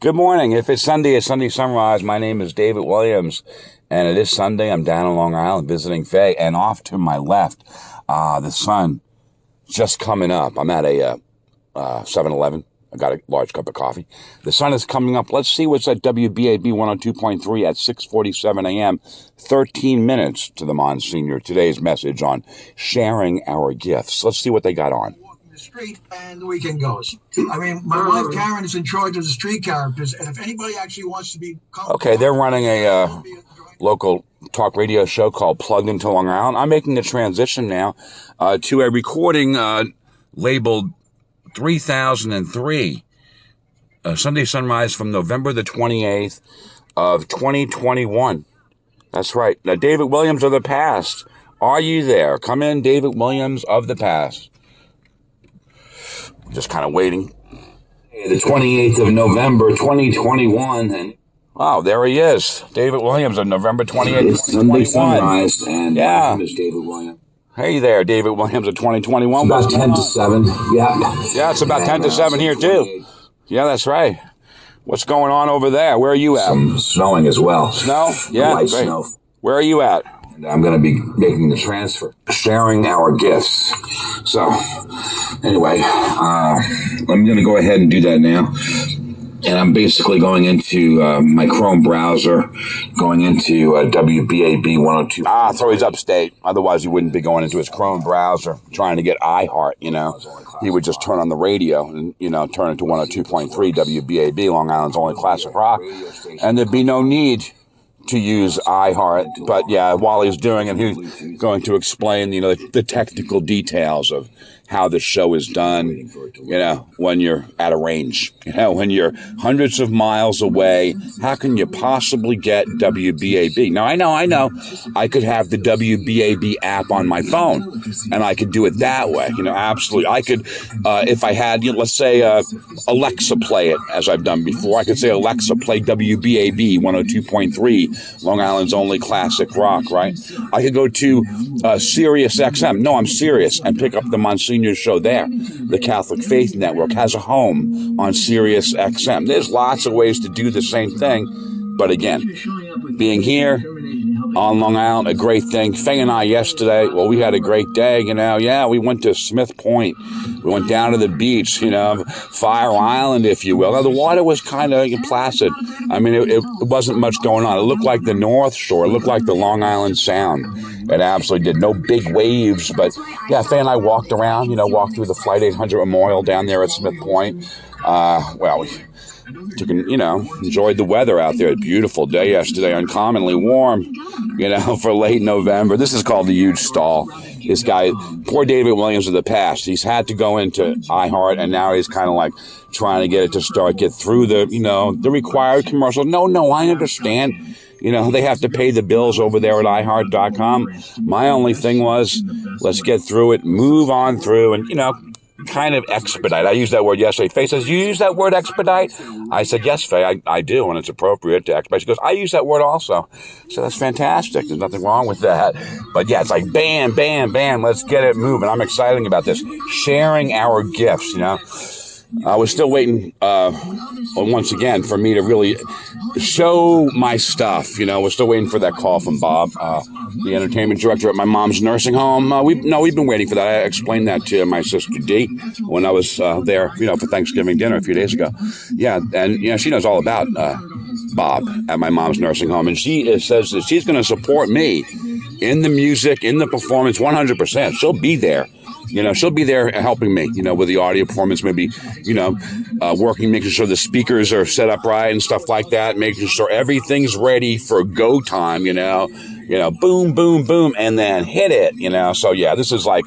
Good morning. If it's Sunday sunrise. My name is David Williams, and it is Sunday. I'm down in Long Island visiting Faye, and off to my left, the sun just coming up. I'm at a 7-Eleven. I got a large cup of coffee. The sun is coming up. Let's see what's at WBAB 102.3 at 6:47 a.m. 13 minutes to the Monsignor. Today's message on sharing our gifts. Let's see what they got on. Street and the weekend goes. I mean, my wife Karen is in charge of the street characters, and if anybody actually wants to be... Okay, they're running a local talk radio show called Plugged into Long Island. I'm making the transition now to a recording labeled 3003, Sunday Sunrise from November the 28th of 2021. That's right. Now, David Williams of the past. Are you there? Come in, David Williams of the past. Just kind of waiting. The 28th of November, 2021. And wow, there he is. David Williams of November 28th, 2021. Sunday Sunrise, and my name is David Williams. Hey there, David Williams of 2021. It's about 10 to 7. Yeah, it's about 10 to 7 here, too. Yeah, that's right. What's going on over there? Where are you at? Some snowing as well. Snow? Yeah, light great. snow. Where are you at? I'm going to be making the transfer, sharing our gifts. So, anyway, I'm going to go ahead and do that now. And I'm basically going into my Chrome browser, going into WBAB 102. So he's upstate. Otherwise, he wouldn't be going into his Chrome browser trying to get iHeart, you know. He would just turn on the radio and, you know, turn it to 102.3 WBAB, Long Island's only classic rock. And there'd be no need to use iHeart, but yeah, while he's doing it, he's going to explain, you know, the technical details of how the show is done, you know, when you're at a range, you know, when you're hundreds of miles away, how can you possibly get WBAB? Now, I know, I could have the WBAB app on my phone, and I could do it that way, you know, absolutely. I could, if I had, you know, let's say, Alexa play it, as I've done before. I could say, Alexa, play WBAB 102.3, Long Island's only classic rock, right? I could go to Sirius XM. No, I'm serious, and pick up the Monsignor show there. The Catholic Faith Network has a home on Sirius XM. There's lots of ways to do the same thing, but again, being here on Long Island, a great thing. Faye and I yesterday, well, we had a great day, you know. Yeah, we went to Smith Point. We went down to the beach, you know, Fire Island, if you will. Now, the water was kind of placid. I mean, it wasn't much going on. It looked like the North Shore. It looked like the Long Island Sound. It absolutely did. No big waves, but yeah, Faye and I walked around, you know, walked through the Flight 800 Memorial down there at Smith Point. Well, we took, you know, enjoyed the weather out there. A beautiful day yesterday, uncommonly warm, you know, for late November. This is called the huge stall. This guy, poor David Williams of the past, he's had to go into iHeart, and now he's kind of like trying to get it to get through the, you know, the required commercials. No, I understand. You know, they have to pay the bills over there at iHeart.com. My only thing was, let's get through it, move on through, and, you know, kind of expedite. I used that word yesterday. Faye says, you use that word expedite? I said, yes, Faye, I do, when it's appropriate to expedite. She goes, I use that word also. So that's fantastic. There's nothing wrong with that. But yeah, it's like bam, bam, bam, let's get it moving. I'm excited about this. Sharing our gifts, you know. I was still waiting, once again, for me to really show my stuff. You know, we're still waiting for that call from Bob, the entertainment director at my mom's nursing home. We've been waiting for that. I explained that to my sister Dee when I was there, you know, for Thanksgiving dinner a few days ago. Yeah, and you know, she knows all about Bob at my mom's nursing home, and she says that she's going to support me in the music, in the performance, 100%. She'll be there. You know, she'll be there helping me, you know, with the audio performance, maybe, you know, working, making sure the speakers are set up right and stuff like that, making sure everything's ready for go time, you know, boom, boom, boom, and then hit it, you know. So, yeah, this is like,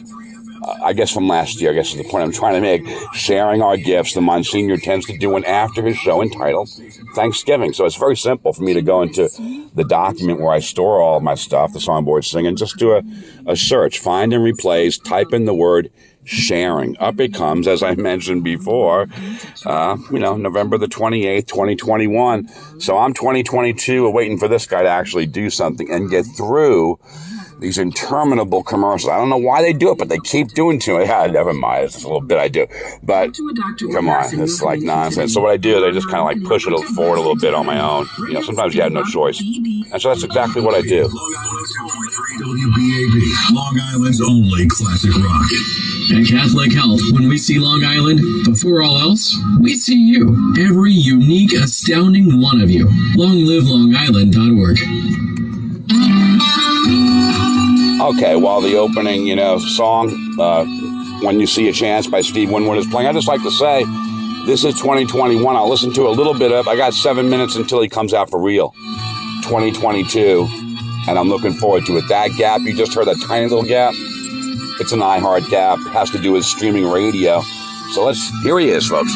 I guess from last year, I guess is the point I'm trying to make, sharing our gifts. The Monsignor tends to do one after his show entitled Thanksgiving. So it's very simple for me to go into the document where I store all of my stuff, the songboard singing, just do a search, find and replace, type in the word sharing. Up it comes, as I mentioned before, you know, November the 28th, 2021. So I'm 2022 waiting for this guy to actually do something and get through these interminable commercials. I don't know why they do it, but they keep doing to it. Yeah, never mind. It's a little bit I do. But come on, it's like nonsense. So what I do is I just kind of like push it forward a little bit on my own. You know, sometimes you have no choice. And so that's exactly what I do. WBAB, Long Island's only classic rock. At Catholic Health, when we see Long Island, before all else, we see you. Every unique, astounding one of you. LongLiveLongIsland.org. Okay, while the opening, song, When You See a Chance by Steve Winwood is playing, I just like to say, this is 2021. I'll listen to a little bit of, I got 7 minutes until he comes out for real. 2022, and I'm looking forward to it. That gap, you just heard that tiny little gap. It's an iHeart gap. It has to do with streaming radio. So here he is, folks.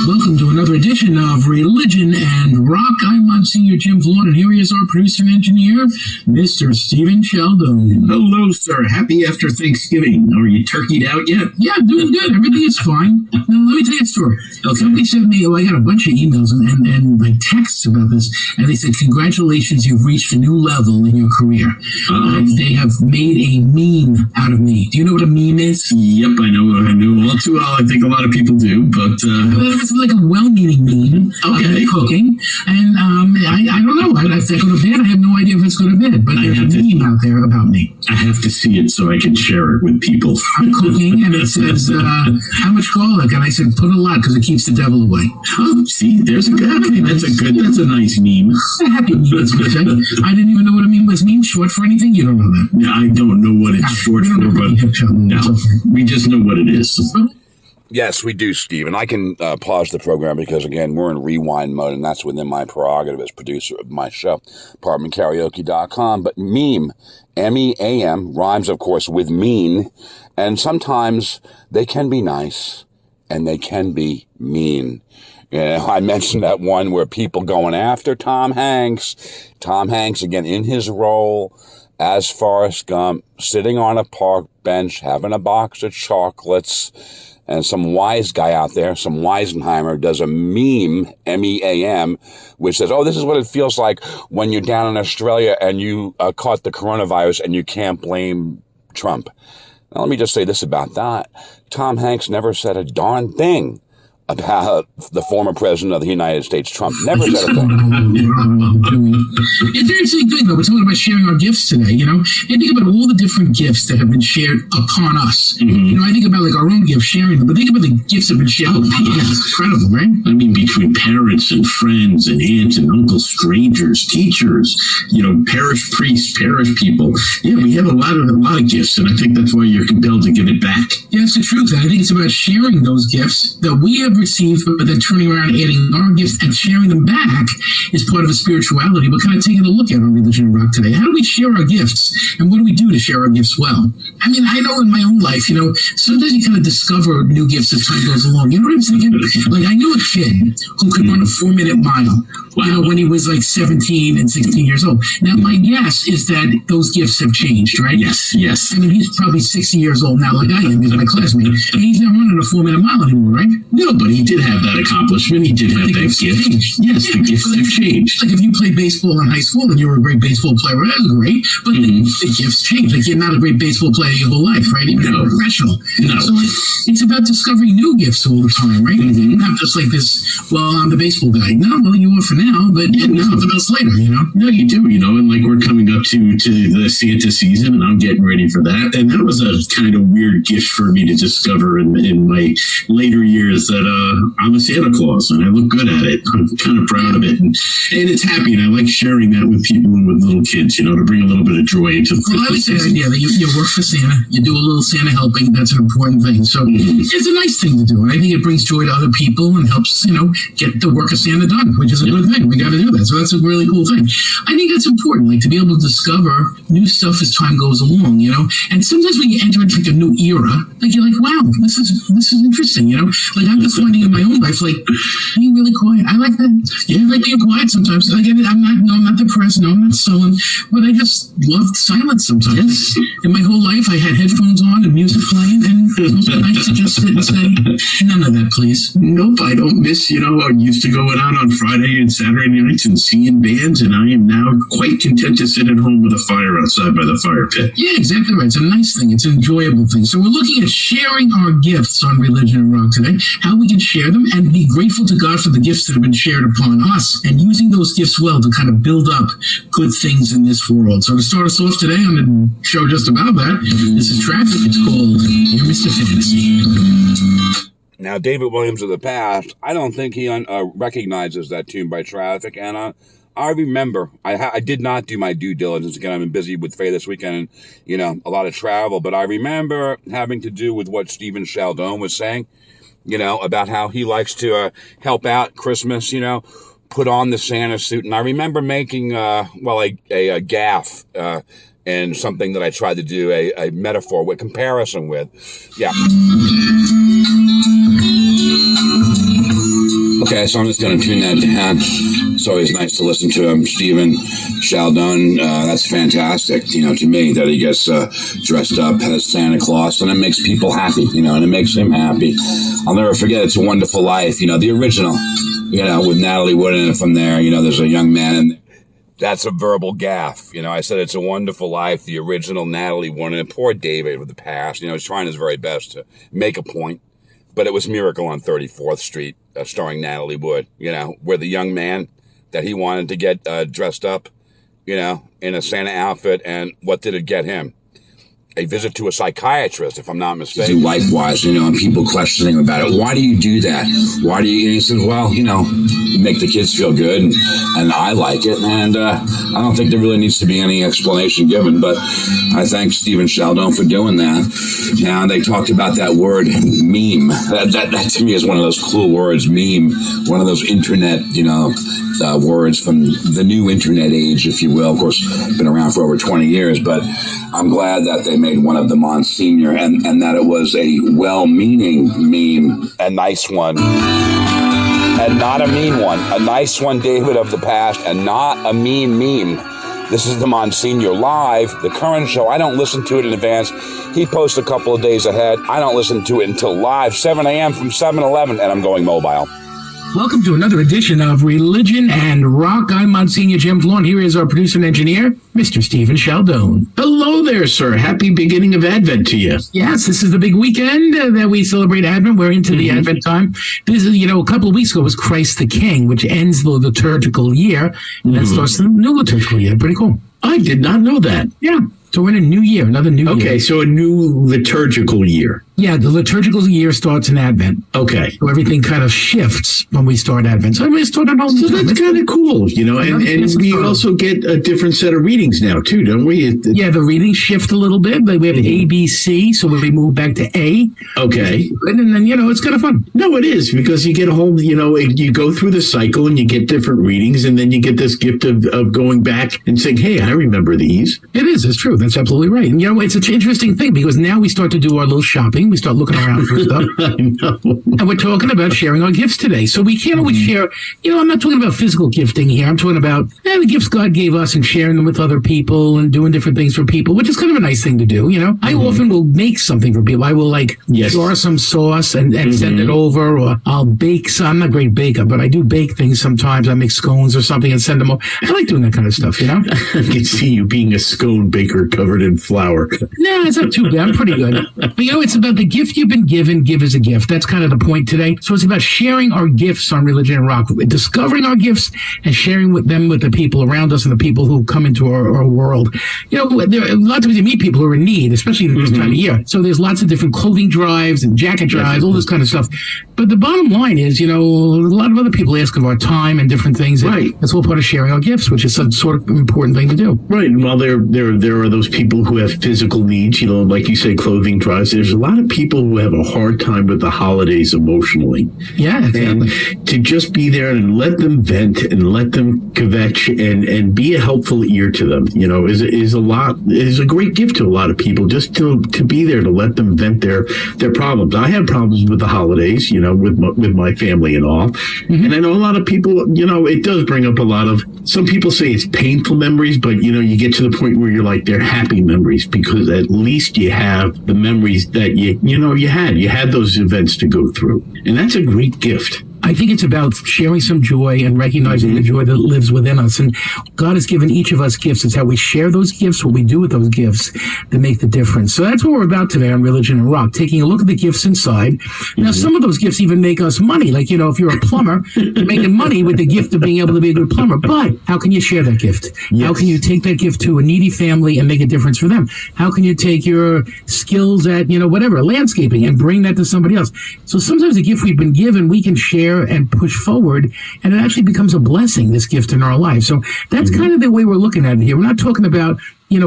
Welcome to another edition of Religion and Rock. I'm Monsignor Jim Vlaun, and here he is, our producer and engineer, Mr. Stephen Sheldon. Hello, sir. Happy after Thanksgiving. Are you turkeyed out yet? Yeah, doing good. Everything is fine. Now, let me tell you a story. Okay. Somebody sent me, I got a bunch of emails and like texts about this, and they said, congratulations, you've reached a new level in your career. They have made a meme out of me. Do you know what a meme is? Yep, I know all too well. I think a lot of people do, but... It's like a well-meaning meme of cooking, and I don't know. If they go to bed, I have no idea if it's going to bed, but there's a meme out there about me. I have to see it so I can share it with people. I'm cooking, and it says, how much garlic? And I said, put a lot, because it keeps the devil away. Oh, see, there's a good meme. That's a nice meme. A happy meme, that's what I said. I didn't even know what a meme was. Meme short for anything? You don't know that. Yeah, I don't know what it's short for, but no, we just know what it is. Yes, we do, Steve. And I can pause the program because, again, we're in rewind mode, and that's within my prerogative as producer of my show, karaoke.com. But meme, M-E-A-M, rhymes, of course, with mean. And sometimes they can be nice, and they can be mean. I mentioned that one where people going after Tom Hanks. Tom Hanks, again, in his role as Forrest Gump, sitting on a park bench, having a box of chocolates. And some wise guy out there, some Weisenheimer, does a meme, M-E-A-M, which says, oh, this is what it feels like when you're down in Australia and you caught the coronavirus and you can't blame Trump. Now, let me just say this about that. Tom Hanks never said a darn thing about the former president of the United States, Trump. Never said a thing. It's actually good, though. We're talking about sharing our gifts today, And think about all the different gifts that have been shared upon us. Mm-hmm. I think about, like, our own gifts, sharing them, but think about the gifts that have been shared upon us. It's incredible, right? I mean, between parents and friends and aunts and uncles, strangers, teachers, parish priests, parish people. Yeah, we have a lot of gifts, and I think that's why you're compelled to give it back. Yeah, that's the truth. And I think it's about sharing those gifts that we have received, but then turning around and adding our gifts and sharing them back is part of a spirituality. We're kind of taking a look at on Religion and Rock today. How do we share our gifts, and what do we do to share our gifts well? I mean, I know in my own life, sometimes you kind of discover new gifts as time goes along. You know what I'm saying? Like, I knew a kid who could run a 4-minute mile. Wow. When he was like 17 and 16 years old. Now, my guess is that those gifts have changed, right? Yes. I mean, he's probably 60 years old now, like I am. He's my classmate. And he's not running a 4-minute mile anymore, right? No, but he did have that accomplishment. He did have that gift. Yes, the gifts have changed. Like if you played baseball in high school and you were a great baseball player, well, that was great. But the gifts changed. Like, you're not a great baseball player your whole life, right? Even a professional. No. So it's about discovering new gifts all the time, right? Mm-hmm. Not just like this, well, I'm the baseball guy. No, well, you are for now, but something else later, No, you do, and like we're coming up to the Santa season, and I'm getting ready for that. And that was a kind of weird gift for me to discover in my later years that I'm a Santa Claus, and I look good at it. I'm kind of proud of it, and it's happy, and I like sharing that with people and with little kids, to bring a little bit of joy into the Christmas season. Yeah, you work for Santa, you do a little Santa helping. That's an important thing. So it's a nice thing to do, and I think it brings joy to other people and helps, get the work of Santa done, which is a good thing. We got to do that. So that's a really cool thing. I think that's important, like to be able to discover new stuff as time goes along, And sometimes when you enter into like a new era, like you're like, wow, this is interesting, Like I'm just finding in my own life, like being really quiet. I like that. Yeah, I like being quiet sometimes. Again, I'm not depressed. No, I'm not sullen. But I just love silence sometimes. Yes. In my whole life, I had headphones on and music playing, and it was nice to just sit and say, none of that, please. Nope, I don't miss, I used to going out on Friday and Saturday nights and seeing bands, and I am now quite content to sit at home with a fire outside by the fire pit. Yeah, exactly right. It's a nice thing. It's an enjoyable thing. So we're looking at sharing our gifts on Religion and Rock today, how we can share them and be grateful to God for the gifts that have been shared upon us, and using those gifts well to kind of build up good things in this world. So to start us off today on the show just about that, this is Traffic. It's called Dear Mr. Fantasy. Now, David Williams of the past, I don't think he recognizes that tune by Traffic, and I remember, I did not do my due diligence. Again, I've been busy with Faye this weekend and, a lot of travel, but I remember having to do with what Stephen Sheldon was saying, about how he likes to help out Christmas, put on the Santa suit. And I remember making, a gaffe, and something that I tried to do a metaphor with, comparison with. Yeah. Okay, so I'm just going to tune that down. It's always nice to listen to him. Stephen Sheldon, that's fantastic, to me, that he gets dressed up as Santa Claus, and it makes people happy, and it makes him happy. I'll never forget It's a Wonderful Life, the original, with Natalie Wood in it from there. There's a young man in there. That's a verbal gaffe. I said It's a Wonderful Life, the original Natalie Wood, and poor David with the past. He's trying his very best to make a point. But it was Miracle on 34th Street, starring Natalie Wood, where the young man that he wanted to get dressed up, in a Santa outfit. And what did it get him? A visit to a psychiatrist, if I'm not mistaken. Likewise, and people questioning about it. Why do you do that? Why do you? And he says, well, make the kids feel good, and I like it. And I don't think there really needs to be any explanation given, but I thank Stephen Sheldon for doing that. Now, they talked about that word, meme. That to me is one of those cool words, meme, one of those internet, words from the new internet age, if you will. Of course, been around for over 20 years, but I'm glad that they made one of the Monsignor and that it was a well-meaning meme. A nice one. And not a mean one. A nice one, David of the past, and not a mean meme. This is the Monsignor live, the current show. I don't listen to it in advance. He posts a couple of days ahead. I don't listen to it until live, 7 a.m. from 7-Eleven, and I'm going mobile. Welcome to another edition of Religion and Rock. I'm Monsignor Jim Vlaun. Here is our producer and engineer, Mr. Stephen Sheldon. Hello there, sir. Happy beginning of Advent to you. Yes, this is the big weekend that we celebrate Advent. We're into the Advent time. This is, a couple of weeks ago was Christ the King, which ends the liturgical year, and that starts the new liturgical year. Pretty cool. I did not know that. Yeah. So we're in a new year, another new year. Okay, so a new liturgical year. Yeah, the liturgical year starts in Advent. Okay. So everything kind of shifts when we start Advent. So we start all the time. So that's kind of cool, and we also get a different set of readings now, too, don't we? Yeah, the readings shift a little bit. We have A, B, C, so we move back to A. Okay. And then, it's kind of fun. No, it is, because you get a whole, you go through the cycle and you get different readings, and then you get this gift of going back and saying, hey, I remember these. It is. It's true. That's absolutely right. And, it's an interesting thing, because now we start to do our little shopping. We start looking around for stuff. I know. And we're talking about sharing our gifts today. So we can't always share, I'm not talking about physical gifting here. I'm talking about the gifts God gave us and sharing them with other people and doing different things for people, which is kind of a nice thing to do. I often will make something for people. I will draw some sauce and send it over, or I'll bake some. I'm not a great baker, but I do bake things sometimes. I make scones or something and send them over. I like doing that kind of stuff, I can see you being a scone baker covered in flour. No, it's not too bad. I'm pretty good. But, it's about the gift you've been given. Give as a gift. That's kind of the point today. So it's about sharing our gifts on Religion and Rock, discovering our gifts and sharing with the people around us and the people who come into our world. There are a lot of times you meet people who are in need, especially this time of year. So there's lots of different clothing drives and jacket drives, all this kind of stuff. But the bottom line is, a lot of other people ask of our time and different things. Right. That's all part of sharing our gifts, which is some sort of important thing to do. Right. And while there are those those people who have physical needs, like you say, clothing drives. There's a lot of people who have a hard time with the holidays emotionally. Yeah, exactly. And to just be there and let them vent and let them kvetch and be a helpful ear to them, is a great gift to a lot of people, just to be there to let them vent their problems. I have problems with the holidays, with my family and all. Mm-hmm. And I know a lot of people, it does bring up a lot of, some people say it's painful memories, but you get to the point where you're like, they're happy memories, because at least you have the memories that you had those events to go through. And that's a great gift. I think it's about sharing some joy and recognizing the joy that lives within us. And God has given each of us gifts. It's how we share those gifts, what we do with those gifts, that make the difference. So that's what we're about today on Religion and Rock, taking a look at the gifts inside. Now, some of those gifts even make us money. Like, if you're a plumber, you're making money with the gift of being able to be a good plumber. But how can you share that gift? Yes. How can you take that gift to a needy family and make a difference for them? How can you take your skills at, landscaping and bring that to somebody else? So sometimes the gift we've been given, we can share and push forward, and it actually becomes a blessing, this gift in our life. So that's kind of the way we're looking at it here. We're not talking about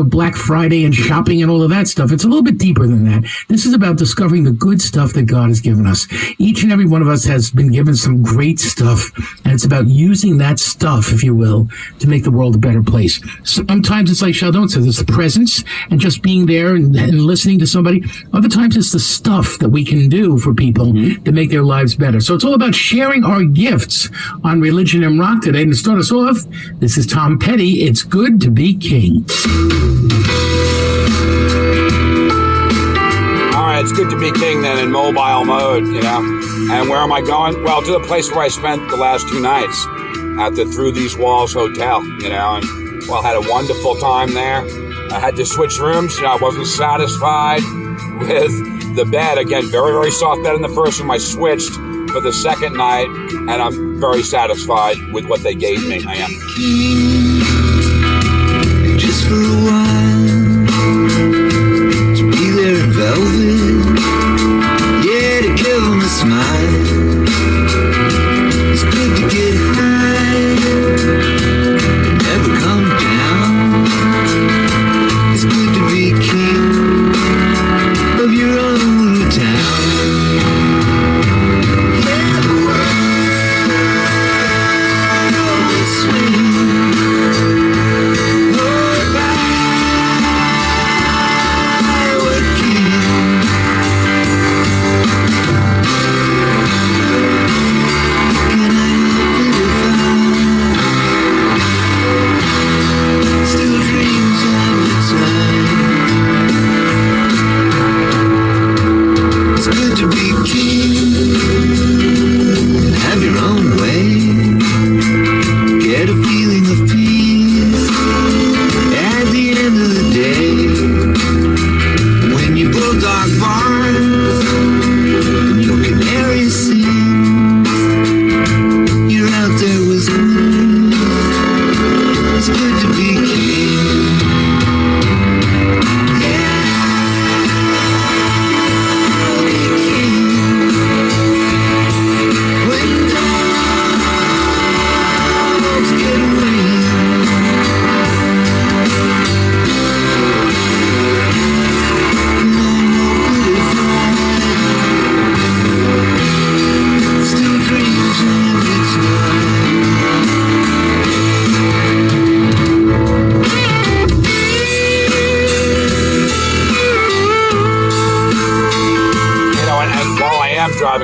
Black Friday and shopping and all of that stuff. It's a little bit deeper than that. This is about discovering the good stuff that God has given us. Each and every one of us has been given some great stuff, and it's about using that stuff, if you will, to make the world a better place. Sometimes it's like Sheldon says, it's the presence and just being there and listening to somebody. Other times it's the stuff that we can do for people to make their lives better. So it's all about sharing our gifts on Religion and Rock today. And to start us off, this is Tom Petty. It's good to be king. All right, it's good to be king then in mobile mode, And where am I going? Well, to the place where I spent the last 2 nights at the Through These Walls Hotel, and had a wonderful time there. I had to switch rooms. I wasn't satisfied with the bed. Again, very, very soft bed in the first room. I switched for the second night, and I'm very satisfied with what they gave me. I am. Just for a while, to be there in velvet, yeah, to give them a smile. It's good to get high, never come down. It's good to be king of your own little town. Yeah, the world will swing.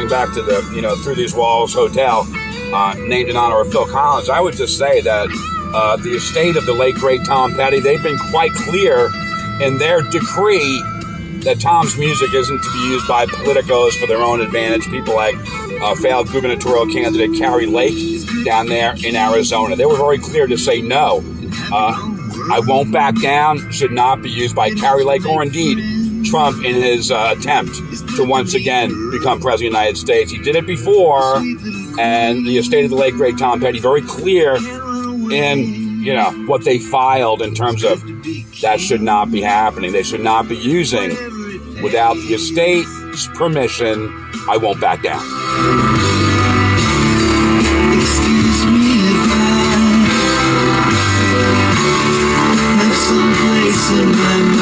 Back to the, Through These Walls Hotel, named in honor of Phil Collins. I would just say that the estate of the late, great Tom Petty, they've been quite clear in their decree that Tom's music isn't to be used by politicos for their own advantage. People like failed gubernatorial candidate Carrie Lake down there in Arizona. They were very clear to say no. I Won't Back Down should not be used by Carrie Lake or indeed Trump in his attempt to once again become president of the United States. He did it before, and the estate of the late, great Tom Petty, very clear in, what they filed in terms of that should not be happening. They should not be using, without the estate's permission, I Won't Back Down. Excuse me if I have some place in my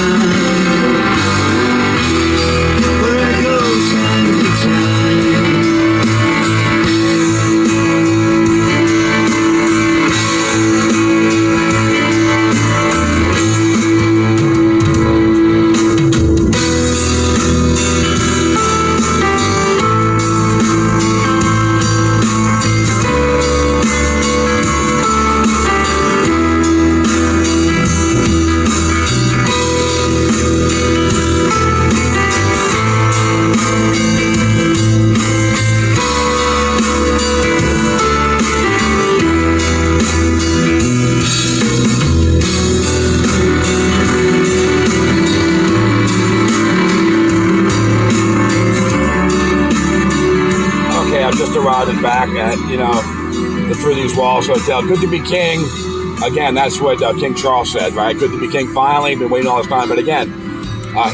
back at, the Through These Walls Hotel. Good to be king. Again, that's what King Charles said, right? Good to be king finally. Been waiting all this time. But again,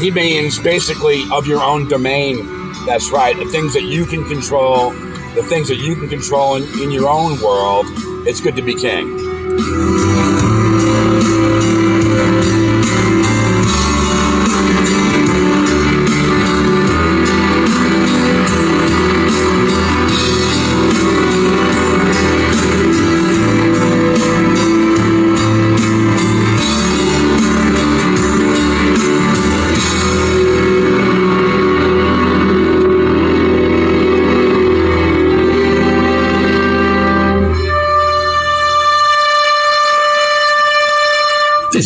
he means basically of your own domain. That's right. The things that you can control, the things that you can control in your own world. It's good to be king.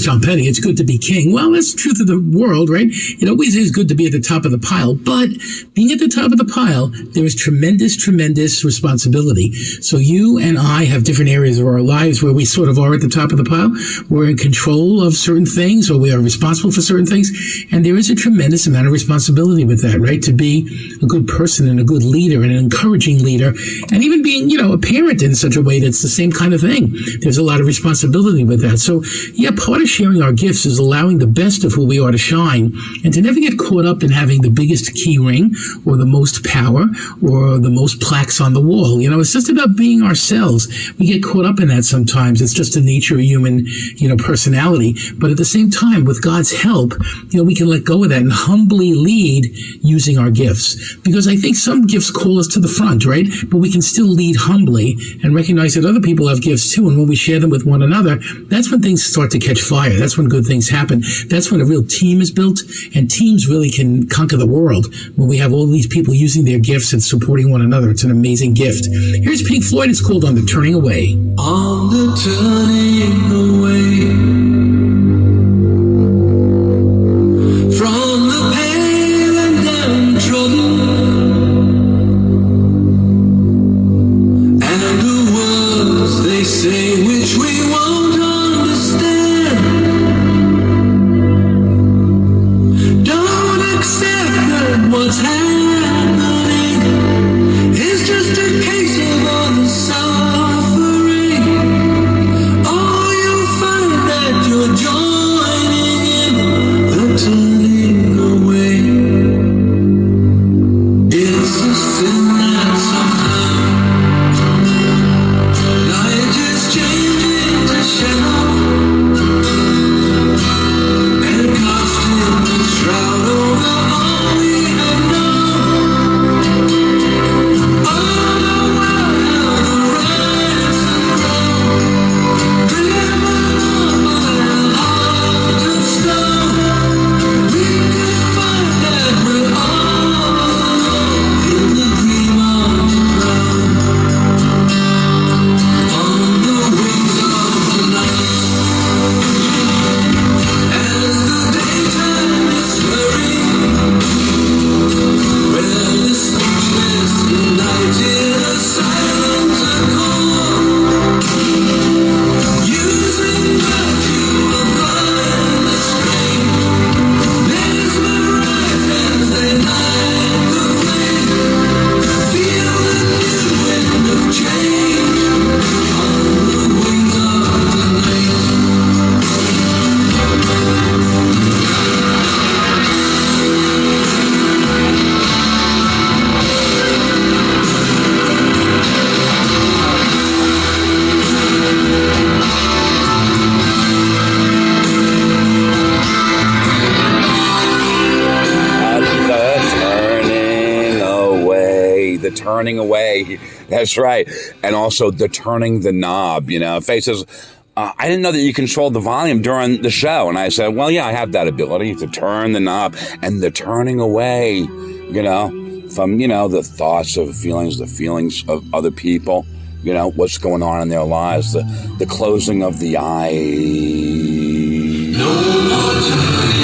John Petty, it's good to be king. Well, that's the truth of the world, right? It always is good to be at the top of the pile, but being at the top of the pile, there is tremendous, tremendous responsibility. So you and I have different areas of our lives where we sort of are at the top of the pile. We're in control of certain things, or we are responsible for certain things, and there is a tremendous amount of responsibility with that, right? To be a good person and a good leader and an encouraging leader, and even being, a parent in such a way that's the same kind of thing. There's a lot of responsibility with that. So, yeah, part of sharing our gifts is allowing the best of who we are to shine, and to never get caught up in having the biggest key ring or the most power or the most plaques on the wall. It's just about being ourselves. We get caught up in that sometimes. It's just the nature of human, personality. But at the same time, with God's help, we can let go of that and humbly lead using our gifts. Because I think some gifts call us to the front, right? But we can still lead humbly and recognize that other people have gifts too. And when we share them with one another, that's when things start to catch fire. That's when good things happen. That's when a real team is built, and teams really can conquer the world when we have all these people using their gifts and supporting one another. It's an amazing gift. Here's Pink Floyd. It's called On the Turning Away. On the turning away from the pale and downtrodden, and the words they say which we won't understand. Don't accept that what's happening is just a case of all the suffering. Oh, you'll find that you're joining in the turning away. It's a sin that sometimes light is changing to shadow, and casting a shroud over all we have known. Oh, the world, the rise and roll, driven by a heart of stone. We can find that we're all alone in the dream of the crown. On the wings of the night, as the daytime is swirling, where the speechless united a silent accord, using that you will find the strange, mesmerized as they light the flame. Feel the new wind of change on the wings of the night. The turning away. That's right. And also the turning the knob. Faith says, I didn't know that you controlled the volume during the show. And I said, well, yeah, I have that ability to turn the knob. And the turning away, from, the thoughts of feelings, the feelings of other people, what's going on in their lives, the closing of the eye. No more turning.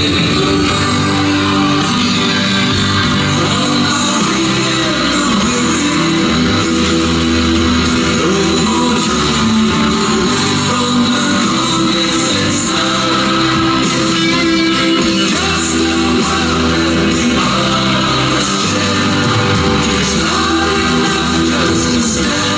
Stand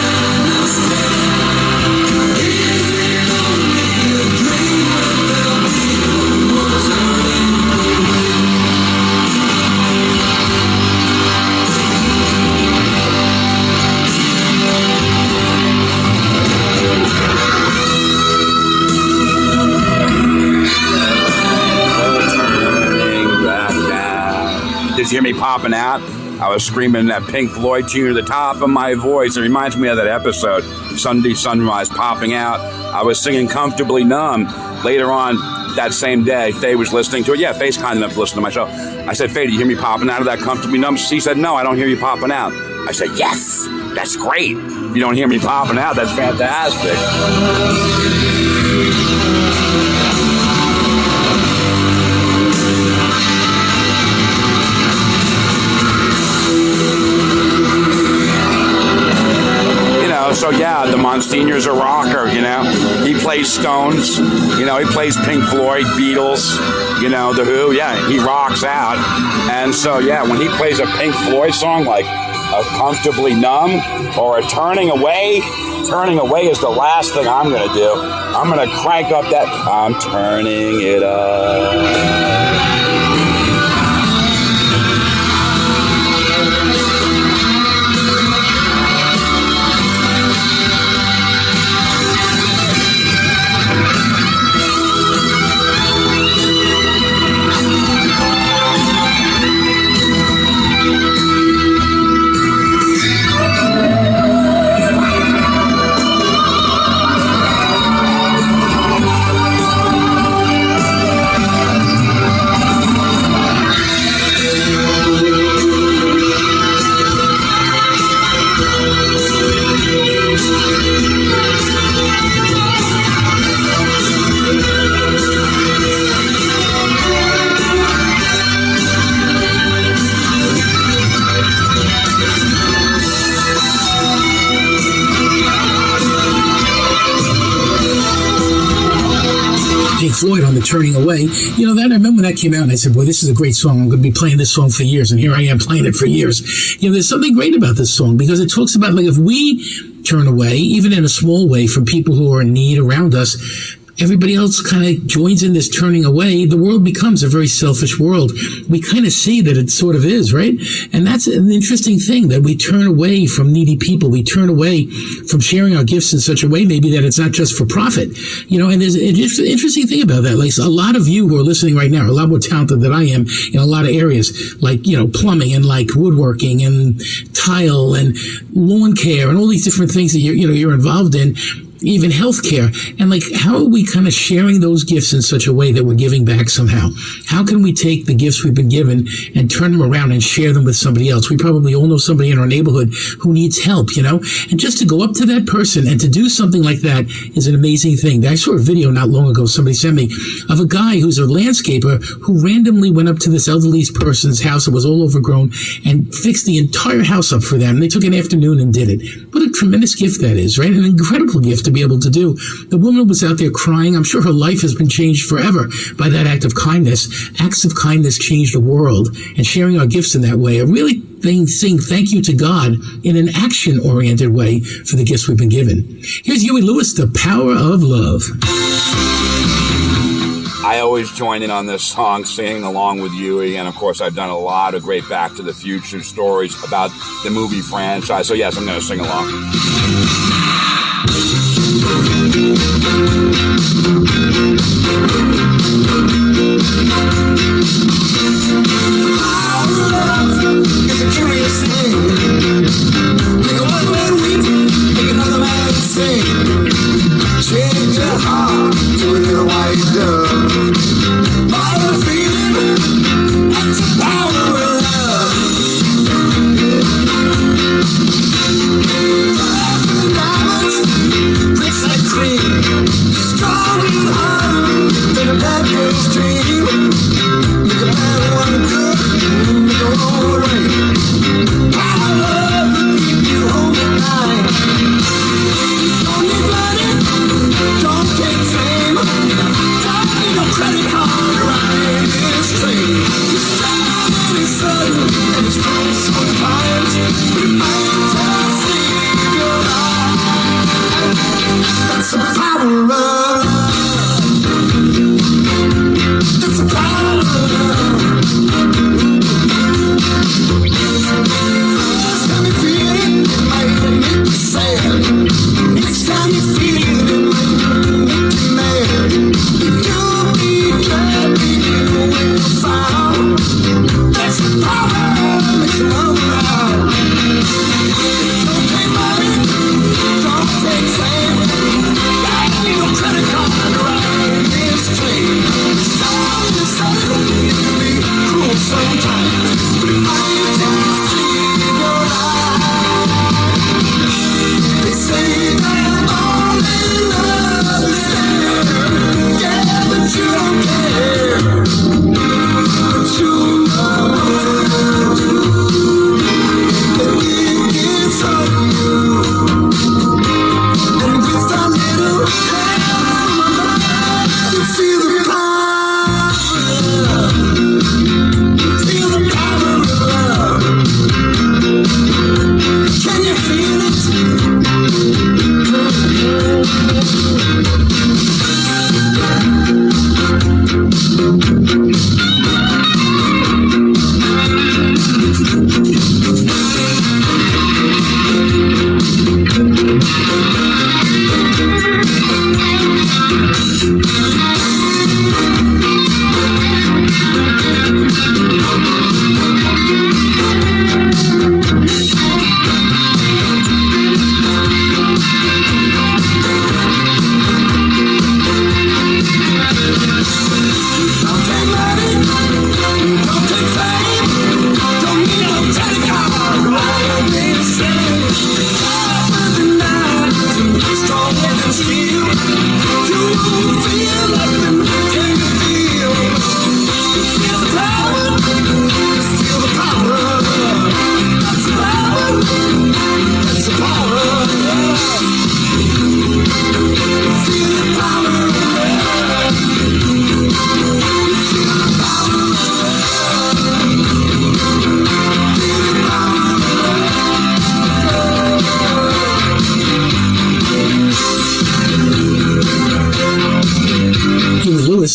ladies hear me popping out, I was screaming that Pink Floyd tune at the top of my voice. It reminds me of that episode, Sunday Sunrise, popping out. I was singing Comfortably Numb. Later on that same day, Faye was listening to it. Yeah, Faye's kind enough to listen to my show. I said, Faye, do you hear me popping out of that Comfortably Numb? She said, no, I don't hear you popping out. I said, yes, that's great. If you don't hear me popping out, that's fantastic. So yeah, the Monsignor's a rocker, He plays Stones, he plays Pink Floyd, Beatles, The Who. Yeah, he rocks out. And so yeah, when he plays a Pink Floyd song like a Comfortably Numb or a Turning Away is the last thing I'm going to do. I'm going to crank up that I'm turning it up. Floyd on the Turning Away. That I remember when that came out and I said, boy, this is a great song. I'm going to be playing this song for years. And here I am playing it for years. There's something great about this song because it talks about, like, if we turn away, even in a small way, from people who are in need around us, everybody else kind of joins in this turning away. The world becomes a very selfish world. We kind of see that it sort of is, right? And that's an interesting thing, that we turn away from needy people. We turn away from sharing our gifts in such a way maybe that it's not just for profit. And there's an interesting thing about that. Like, a lot of you who are listening right now are a lot more talented than I am in a lot of areas, like, plumbing and like woodworking and tile and lawn care and all these different things that you're involved in. Even healthcare. And like, how are we kind of sharing those gifts in such a way that we're giving back somehow? How can we take the gifts we've been given and turn them around and share them with somebody else? We probably all know somebody in our neighborhood who needs help, and just to go up to that person and to do something like that is an amazing thing. I saw a video not long ago, somebody sent me, of a guy who's a landscaper who randomly went up to this elderly person's house that was all overgrown and fixed the entire house up for them. They took an afternoon and did it. What a tremendous gift that is, right? An incredible gift to be able to do. The woman was out there crying. I'm sure her life has been changed forever by that act of kindness. Acts of kindness change the world, and sharing our gifts in that way are really saying thank you to God in an action-oriented way for the gifts we've been given. Here's Huey Lewis, The Power of Love. I always join in on this song, singing along with Huey, and of course I've done a lot of great Back to the Future stories about the movie franchise, so yes, I'm going to sing along. It's a curious thing. Make one man weep, make another man sing. Change your heart to a little white dove. All the feeling, that's the power of love. Diamonds, bricks like cream, strong and hard than a bad girl's dream. Make a man want good, make a woman right. I love to keep you home at night. Don't need money, don't take fame, don't need no credit card to ride this train. It's strong and it's sudden and it's grown sometimes, but it might just save your life. That's the power of love. That's the power of love. First time you feel it, it might make you sad. Next time you feel it, it might make you mad. You'll be glad you when you found. That's the power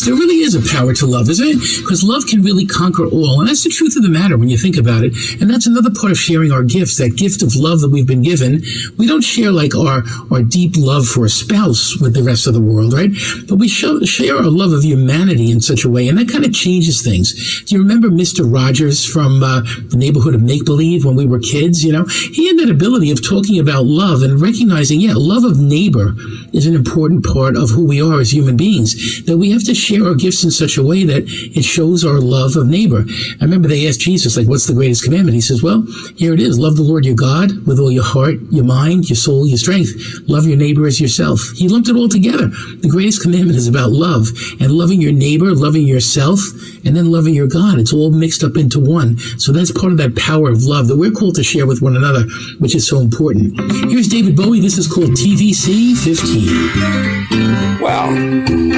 There really is a power to love, isn't it? Because love can really conquer all. And that's the truth of the matter when you think about it. And that's another part of sharing our gifts, that gift of love that we've been given. We don't share like our deep love for a spouse with the rest of the world, right? But we share our love of humanity in such a way, and that kind of changes things. Do you remember Mr. Rogers from the neighborhood of Make-Believe when we were kids? You know, he had that ability of talking about love and recognizing, love of neighbor is an important part of who we are as human beings, that we have to share our gifts in such a way that it shows our love of neighbor. I remember they asked Jesus, like, what's the greatest commandment? He says, well, here it is. Love the Lord your God with all your heart, your mind, your soul, your strength. Love your neighbor as yourself. He lumped it all together. The greatest commandment is about love, and loving your neighbor, loving yourself, and then loving your God. It's all mixed up into one. So that's part of that power of love that we're called to share with one another, which is so important. Here's David Bowie. This is called TVC 15. Well,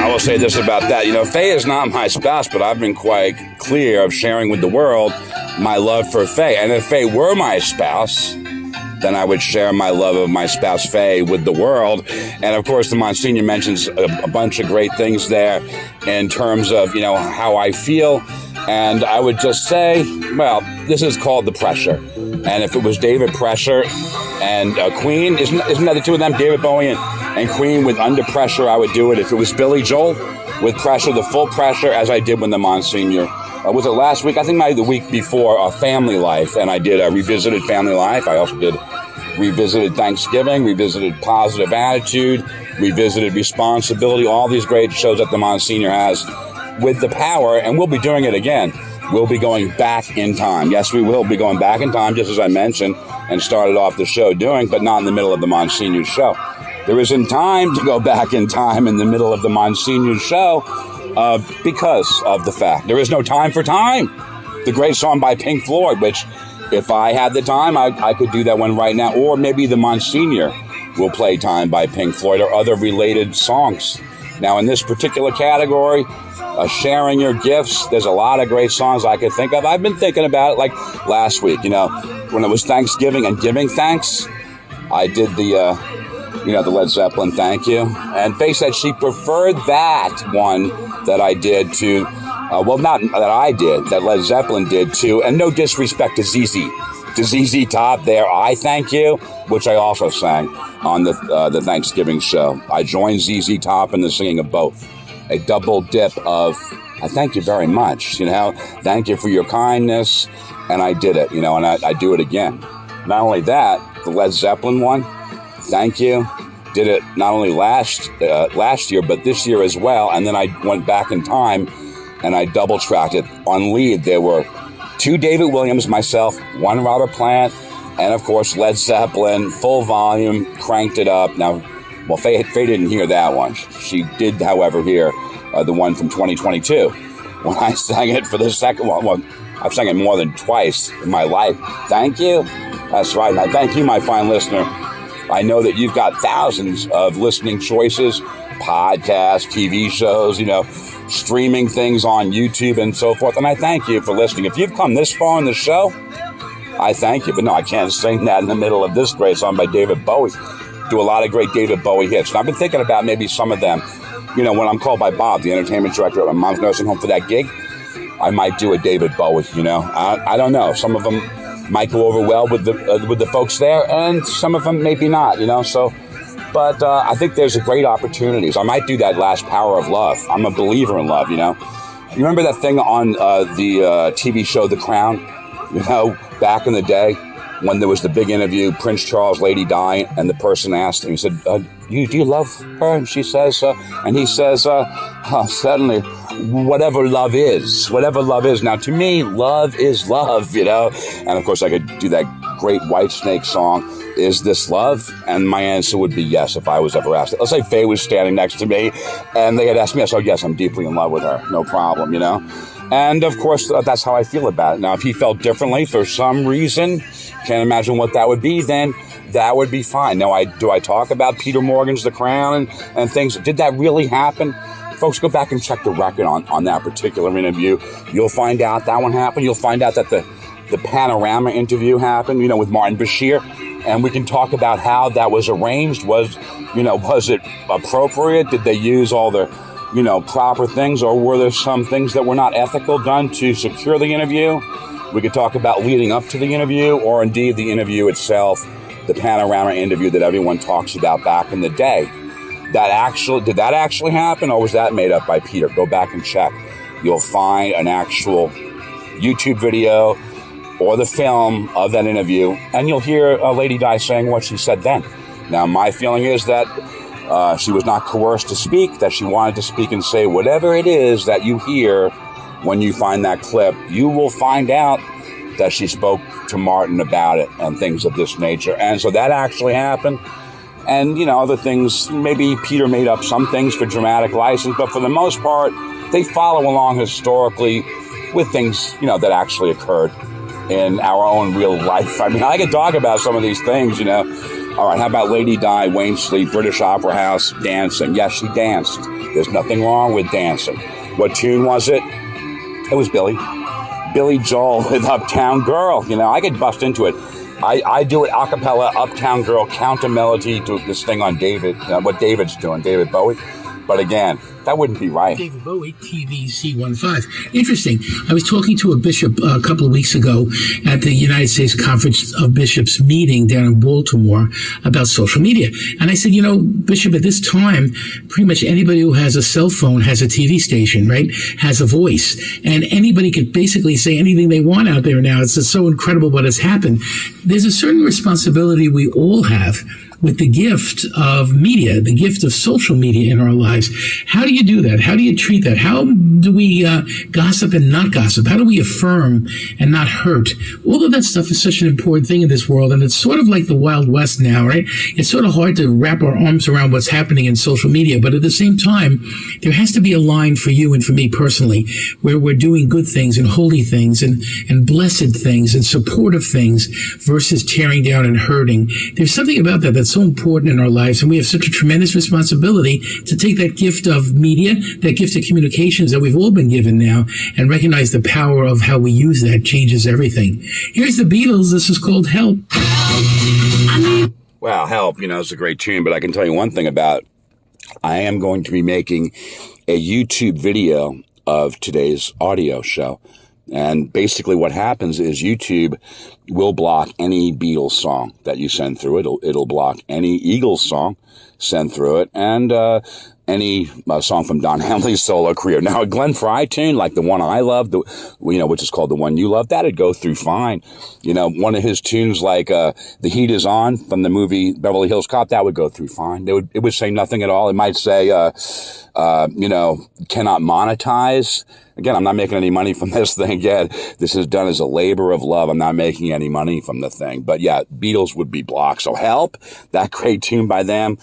I will say this about that. You know, Faye is not my spouse, but I've been quite clear of sharing with the world my love for Faye. And if Faye were my spouse, then I would share my love of my spouse, Faye, with the world. And of course, the Monsignor mentions a bunch of great things there in terms of, you know, how I feel. And I would just say, well, this is called the pressure. And if it was David Pressure and Queen, isn't that the two of them, David Bowie and Queen with Under Pressure, I would do it. If it was Billy Joel with Pressure, the full pressure, as I did with the Monsignor. Was it last week? I think maybe the week before, Family Life. And I did a Revisited Family Life. I also did Revisited Thanksgiving, Revisited Positive Attitude, Revisited Responsibility, all these great shows that the Monsignor has with the power, and we'll be doing it again. We'll be going back in time. Yes, we will be going back in time, just as I mentioned, and started off the show doing, but not in the middle of the Monsignor show. There isn't time to go back in time in the middle of the Monsignor show because of the fact there is no time for time. The great song by Pink Floyd, which if I had the time, I could do that one right now. Or maybe the Monsignor will play Time by Pink Floyd or other related songs. Now, in this particular category, sharing your gifts, there's a lot of great songs I could think of. I've been thinking about it like last week, you know, when it was Thanksgiving and giving thanks. I did the Led Zeppelin Thank You. And Faye said she preferred that one that I did to, not that I did, that Led Zeppelin did too. And no disrespect to ZZ Top there, I Thank You, which I also sang on the Thanksgiving show. I joined ZZ Top in the singing of both. A double dip of, I thank you very much, you know, thank you for your kindness, and I did it, you know, and I do it again. Not only that, the Led Zeppelin one, thank you, did it not only last year, but this year as well, and then I went back in time, and I double-tracked it. On lead, there were 2 David Williams, myself, 1 Robert Plant, and of course, Led Zeppelin, full volume, cranked it up. Now, well, Faye didn't hear that one. She did, however, hear the one from 2022 when I sang it for the second one. Well, I've sang it more than twice in my life. Thank you. That's right. And I thank you, my fine listener. I know that you've got thousands of listening choices, podcasts, TV shows, you know, streaming things on YouTube and so forth. And I thank you for listening. If you've come this far in the show, I thank you. But no, I can't sing that in the middle of this great song by David Bowie. Do a lot of great David Bowie hits. And I've been thinking about maybe some of them. You know, when I'm called by Bob, the entertainment director at my mom's nursing home, for that gig, I might do a David Bowie, you know. I don't know. Some of them might go over well with the folks there, and some of them maybe not, you know. So, but I think there's a great opportunities. I might do that last Power of Love. I'm a believer in love, you know. You remember that thing on the TV show The Crown, you know, back in the day? When there was the big interview, Prince Charles, Lady Di, and the person asked him, he said, do you love her? And she says, and he says, suddenly, whatever love is. Now, to me, love is love, you know? And of course, I could do that great Whitesnake song, Is This Love? And my answer would be yes, if I was ever asked it. Let's say Faye was standing next to me, and they had asked me, so yes, I'm deeply in love with her. No problem, you know? And of course, that's how I feel about it. Now, if he felt differently for some reason, can't imagine what that would be, then that would be fine. Now, do I talk about Peter Morgan's The Crown and things? Did that really happen? Folks, go back and check the record on that particular interview. You'll find out that one happened. You'll find out that the Panorama interview happened, you know, with Martin Bashir. And we can talk about how that was arranged. Was it appropriate? Did they use all the proper things, or were there some things that were not ethical done to secure the interview? We could talk about leading up to the interview, or indeed the interview itself, the panorama interview that everyone talks about back in the day. Did that actually happen, or was that made up by Peter? Go back and check. You'll find an actual YouTube video or the film of that interview, and you'll hear Lady Di saying what she said then. Now, my feeling is that she was not coerced to speak, that she wanted to speak and say whatever it is that you hear when you find that clip. You will find out that she spoke to Martin about it and things of this nature. And so that actually happened. And, other things, maybe Peter made up some things for dramatic license, but for the most part, they follow along historically with things, that actually occurred in our own real life. I mean, I could talk about some of these things, All right, how about Lady Di, Wainsley, British Opera House, dancing? Yes, she danced. There's nothing wrong with dancing. What tune was it? It was Billy Joel with Uptown Girl. I could bust into it. I do it a cappella, Uptown Girl, counter melody to this thing on David, what David's doing, David Bowie. But again, that wouldn't be right. David Bowie, TVC15. Interesting. I was talking to a bishop a couple of weeks ago at the United States Conference of Bishops meeting down in Baltimore about social media. And I said, Bishop, at this time, pretty much anybody who has a cell phone has a TV station, right? Has a voice. And anybody could basically say anything they want out there now. It's just so incredible what has happened. There's a certain responsibility we all have with the gift of media, the gift of social media in our lives. How do you do that? How do you treat that? How do we gossip and not gossip? How do we affirm and not hurt? All of that stuff is such an important thing in this world, and it's sort of like the Wild West now, right? It's sort of hard to wrap our arms around what's happening in social media, but at the same time, there has to be a line for you and for me personally where we're doing good things and holy things and blessed things and supportive things versus tearing down and hurting. There's something about that that's so important in our lives, and we have such a tremendous responsibility to take that gift of media, that gift of communications that we've all been given now, and recognize the power of how we use that changes everything. Here's the Beatles. This is called Help. Wow, Help, it's a great tune, but I can tell you one thing about I am going to be making a YouTube video of today's audio show. And basically what happens is YouTube will block any Beatles song that you send through it. It'll block any Eagles song sent through it, and any song from Don Henley's solo career. Now, a Glenn Frey tune, like the one I love, which is called The One You Love, that'd go through fine. One of his tunes like The Heat Is On from the movie Beverly Hills Cop, that would go through fine. It would say nothing at all. It might say, cannot monetize. Again, I'm not making any money from this thing yet. This is done as a labor of love. I'm not making any money from the thing. But yeah, Beatles would be blocked. So Help, that great tune by them,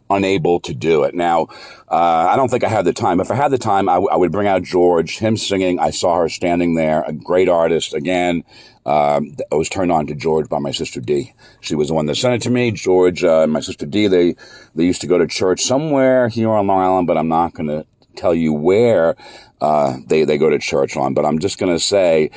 unable to do it. Now, I don't think I had the time. If I had the time, I would bring out George, him singing. I saw her standing there, a great artist. Again, I was turned on to George by my sister Dee. She was the one that sent it to me. George and my sister Dee, they used to go to church somewhere here on Long Island, but I'm not going to tell you where they go to church on. But I'm just going to say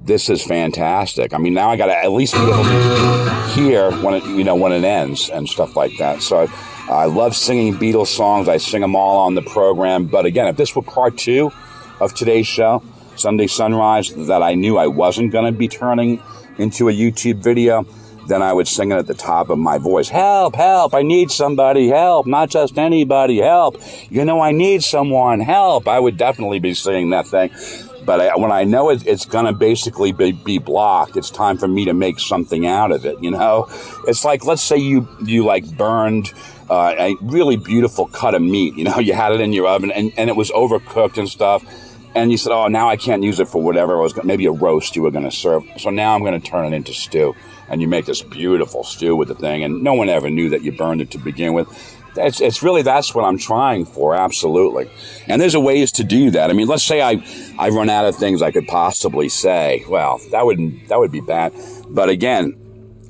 this is fantastic. I mean, now I got to at least be able to hear when it ends and stuff like that. So I love singing Beatles songs. I sing them all on the program. But again, if this were part 2 of today's show, Sunday Sunrise, that I knew I wasn't going to be turning into a YouTube video, then I would sing it at the top of my voice. Help, help, I need somebody, help, not just anybody, help. I need someone, help. I would definitely be singing that thing. But when I know it's going to basically be blocked, it's time for me to make something out of it, It's like, let's say you burned a really beautiful cut of meat. You had it in your oven and it was overcooked and stuff. And you said, oh, now I can't use it for whatever it was, maybe a roast you were going to serve. So now I'm going to turn it into stew. And you make this beautiful stew with the thing. And no one ever knew that you burned it to begin with. It's really, that's what I'm trying for, absolutely. And there's ways to do that. I mean, let's say I run out of things I could possibly say. Well, that would be bad. But again,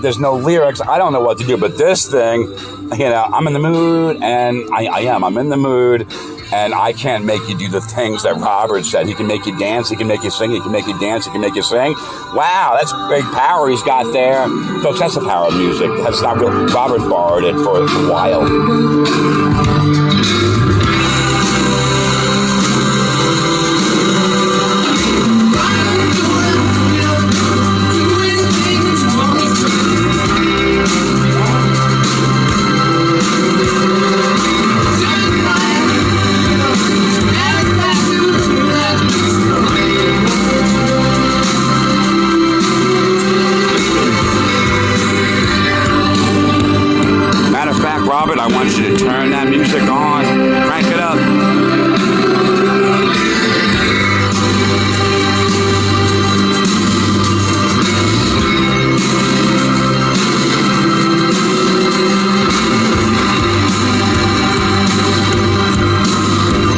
there's no lyrics. I don't know what to do. But this thing, you know, I'm in the mood, and I'm in the mood, and I can't make you do the things that Robert said. He can make you dance, he can make you sing, he can make you dance, he can make you sing. Wow, that's big power he's got there. Folks, that's the power of music. That's not real. Robert borrowed it for a while. Robert, I want you to turn that music on, crank it up.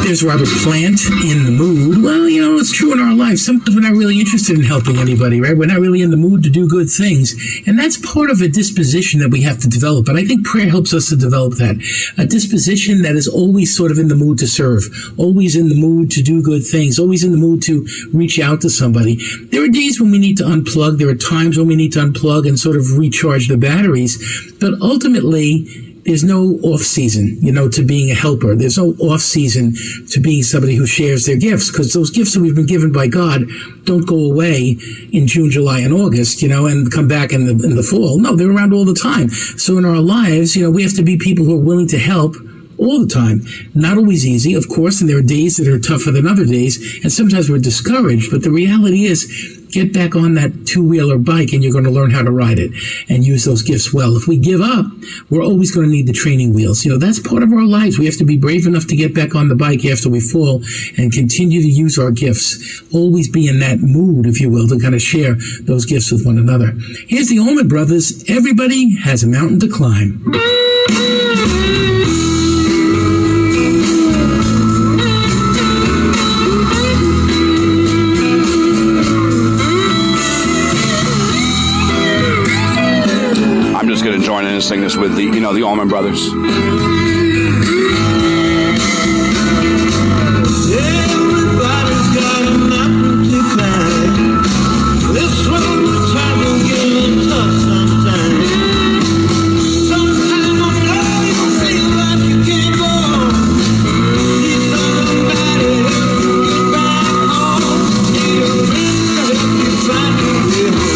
There's Robert Plant in the mood. Well, you know, it's true in our lives. Sometimes we're not really interested in helping anybody, right? We're not really in the mood to do good things. And that's part of a disposition that we have to develop. And I think prayer helps us to develop that. A disposition that is always sort of in the mood to serve, always in the mood to do good things, always in the mood to reach out to somebody. There are days when we need to unplug. There are times when we need to unplug and sort of recharge the batteries. But ultimately, there's no off-season, you know, to being a helper. There's no off-season to being somebody who shares their gifts, because those gifts that we've been given by God don't go away in June, July, and August, you know, and come back in the fall. No, they're around all the time. So in our lives, you know, we have to be people who are willing to help all the time. Not always easy, of course, and there are days that are tougher than other days, and sometimes we're discouraged, but the reality is, get back on that two-wheeler bike and you're going to learn how to ride it and use those gifts well. If we give up, we're always going to need the training wheels. You know, that's part of our lives. We have to be brave enough to get back on the bike after we fall and continue to use our gifts. Always be in that mood, if you will, to kind of share those gifts with one another. Here's the Allman Brothers. Everybody has a mountain to climb. Going to join in and sing this with the, you know, the Allman Brothers. Everybody's got a mountain to climb. This road is trying to get a little tough sometimes. Sometimes I know you feel like you can't go on. Need somebody who can back home. Need a friend to help you find your way home.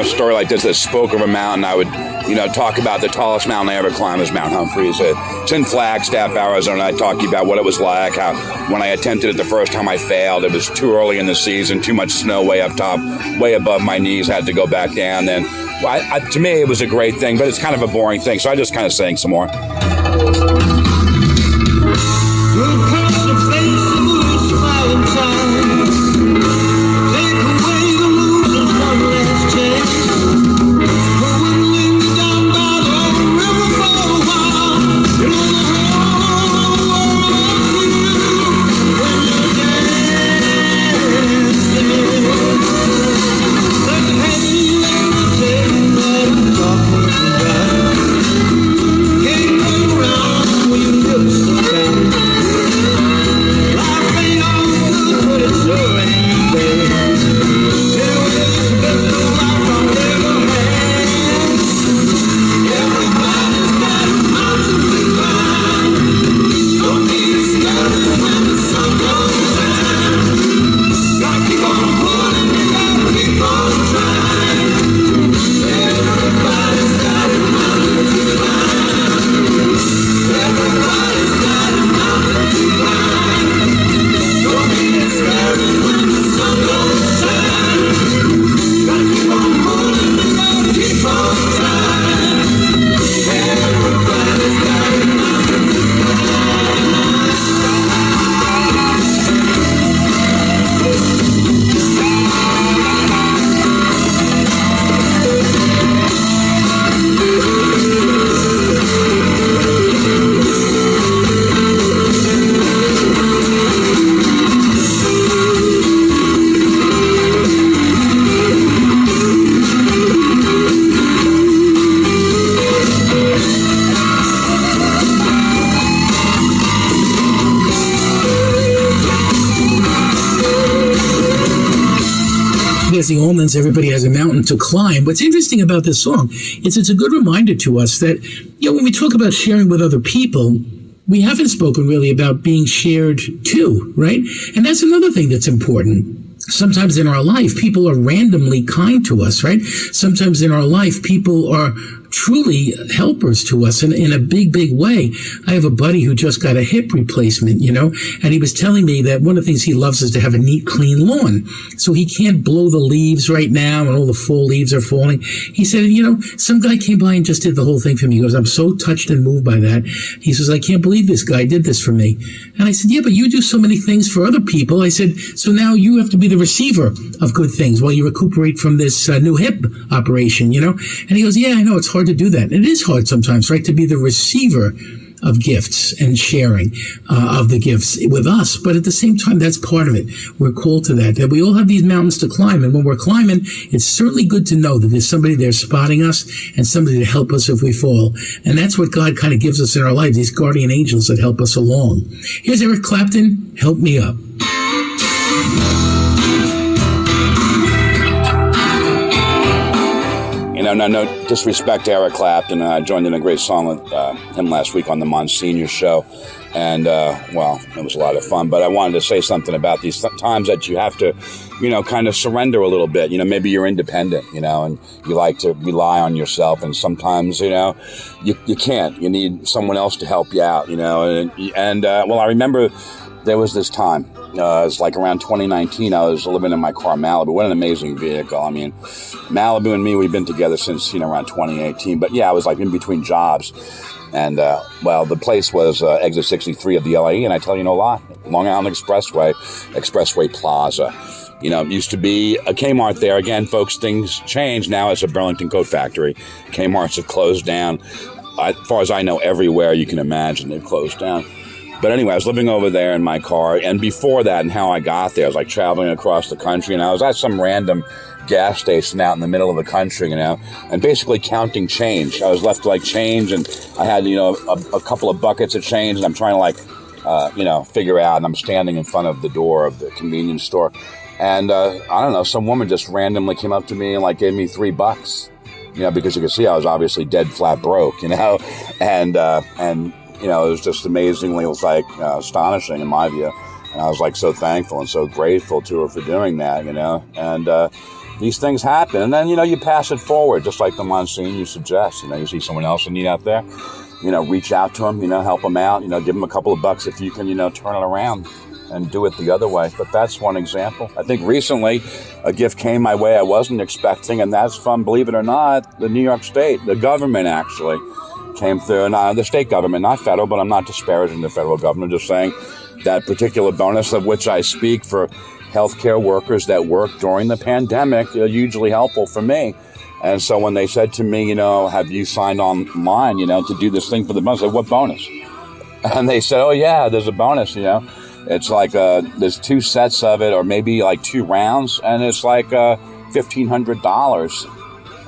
Story like this that spoke of a mountain, I would, you know, talk about the tallest mountain I ever climbed is Mount Humphreys. It's in Flagstaff, Arizona. I talk to you about what it was like, how when I attempted it the first time I failed. It was too early in the season, too much snow way up top, way above my knees, had to go back down. Then, to me, it was a great thing, but it's kind of a boring thing, so I just kind of sang some more. Life ain't all good, but it's sure ain't bad. Anyway, it's the best has the almonds, everybody has a mountain to climb. What's interesting about this song is it's a good reminder to us that, when we talk about sharing with other people, we haven't spoken really about being shared too, right? And that's another thing that's important. Sometimes in our life, people are randomly kind to us, right? Sometimes in our life, people are truly helpers to us in a big, big way. I have a buddy who just got a hip replacement, and he was telling me that one of the things he loves is to have a neat, clean lawn. So he can't blow the leaves right now and all the fall leaves are falling. He said, some guy came by and just did the whole thing for me. He goes, I'm so touched and moved by that. He says, I can't believe this guy did this for me. And I said, yeah, but you do so many things for other people. I said, so now you have to be the receiver of good things while you recuperate from this new hip operation, And he goes, yeah, I know it's hard to do that. It is hard sometimes, right, to be the receiver of gifts and sharing of the gifts with us. But at the same time, that's part of it. We're called to that we all have these mountains to climb. And when we're climbing, it's certainly good to know that there's somebody there spotting us and somebody to help us if we fall. And that's what God kind of gives us in our lives, these guardian angels that help us along. Here's Eric Clapton, Help Me Up. No disrespect to Eric Clapton. I joined in a great song with him last week on the Monsignor show. And, it was a lot of fun. But I wanted to say something about these times that you have to, kind of surrender a little bit. Maybe you're independent, and you like to rely on yourself. And sometimes, you can't. You need someone else to help you out, I remember there was this time. It was like around 2019, I was living in my car, Malibu. What an amazing vehicle. I mean, Malibu and me, we've been together since, around 2018. But yeah, I was like in between jobs. And, the place was exit 63 of the LAE. And I tell you no lie, Long Island Expressway Plaza. It used to be a Kmart there. Again, folks, things change. Now it's a Burlington Coat Factory. Kmart's have closed down. As far as I know, everywhere you can imagine, they've closed down. But anyway, I was living over there in my car, and before that and how I got there, I was like traveling across the country, and I was at some random gas station out in the middle of the country, and basically counting change. I was left like change, and I had, a couple of buckets of change, and I'm trying to figure out, and I'm standing in front of the door of the convenience store, and I don't know, some woman just randomly came up to me and gave me $3, because you could see I was obviously dead flat broke, and it was just amazingly, astonishing in my view. And I was so thankful and so grateful to her for doing that, and these things happen. And then, you pass it forward, just like the Monsignor suggests. You see someone else in need out there, reach out to them, help them out, give them a couple of bucks if you can, turn it around and do it the other way. But that's one example. I think recently a gift came my way I wasn't expecting, and that's from, believe it or not, the New York State, the government actually. Came through, the state government, not federal, but I'm not disparaging the federal government, just saying that particular bonus of which I speak for healthcare workers that work during the pandemic are hugely helpful for me. And so when they said to me, have you signed online, to do this thing for the bonus, I said, what bonus? And they said, oh yeah, there's a bonus, It's there's 2 sets of it, or maybe 2 rounds, and it's $1,500.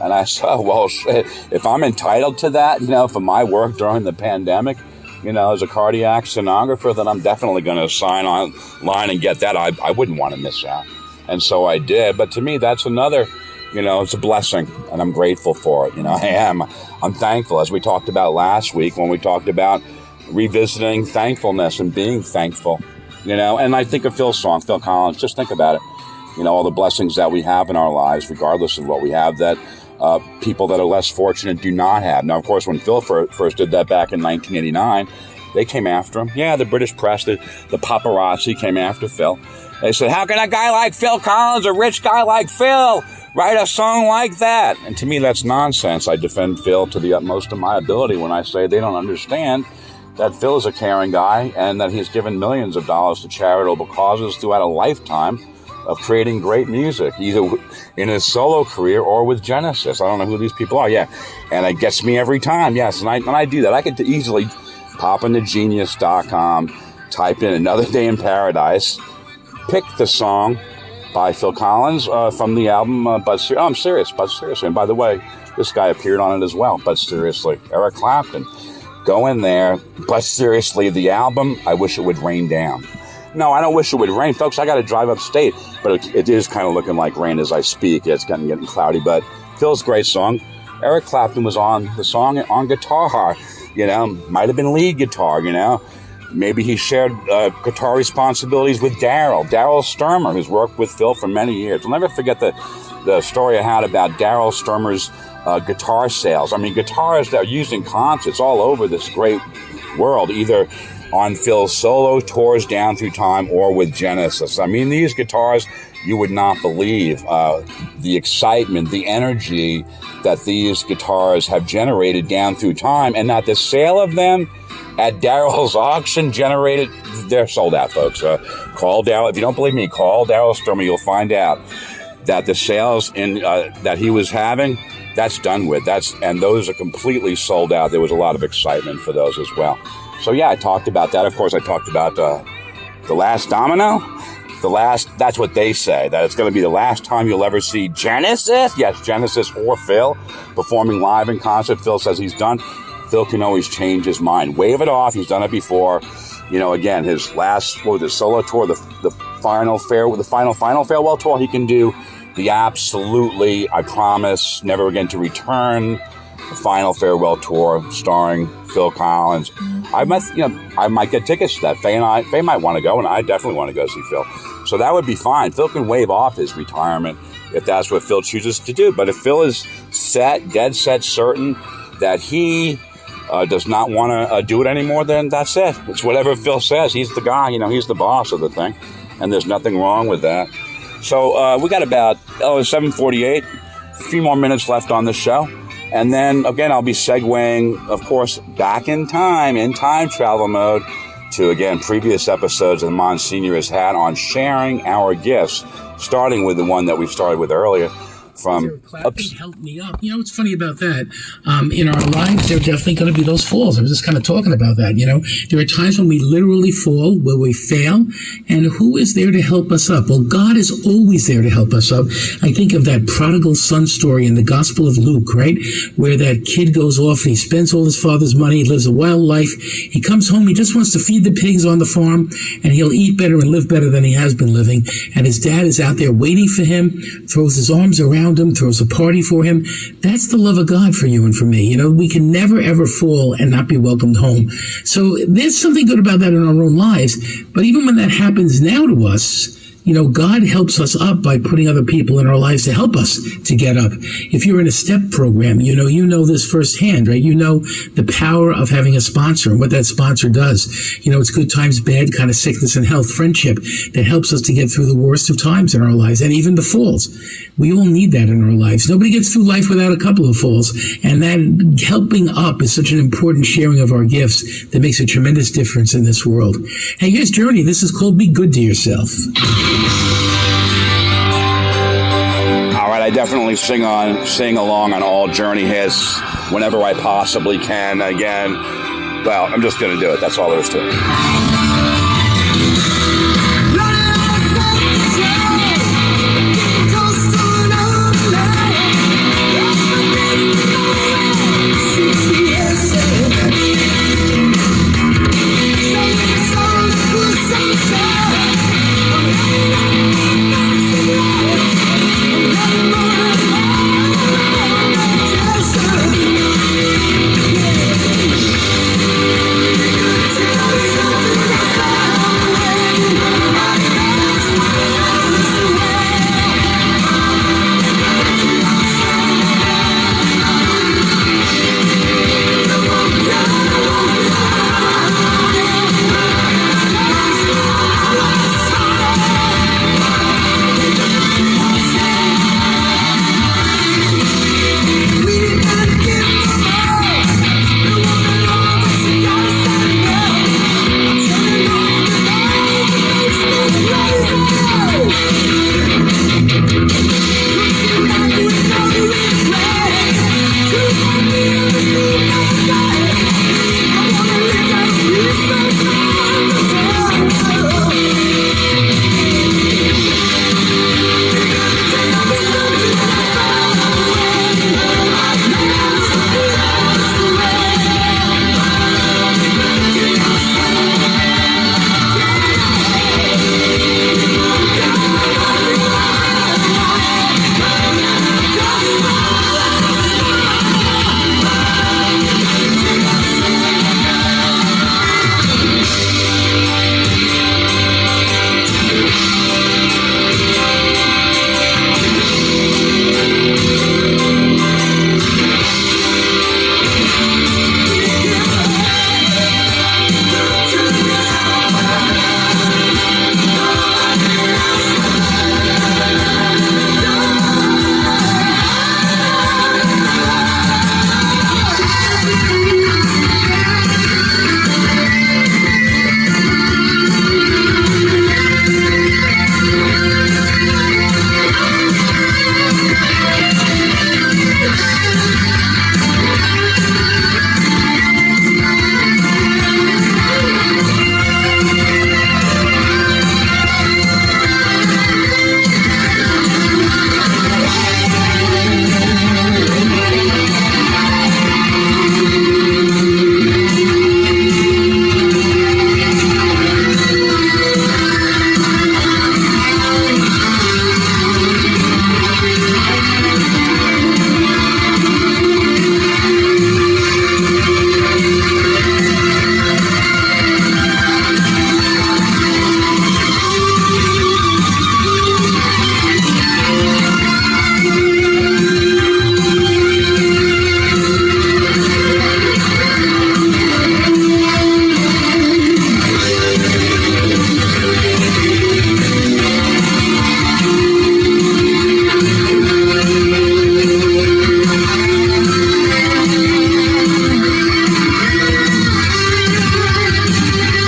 And I said, well, shit, if I'm entitled to that, for my work during the pandemic, as a cardiac sonographer, then I'm definitely going to sign online and get that. I wouldn't want to miss out. And so I did. But to me, that's another, it's a blessing, and I'm grateful for it. I am. I'm thankful, as we talked about last week when we talked about revisiting thankfulness and being thankful, And I think of Phil's song, Phil Collins, just think about it. All the blessings that we have in our lives, regardless of what we have, that people that are less fortunate do not have. Now, of course, when Phil first did that back in 1989, they came after him. Yeah, the British press, the paparazzi came after Phil. They said, how can a guy like Phil Collins, a rich guy like Phil, write a song like that? And to me, that's nonsense. I defend Phil to the utmost of my ability when I say they don't understand that Phil is a caring guy and that he's given millions of dollars to charitable causes throughout a lifetime of creating great music, either in his solo career or with Genesis. I don't know who these people are, yeah. And it gets me every time, yes. And I do that. I could easily pop into genius.com, type in Another Day in Paradise, pick the song by Phil Collins from the album I'm serious, But Seriously. And by the way, this guy appeared on it as well, But Seriously. Eric Clapton. Go in there, But Seriously, the album, I wish it would rain down. No, I don't wish it would rain. Folks, I got to drive upstate. But it is kind of looking like rain as I speak. It's getting cloudy. But Phil's great song. Eric Clapton was on the song on guitar. Might have been lead guitar, Maybe he shared guitar responsibilities with Daryl Sturmer, who's worked with Phil for many years. I'll never forget the story I had about Daryl Sturmer's guitar sales. I mean, guitars that are used in concerts all over this great world, either on Phil's solo tours down through time or with Genesis. I mean, these guitars, you would not believe the excitement, the energy that these guitars have generated down through time, and that the sale of them at Daryl's auction generated, they're sold out, folks. Call Daryl. If you don't believe me, call Daryl Sturmer. You'll find out that the sales that he was having, that's done with. And those are completely sold out. There was a lot of excitement for those as well. So yeah, I talked about that. Of course, I talked about the last domino. That's what they say, that it's going to be the last time you'll ever see Genesis. Yes, Genesis or Phil performing live in concert. Phil says he's done. Phil can always change his mind. Wave it off. He's done it before. Again, his last, solo tour, the final farewell tour, he can do the absolutely, I promise, never again to return, the final farewell tour starring Phil Collins. I might get tickets to that. Faye might want to go, and I definitely want to go see Phil. So that would be fine. Phil can waive off his retirement if that's what Phil chooses to do. But if Phil is dead set certain that he does not want to do it anymore, then that's it. It's whatever Phil says. He's the guy, he's the boss of the thing. And there's nothing wrong with that. So we got about 7:48, a few more minutes left on the show. And then, again, I'll be segueing, of course, back in time travel mode, to, again, previous episodes that Monsignor has had on sharing our gifts, starting with the one that we started with earlier. From help me up. What's funny about that? In our lives, there are definitely going to be those falls. I was just kind of talking about that. There are times when we literally fall, where we fail, and who is there to help us up? Well, God is always there to help us up. I think of that prodigal son story in the Gospel of Luke, right? Where that kid goes off and he spends all his father's money, he lives a wild life. He comes home, he just wants to feed the pigs on the farm, and he'll eat better and live better than he has been living. And his dad is out there waiting for him, throws his arms around him, throws a party for him. That's the love of God for you and for me. We can never ever fall and not be welcomed home. So there's something good about that in our own lives. But even when that happens now to us, God helps us up by putting other people in our lives to help us to get up. If you're in a STEP program, you know this firsthand, right? You know the power of having a sponsor and what that sponsor does. It's good times, bad, kind of sickness and health, friendship that helps us to get through the worst of times in our lives and even the falls. We all need that in our lives. Nobody gets through life without a couple of falls. And that helping up is such an important sharing of our gifts that makes a tremendous difference in this world. Hey, here's Journey. This is called Be Good to Yourself. All right, I definitely sing along on all Journey hits whenever I possibly can. Again, well, I'm just going to do it. That's all there is to it.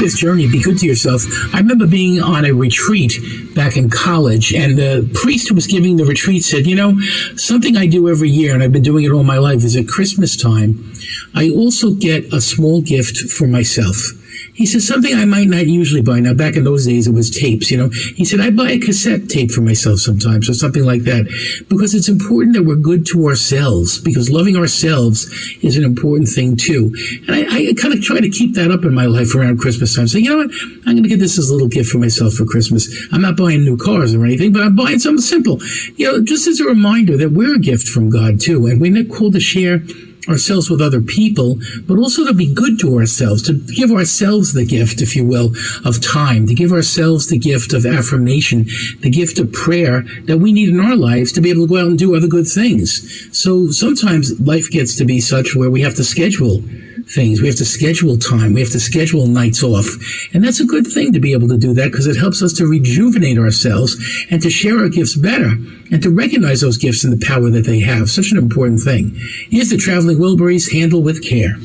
this journey, be good to yourself. I remember being on a retreat back in college, and the priest who was giving the retreat said, something I do every year, and I've been doing it all my life, is at Christmas time, I also get a small gift for myself. He said, something I might not usually buy. Now, back in those days, it was tapes, He said, I buy a cassette tape for myself sometimes or something like that, because it's important that we're good to ourselves, because loving ourselves is an important thing, too. And I kind of try to keep that up in my life around Christmas time. So, you know what? I'm going to get this as a little gift for myself for Christmas. I'm not buying new cars or anything, but I'm buying something simple. Just as a reminder that we're a gift from God, too. And we're not called to share ourselves with other people, but also to be good to ourselves, to give ourselves the gift, if you will, of time, to give ourselves the gift of affirmation, the gift of prayer that we need in our lives to be able to go out and do other good things. So sometimes life gets to be such where we have to schedule things. We have to schedule time. We have to schedule nights off. And that's a good thing to be able to do that, because it helps us to rejuvenate ourselves and to share our gifts better and to recognize those gifts and the power that they have. Such an important thing. Here's the Traveling Wilburys, Handle with Care.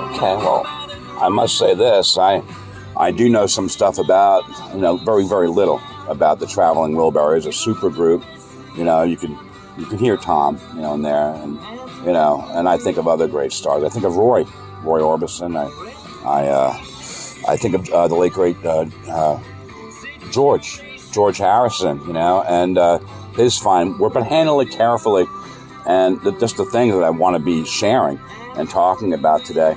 Okay, well, I must say this. I do know some stuff about, very, very little about the Traveling Wilburys, a super group. You can hear Tom, in there, and and I think of other great stars. I think of Roy Orbison. I think of the late great George Harrison, and his fine work, but handle it carefully, and just the things that I want to be sharing and talking about today,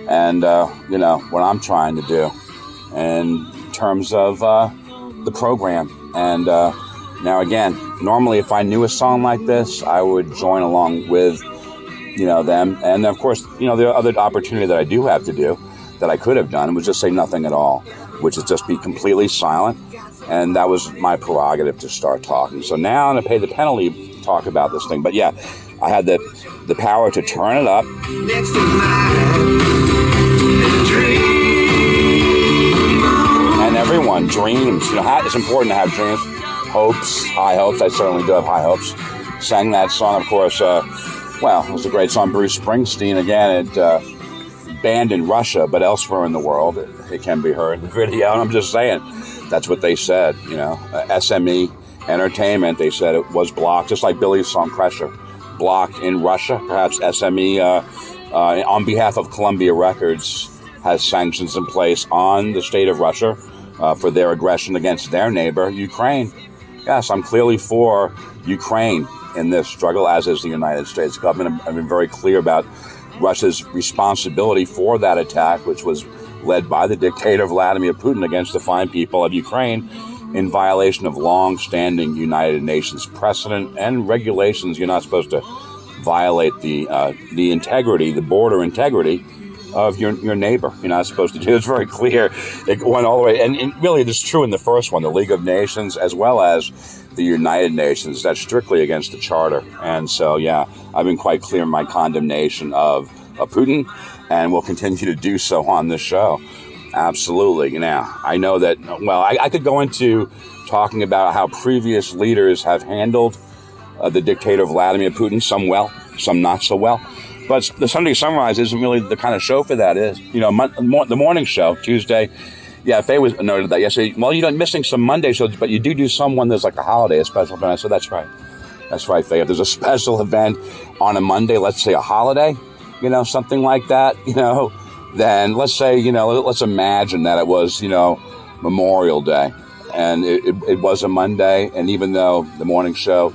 and what I'm trying to do in terms of the program. And now again, normally if I knew a song like this, I would join along with them, and of course the other opportunity that I do have to do that I could have done was just say nothing at all, which is just be completely silent, and that was my prerogative to start talking. So now I'm going to pay the penalty to talk about this thing, but yeah, I had the power to turn it up. And everyone dreams. It's important to have dreams, hopes, high hopes. I certainly do have high hopes. Sang that song, of course. It was a great song. Bruce Springsteen, again, it banned in Russia, but elsewhere in the world, it can be heard in the video. And I'm just saying, that's what they said. SME Entertainment, they said it was blocked, just like Billy's song Pressure, blocked in Russia. Perhaps SME, on behalf of Columbia Records, has sanctions in place on the state of Russia for their aggression against their neighbor, Ukraine. Yes, I'm clearly for Ukraine in this struggle, as is the United States government. I've been very clear about Russia's responsibility for that attack, which was led by the dictator Vladimir Putin against the fine people of Ukraine in violation of long-standing United Nations precedent and regulations. You're not supposed to violate the integrity, the border integrity of your neighbor. You're not supposed to do it. It's very clear. It went all the way. And really, it's true in the first one, the League of Nations, as well as the United Nations. That's strictly against the Charter. And so, yeah, I've been quite clear in my condemnation of Putin, and will continue to do so on this show. Absolutely. Now, I know that, I could go into talking about how previous leaders have handled the dictator Vladimir Putin, some well, some not so well. But the Sunday Sunrise isn't really the kind of show for that. Is the morning show, Tuesday. Yeah, Faye was noted that yesterday. Well, you're missing some Monday shows, but you do some when there's like a holiday, a special event. I said, that's right. That's right, Faye. If there's a special event on a Monday, let's say a holiday, something like that, then let's say, let's imagine that it was, Memorial Day, and it was a Monday, and even though the morning show,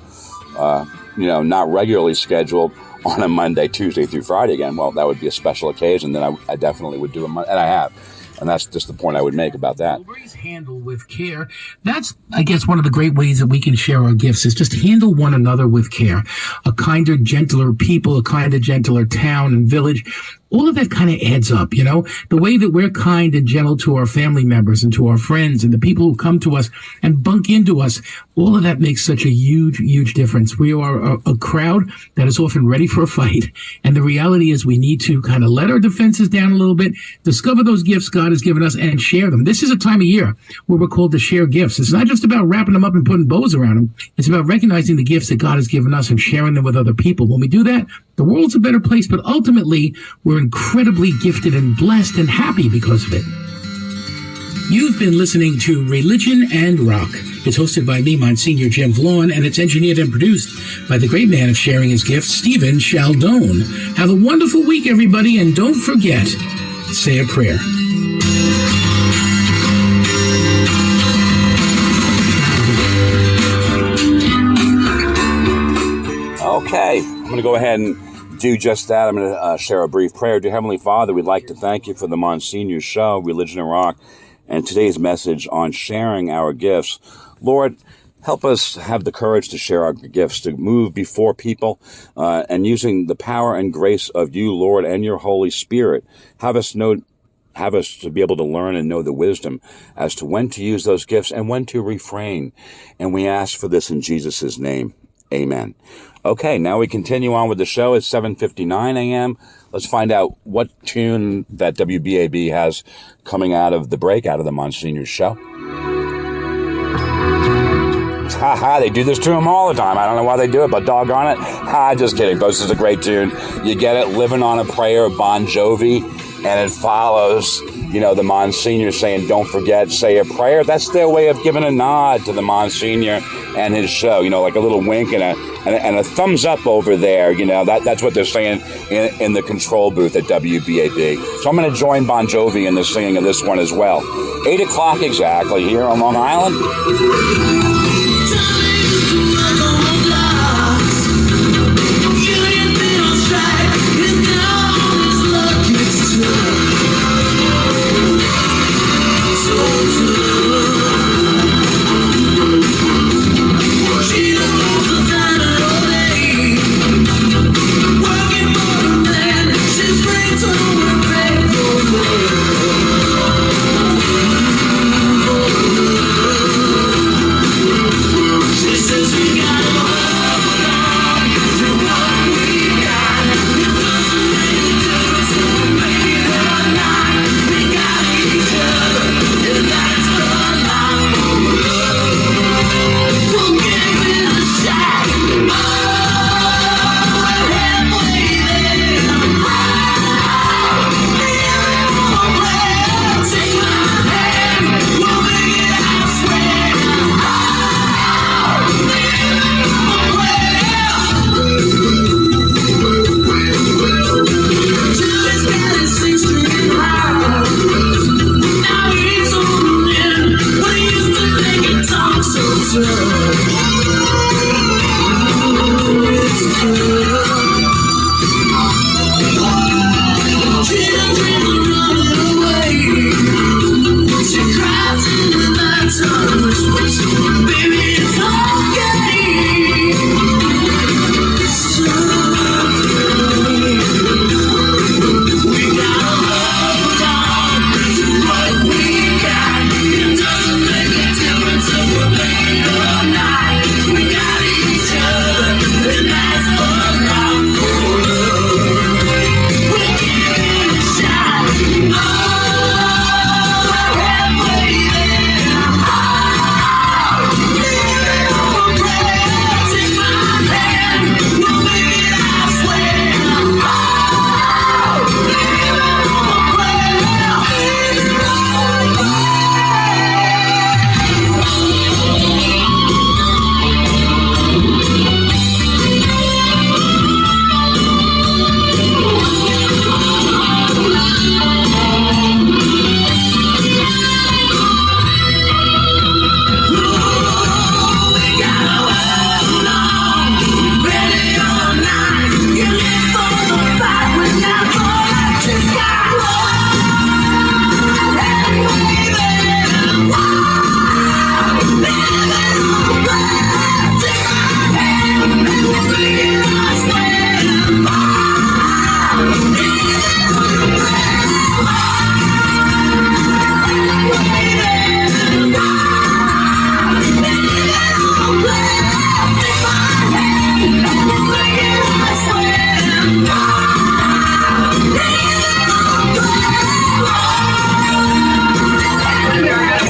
not regularly scheduled on a Monday, Tuesday through Friday again, well, that would be a special occasion. Then I definitely would do and I have. And that's just the point I would make about that. Handle with care. That's, I guess, one of the great ways that we can share our gifts is just handle one another with care. A kinder, gentler people, a kinder, gentler town and village. all of that kind of adds up, you know, the way that we're kind and gentle to our family members and to our friends and the people who come to us and bunk into us. All of that makes such a huge, huge difference. We are a crowd that is often ready for a fight. And the reality is we need to kind of let our defenses down a little bit, discover those gifts God has given us and share them. This is a time of year where we're called to share gifts. It's not just about wrapping them up and putting bows around them. It's about recognizing the gifts that God has given us and sharing them with other people. When we do that, the world's a better place, but ultimately we're incredibly gifted and blessed and happy because of it. You've been listening to Religion and Rock. It's hosted by me, Monsignor Jim Vlaun, and it's engineered and produced by the great man of sharing his gifts, Stephen Chaldone. Have a wonderful week, everybody, and don't forget, say a prayer. Okay, I'm going to go ahead and do just that. I'm going to share a brief prayer. Dear Heavenly Father, we'd like to thank you for the Monsignor show, Religion and Rock, and today's message on sharing our gifts. Lord, help us have the courage to share our gifts, to move before people, and using the power and grace of you, Lord, and your Holy Spirit. Have us to be able to learn and know the wisdom as to when to use those gifts and when to refrain. And we ask for this in Jesus' name. Amen. Okay, now we continue on with the show. It's 7:59 a.m. Let's find out what tune that WBAB has coming out of the break, out of the Monsignor show. Ha, they do this to him all the time. I don't know why they do it, but doggone it. Just kidding, folks. This is a great tune. You get it, Living on a Prayer, Bon Jovi, and it follows, you know, the Monsignor saying, don't forget, say a prayer. That's their way of giving a nod to the Monsignor and his show, you know, like a little wink and a thumbs up over there. You know, that's what they're saying in the control booth at WBAB. So I'm going to join Bon Jovi in the singing of this one as well. 8 o'clock exactly here on Long Island. We got each other, and that's all.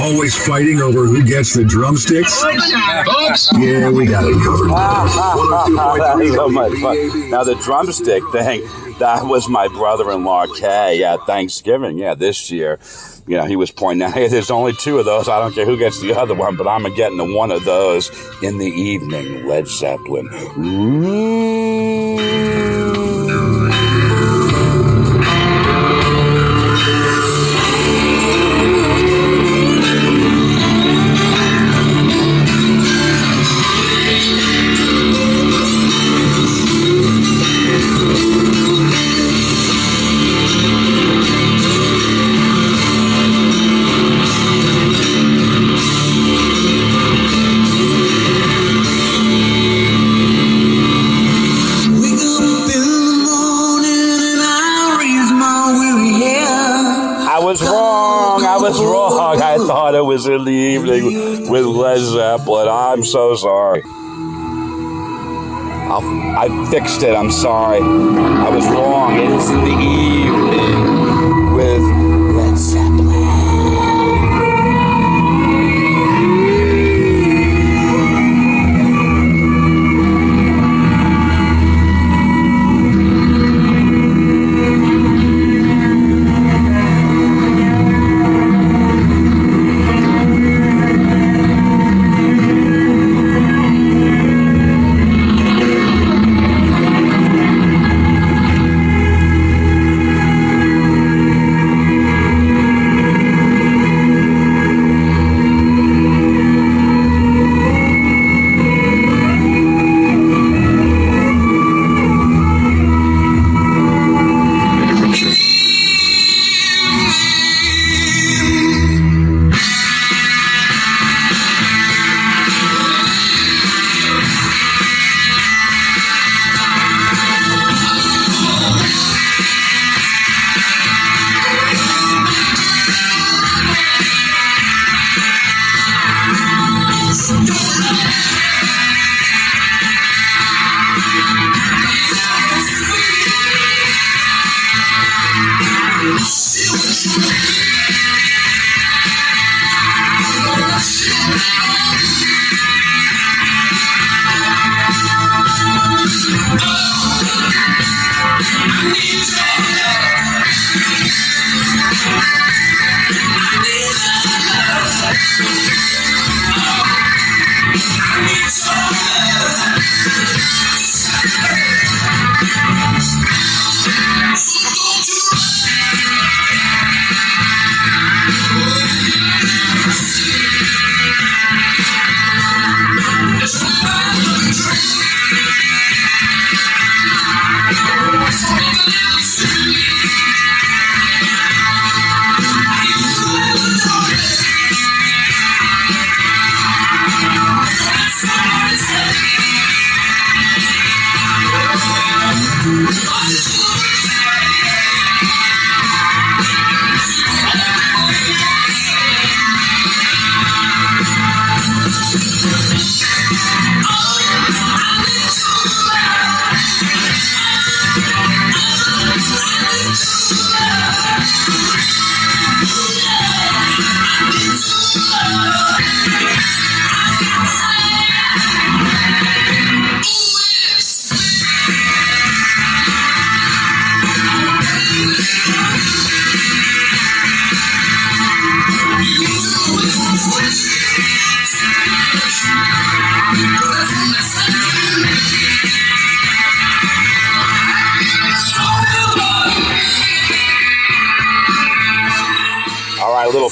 Always fighting over who gets the drumsticks? Yeah, we got it covered. That was so much fun. Now, the drumstick thing, that was my brother-in-law, Kay, at Thanksgiving, this year. You know, he was pointing out, hey, there's only 2 of those. I don't care who gets the other one, but I'm getting the one of those in the evening. Led Zeppelin. I thought it was in the evening with Led Zeppelin. I'm so sorry. I fixed it. I'm sorry. I was wrong. It's in the evening with Led Zeppelin.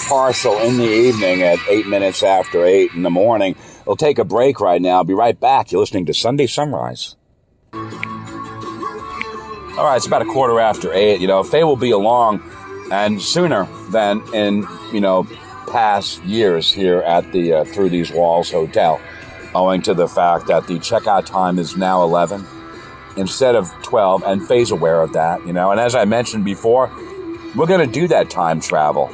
Partial in the evening at 8 minutes after 8 in the morning. We'll take a break right now. I'll be right back. You're listening to Sunday Sunrise. All right, it's about a quarter after 8. You know, Faye will be along and sooner than in, past years here at the Through These Walls Hotel, owing to the fact that the checkout time is now 11 instead of 12, and Faye's aware of that, And as I mentioned before, we're going to do that time travel.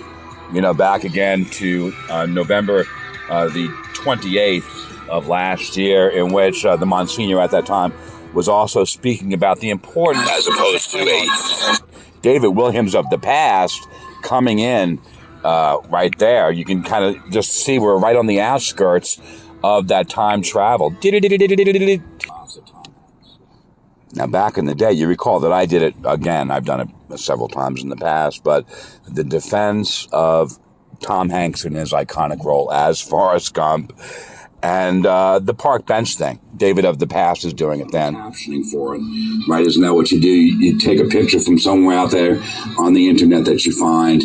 Back again to November the 28th of last year, in which the Monsignor at that time was also speaking about the importance, as opposed to a David Williams of the past coming in right there. You can kind of just see we're right on the outskirts of that time travel. Now, back in the day, you recall that I did it again. I've done it several times in the past, but the defense of Tom Hanks in his iconic role as Forrest Gump and the park bench thing. David of the past is doing it then. Captioning for it, right? Isn't that what you do? You take a picture from somewhere out there on the internet that you find.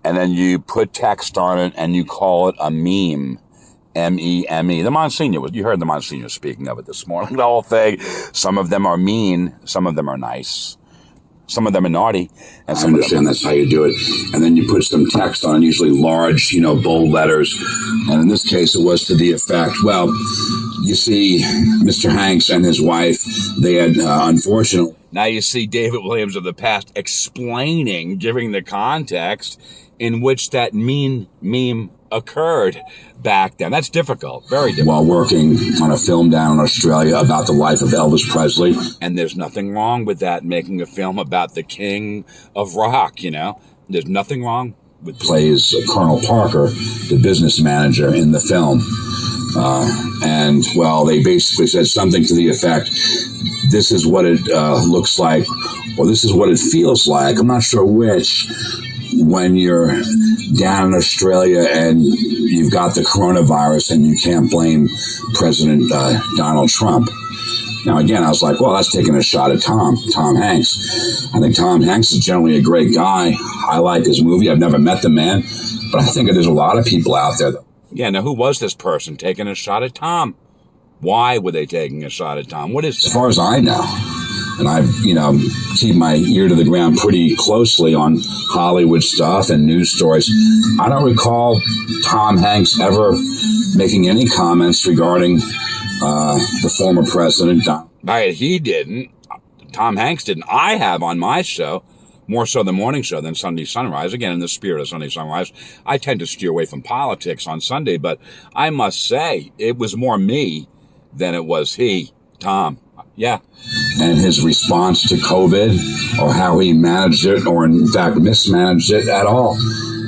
And then you put text on it and you call it a meme. M-E-M-E. The Monsignor, you heard the Monsignor speaking of it this morning. The whole thing. Some of them are mean. Some of them are nice. Some of them are naughty. And some I understand that's how you do it. And then you put some text on, usually large, bold letters. And in this case, it was to the effect, well, you see, Mr. Hanks and his wife, they had, unfortunately. Now you see David Williams of the past explaining, giving the context in which that mean meme occurred back then. That's difficult, very difficult. While working on a film down in Australia about the life of Elvis Presley. And there's nothing wrong with that, making a film about the king of rock, There's nothing wrong with plays Colonel Parker, the business manager in the film. And, well, they basically said something to the effect, this is what it looks like, or this is what it feels like. I'm not sure which. When you're down in Australia and you've got the coronavirus and you can't blame President Donald Trump. Now, again, I was like, well, that's taking a shot at Tom Hanks. I think Tom Hanks is generally a great guy. I like his movie. I've never met the man, but I think there's a lot of people out there. Yeah, now who was this person taking a shot at Tom? Why were they taking a shot at Tom? What is that? As far as I know, and I, keep my ear to the ground pretty closely on Hollywood stuff and news stories. I don't recall Tom Hanks ever making any comments regarding the former president. Right, he didn't. Tom Hanks didn't. I have on my show, more so the morning show than Sunday Sunrise. Again, in the spirit of Sunday Sunrise, I tend to steer away from politics on Sunday, but I must say it was more me than it was he, Tom. Yeah. And his response to COVID, or how he managed it, or in fact mismanaged it at all.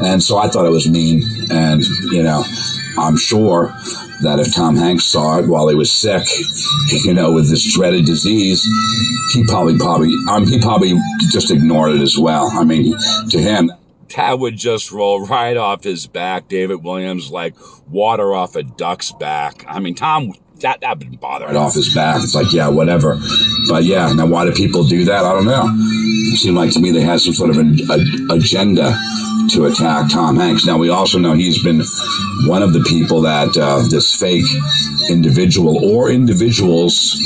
And so I thought it was mean. And, I'm sure that if Tom Hanks saw it while he was sick, with this dreaded disease, he probably just ignored it as well. I mean, to him, that would just roll right off his back. David Williams, like water off a duck's back. I mean, Tom, that didn't bother him. Right off his back. It's like, yeah, whatever. But yeah, now why do people do that? I don't know. It seemed like to me they had some sort of an agenda to attack Tom Hanks. Now, we also know he's been one of the people that this fake individual or individuals,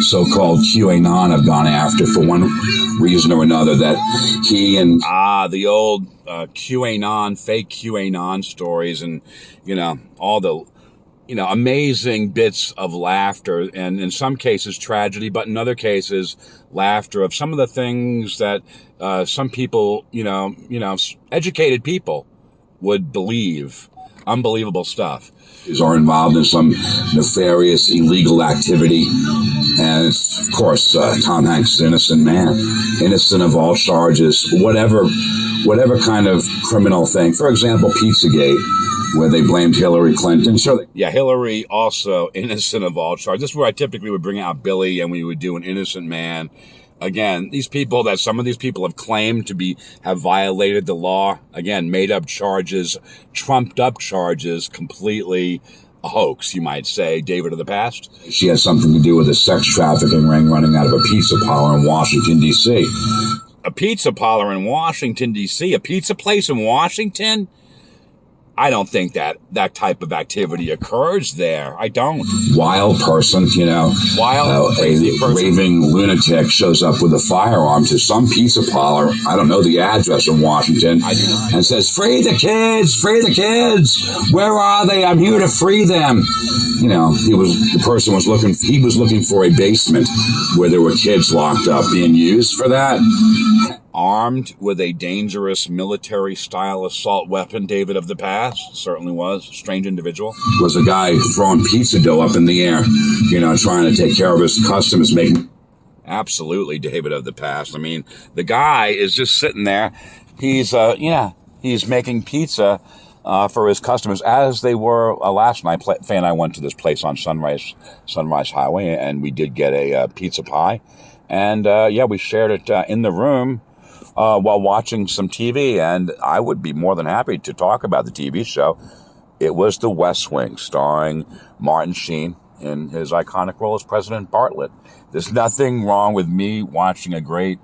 so-called QAnon, have gone after for one reason or another, that he and... the old QAnon, fake QAnon stories and, all the... amazing bits of laughter, and in some cases tragedy, but in other cases laughter of some of the things that some people, educated people would believe. Unbelievable stuff. Are involved in some nefarious, illegal activity. And of course, Tom Hanks is an innocent man, innocent of all charges, whatever kind of criminal thing. For example, Pizzagate, where they blamed Hillary Clinton. Sure. Yeah, Hillary also innocent of all charges. This is where I typically would bring out Billy and we would do an innocent man. Again, some of these people have claimed to have violated the law. Again, made up charges, trumped up charges, completely a hoax, you might say. David of the past. She has something to do with a sex trafficking ring running out of a pizza parlor in Washington, D.C. A pizza parlor in Washington, D.C.? A pizza place in Washington? I don't think that type of activity occurs there. I don't. Wild person, Wild, crazy person. Raving lunatic shows up with a firearm to some pizza parlor, I don't know the address in Washington, I do not. And says, free the kids, where are they? I'm here to free them. He was looking for a basement where there were kids locked up, being used for that. armed with a dangerous military-style assault weapon, David of the past, certainly was. Strange individual. Was a guy throwing pizza dough up in the air, trying to take care of his customers, making... Absolutely, David of the past. I mean, the guy is just sitting there. He's making pizza for his customers, as they were last night. Faye and I went to this place on Sunrise Highway, and we did get a pizza pie. And, we shared it in the room while watching some TV, and I would be more than happy to talk about the TV show. It was The West Wing, starring Martin Sheen in his iconic role as President Bartlett. There's nothing wrong with me watching a great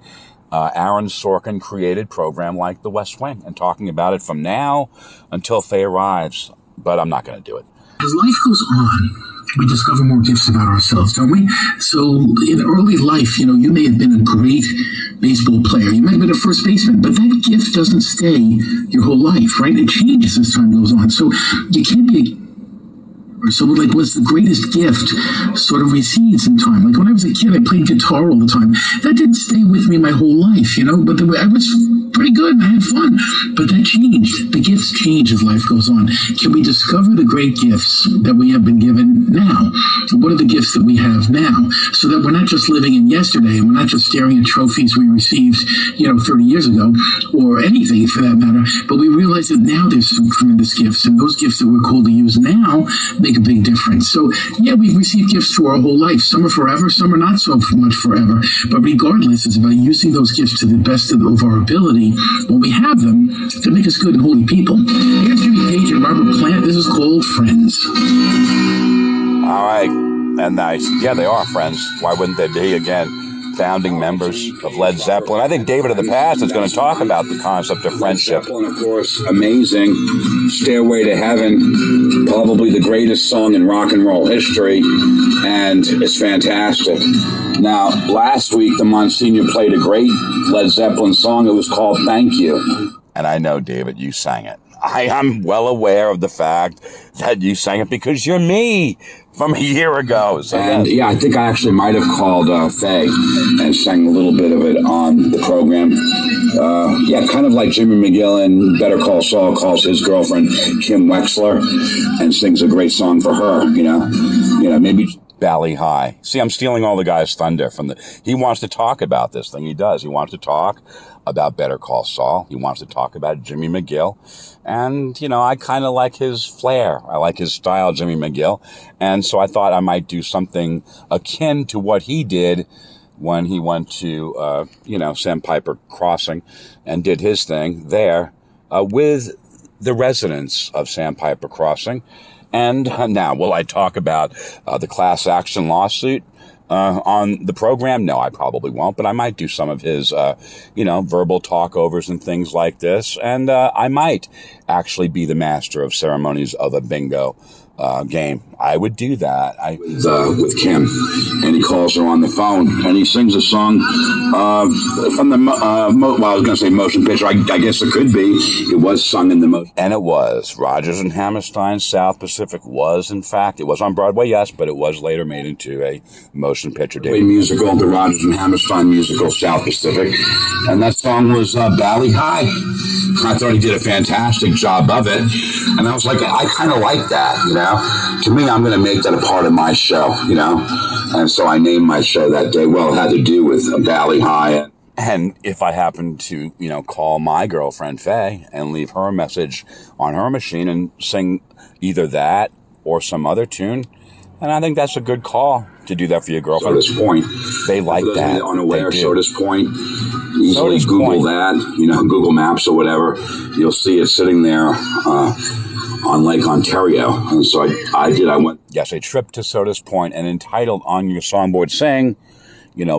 Aaron Sorkin created program like The West Wing and talking about it from now until Faye arrives, but I'm not going to do it. As life goes on, we discover more gifts about ourselves, don't we? So in early life, you may have been a great baseball player. You might have been a first baseman, but that gift doesn't stay your whole life, right? It changes as time goes on. So you can't be so what's the greatest gift sort of recedes in time. Like when I was a kid, I played guitar all the time. That didn't stay with me my whole life, but I was pretty good and I had fun. But that changed. The gifts change as life goes on. Can we discover the great gifts that we have been given now? What are the gifts that we have now? So that we're not just living in yesterday and we're not just staring at trophies we received, 30 years ago or anything for that matter, but we realize that now there's some tremendous gifts, and those gifts that we're called to use now make a big difference. So we've received gifts through our whole life. Some are forever, some are not so much forever. But regardless, it's about using those gifts to the best of our ability when we have them to make us good and holy people. Here's Jimmy Page and Robert Plant. This is called Friends. All right. And they are friends. Why wouldn't they be? Again, founding members of Led Zeppelin. I think David of the Past is going to talk about the concept of friendship. Zeppelin, of course, amazing. Stairway to Heaven, probably the greatest song in rock and roll history, and it's fantastic. Now, last week, the Monsignor played a great Led Zeppelin song. It was called Thank You. And I know, David, you sang it. I am well aware of the fact that you sang it because you're me from a year ago. So and I think I actually might have called Faye and sang a little bit of it on the program. Kind of like Jimmy McGill in Better Call Saul calls his girlfriend Kim Wexler and sings a great song for her, maybe Bally High. See, I'm stealing all the guy's thunder he wants to talk about this thing. He does. He wants to talk about Better Call Saul. He wants to talk about Jimmy McGill. And, I kind of like his flair. I like his style, Jimmy McGill. And so I thought I might do something akin to what he did when he went to, Sandpiper Crossing and did his thing there with the residents of Sandpiper Crossing. And now, will I talk about the class action lawsuit on the program? No, I probably won't, but I might do some of his, verbal talkovers and things like this. And I might actually be the master of ceremonies of a bingo game. I would do that. With Kim, and he calls her on the phone, and he sings a song from the, I was going to say motion picture. I guess it could be. It was sung in the motion. And it was. Rodgers and Hammerstein's South Pacific was, in fact, it was on Broadway, yes, but it was later made into a motion picture. Musical, the Rodgers and Hammerstein musical, South Pacific. And that song was Bally High. I thought he did a fantastic job of it. And I was like, I kind of like that, To me, I'm going to make that a part of my show, And so I named my show that day. Well, it had to do with Bally High. And if I happen to, call my girlfriend Faye and leave her a message on her machine and sing either that or some other tune, and I think that's a good call to do that for your girlfriend. Soda's Point. They like that. Unaware, Soda's Point. Easily Google that, Google Maps or whatever. You'll see it sitting there on Lake Ontario. And so I went. Yes, a trip to Soda's Point, and entitled on your songboard saying,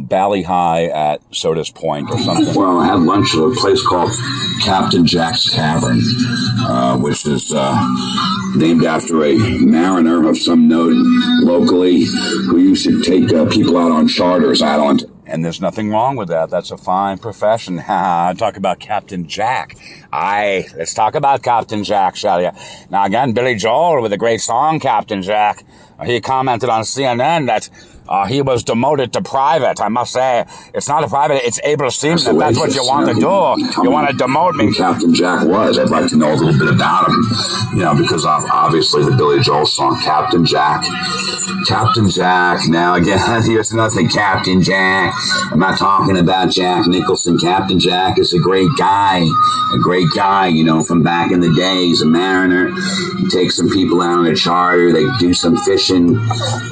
Bally High at Soda's Point or something. Well, I had lunch at a place called Captain Jack's Tavern, which is named after a mariner of some note locally who used to take people out on charters out on. And there's nothing wrong with that. That's a fine profession. Talk about Captain Jack. Let's talk about Captain Jack, shall you? Now again, Billy Joel with a great song, Captain Jack. He commented on CNN that He was demoted to private. I must say, it's not a private, it's able to seem that that's what you want to do. You want to demote me. Who Captain Jack was. I'd like to know a little bit about him, because of obviously the Billy Joel song, Captain Jack. Captain Jack. Now, again, here's another thing, Captain Jack. I'm not talking about Jack Nicholson. Captain Jack is a great guy, from back in the day. He's a mariner. He takes some people out on a charter. They do some fishing,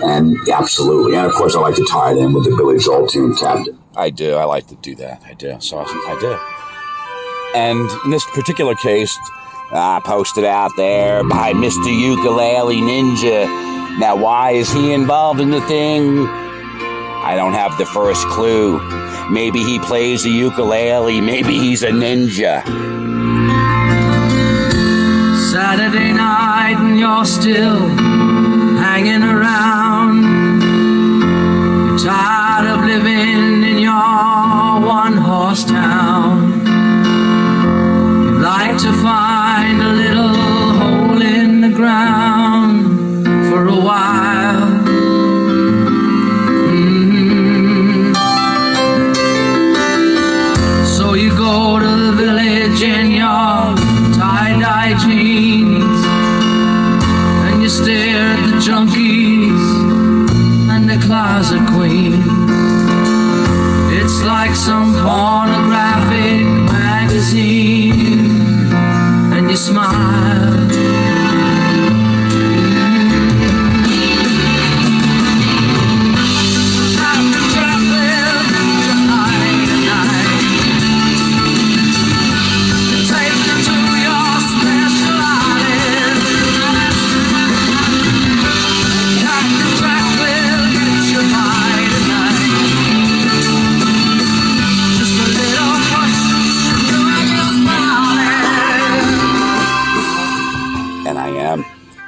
and absolutely. And, of course, I like to tie it in with the Billy Joel tune, Captain. I do. I like to do that. I do. So I do. And in this particular case, posted out there by Mr. Ukulele Ninja. Now, why is he involved in the thing? I don't have the first clue. Maybe he plays the ukulele. Maybe he's a ninja. Saturday night and you're still hanging around. You're tired of living in your one-horse town. You'd like to find a little hole in the ground for a while. So you go to the village in your tie-dye jeans, and you stare at the junkies and the closet queens. It's like some pornographic magazine, and you smile.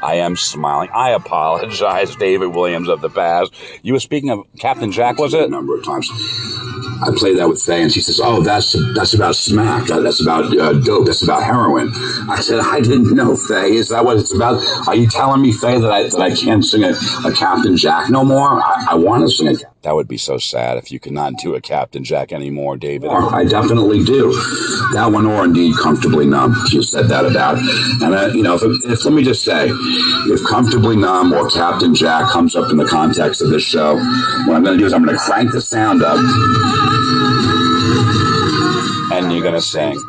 I am smiling. I apologize, David Williams of the past. You were speaking of Captain Jack, was it? A number of times. I played that with Faye, and she says, "Oh, that's about smack. That's about dope. That's about heroin." I said, "I didn't know, Faye. Is that what it's about? Are you telling me, Faye, that I can't sing a Captain Jack no more? I want to sing a." That would be so sad if you could not do a Captain Jack anymore, David. I definitely do. That one, or indeed Comfortably Numb. She said that about. And, if let me just say, if Comfortably Numb or Captain Jack comes up in the context of this show, what I'm going to do is I'm going to crank the sound up. And you're going to sing.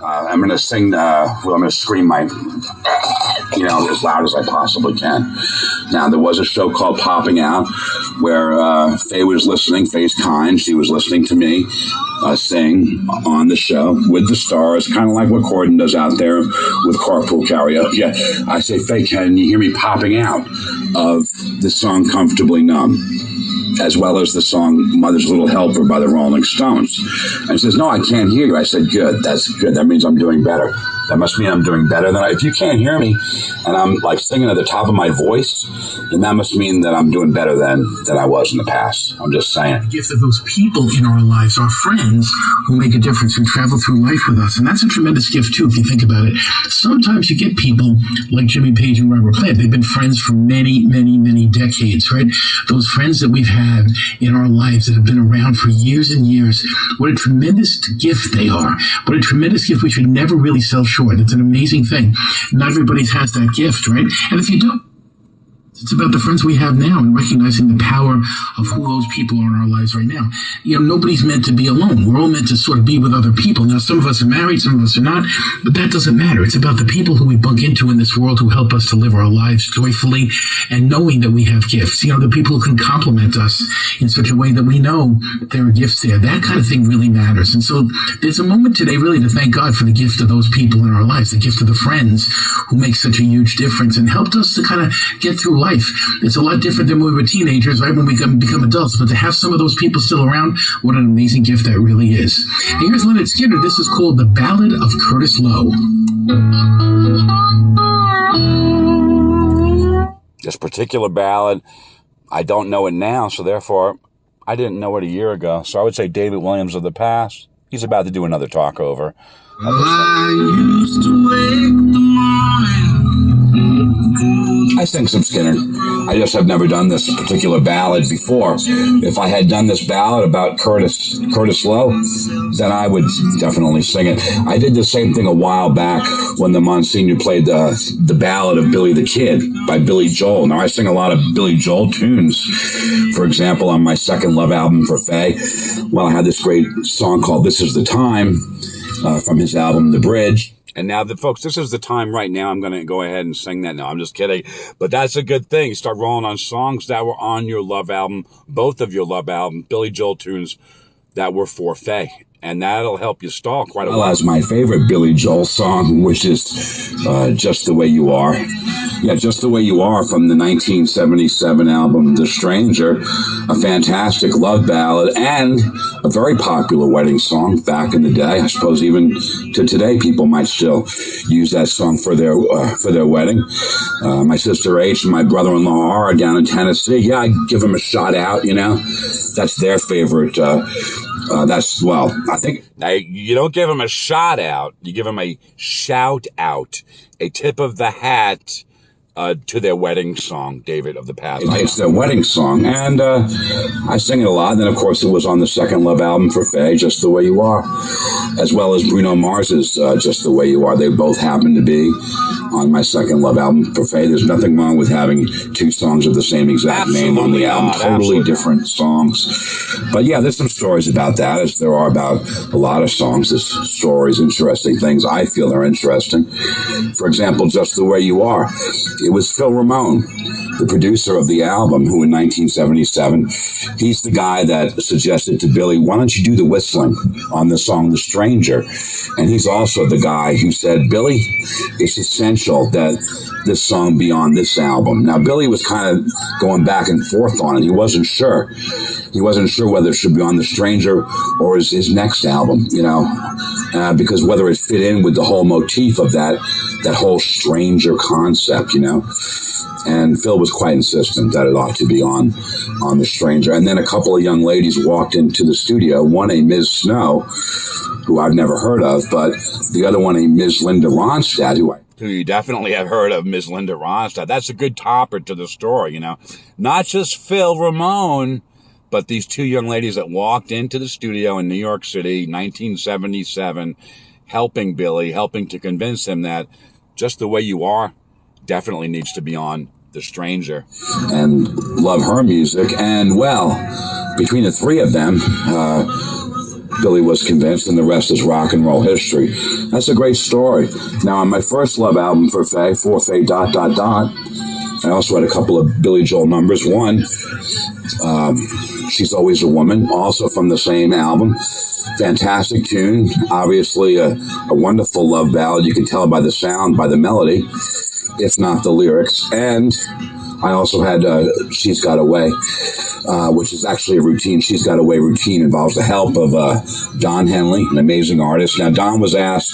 I'm going to sing, I'm going to scream my, as loud as I possibly can. Now, there was a show called Popping Out where Faye was listening. Faye's kind. She was listening to me sing on the show with the stars, kind of like what Corden does out there with carpool karaoke. I say, Faye, can you hear me popping out of the song Comfortably Numb, as well as the song Mother's Little Helper by the Rolling Stones? And she says, "No, I can't hear you." I said, "Good, that's good. That means I'm doing better. That must mean I'm doing better than if you can't hear me and I'm like singing at the top of my voice, then that must mean that I'm doing better than I was in the past." I'm just saying. The gift of those people in our lives, our friends who make a difference, who travel through life with us. And that's a tremendous gift, too, if you think about it. Sometimes you get people like Jimmy Page and Robert Plant. They've been friends for many, many, many decades, right? Those friends that we've had in our lives that have been around for years and years. What a tremendous gift they are. What a tremendous gift we should never really sell short. It's an amazing thing. Not everybody has that gift, right? And if you don't, it's about the friends we have now and recognizing the power of who those people are in our lives right now. Nobody's meant to be alone. We're all meant to sort of be with other people. Now, some of us are married, some of us are not, but that doesn't matter. It's about the people who we bump into in this world who help us to live our lives joyfully and knowing that we have gifts. The people who can compliment us in such a way that we know there are gifts there. That kind of thing really matters. And so there's a moment today really to thank God for the gift of those people in our lives, the gift of the friends who make such a huge difference and helped us to kind of get through life. It's a lot different than when we were teenagers, right, when we become adults. But to have some of those people still around, what an amazing gift that really is. And here's Lynyrd Skynyrd. This is called The Ballad of Curtis Lowe. This particular ballad, I don't know it now, so therefore I didn't know it a year ago. So I would say David Williams of the past, he's about to do another talk over. I used to wake the morning I sing some Skinner. I just have never done this particular ballad before. If I had done this ballad about Curtis Lowe, then I would definitely sing it. I did the same thing a while back when the Monsignor played the ballad of Billy the Kid by Billy Joel. Now, I sing a lot of Billy Joel tunes. For example, on my second Love album for Faye, well, I had this great song called This Is the Time from his album The Bridge. And now, folks, this is the time right now. I'm going to go ahead and sing that. No, I'm just kidding. But that's a good thing. Start rolling on songs that were on your Love album, both of your Love album, Billy Joel tunes that were for Faye. And that'll help you stall quite a while. As my favorite Billy Joel song, which is Just the Way You Are. Yeah, Just the Way You Are from the 1977 album The Stranger. A fantastic love ballad and a very popular wedding song back in the day. I suppose even to today, people might still use that song for their wedding. My sister H and my brother-in-law are down in Tennessee. Yeah, I give them a shout out, you know. That's their favorite. I think now you don't give them a shout out. You give them a shout out, a tip of the hat to their wedding song, David of the Past. It's their wedding song, and I sing it a lot. And then, of course, it was on the second Love album for Faye, Just the Way You Are, as well as Bruno Mars's Just the Way You Are. They both happen to be on my second Love album for Faye. There's nothing wrong with having two songs of the same exact name on the album. Totally different songs. But yeah, there's some stories about that, as there are about a lot of songs. There's stories, interesting things I feel are interesting. For example, Just the Way You Are. It was Phil Ramone, the producer of the album, who in 1977, he's the guy that suggested to Billy, why don't you do the whistling on the song The Stranger? And he's also the guy who said, Billy, it's essential that this song be on this album. Now, Billy was kind of going back and forth on it. He wasn't sure. He wasn't sure whether it should be on The Stranger or his next album, you know, because whether it fit in with the whole motif of that whole stranger concept, you know. And Phil was quite insistent that it ought to be on The Stranger. And then a couple of young ladies walked into the studio, one a Ms. Snow, who I've never heard of, but the other one a Ms. Linda Ronstadt, who you definitely have heard of, Ms. Linda Ronstadt. That's a good topper to the story, you know. Not just Phil Ramone, but these two young ladies that walked into the studio in New York City, 1977, helping Billy, helping to convince him that Just the Way You Are definitely needs to be on The Stranger. And love her music. And, well, between the three of them, Billy was convinced, and the rest is rock and roll history. That's a great story. Now, on my first Love album for Faye, I also had a couple of Billy Joel numbers. One, She's Always a Woman, also from the same album. Fantastic tune. Obviously a wonderful love ballad. You can tell by the sound, by the melody, if not the lyrics. And I also had She's Got Away, which is actually a routine. She's Got Away routine involves the help of Don Henley, an amazing artist. Now, Don was asked,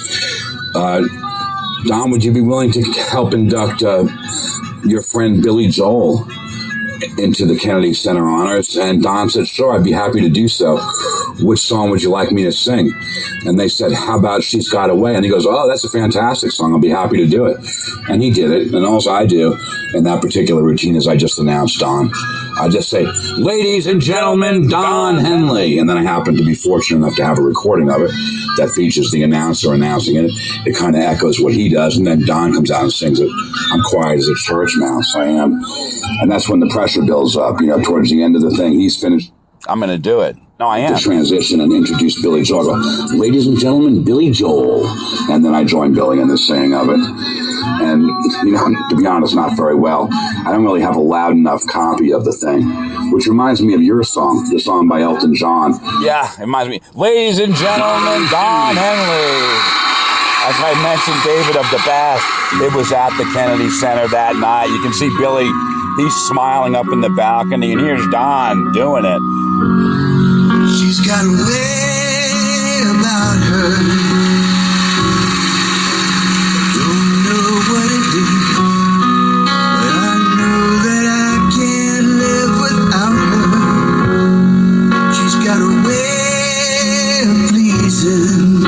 Don, would you be willing to help induct your friend Billy Joel into the Kennedy Center Honors? And Don said, sure, I'd be happy to do so. Which song would you like me to sing? And they said, how about She's Got Away? And he goes, oh, that's a fantastic song. I'll be happy to do it. And he did it. And all I do in that particular routine is I just announce Don. I just say, ladies and gentlemen, Don Henley. And then I happen to be fortunate enough to have a recording of it that features the announcer announcing it. It kind of echoes what he does. And then Don comes out and sings it. I'm quiet as a church mouse. I am. And that's when the pressure builds up, you know, towards the end of the thing. He's finished. I'm going to do it. No, I am. To transition and introduce Billy Joel. Ladies and gentlemen, Billy Joel. And then I join Billy in the singing of it. And, you know, to be honest, not very well. I don't really have a loud enough copy of the thing, which reminds me of your song, the song by Elton John. Yeah, it reminds me. Ladies and gentlemen, Don Henley. As I mentioned, David of the Past, it was at the Kennedy Center that night. You can see Billy, he's smiling up in the balcony, and here's Don doing it. She's got a way about her. Don't know what it is, but I know that I can't live without her. She's got a way of pleasing.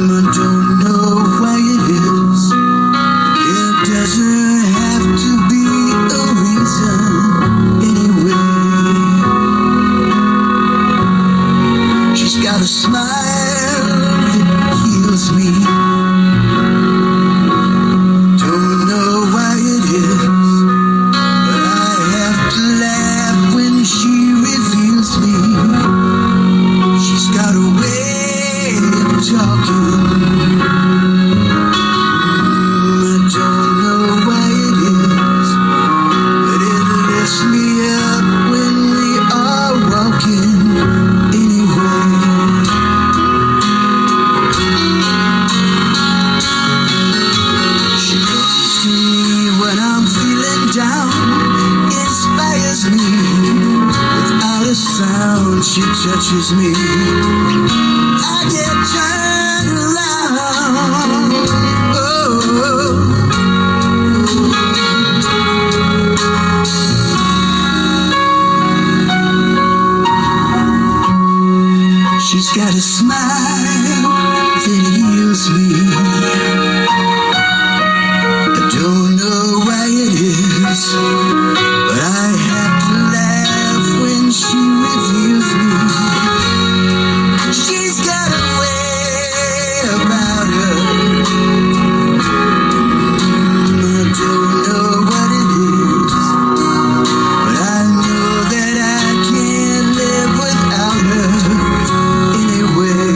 I don't know why it is. It doesn't Without a sound, she touches me. I get turned around. Oh. She's got a smile that heals me. I don't know why it is, but I have to laugh when she reveals me. She's got a way about her. I don't know what it is, but I know that I can't live without her anyway.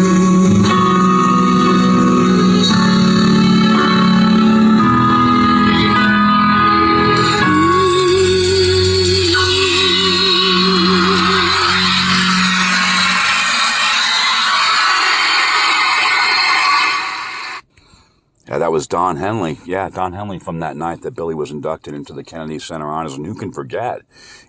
Yeah, that was Don Henley. Yeah, Don Henley from that night that Billy was inducted into the Kennedy Center Honors, and who can forget?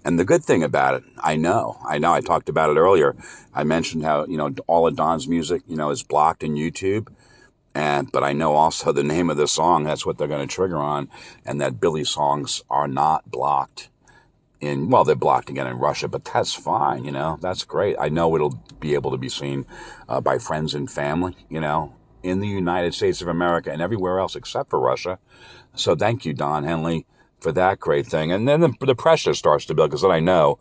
And the good thing about it, I know, I talked about it earlier. I mentioned how, all of Don's music, is blocked in YouTube. But I know also the name of the song, that's what they're going to trigger on, and that Billy's songs are not blocked they're blocked again in Russia, but that's fine, that's great. I know it'll be able to be seen by friends and family, in the United States of America and everywhere else except for Russia. So thank you, Don Henley, for that great thing. And then the pressure starts to build, because then I know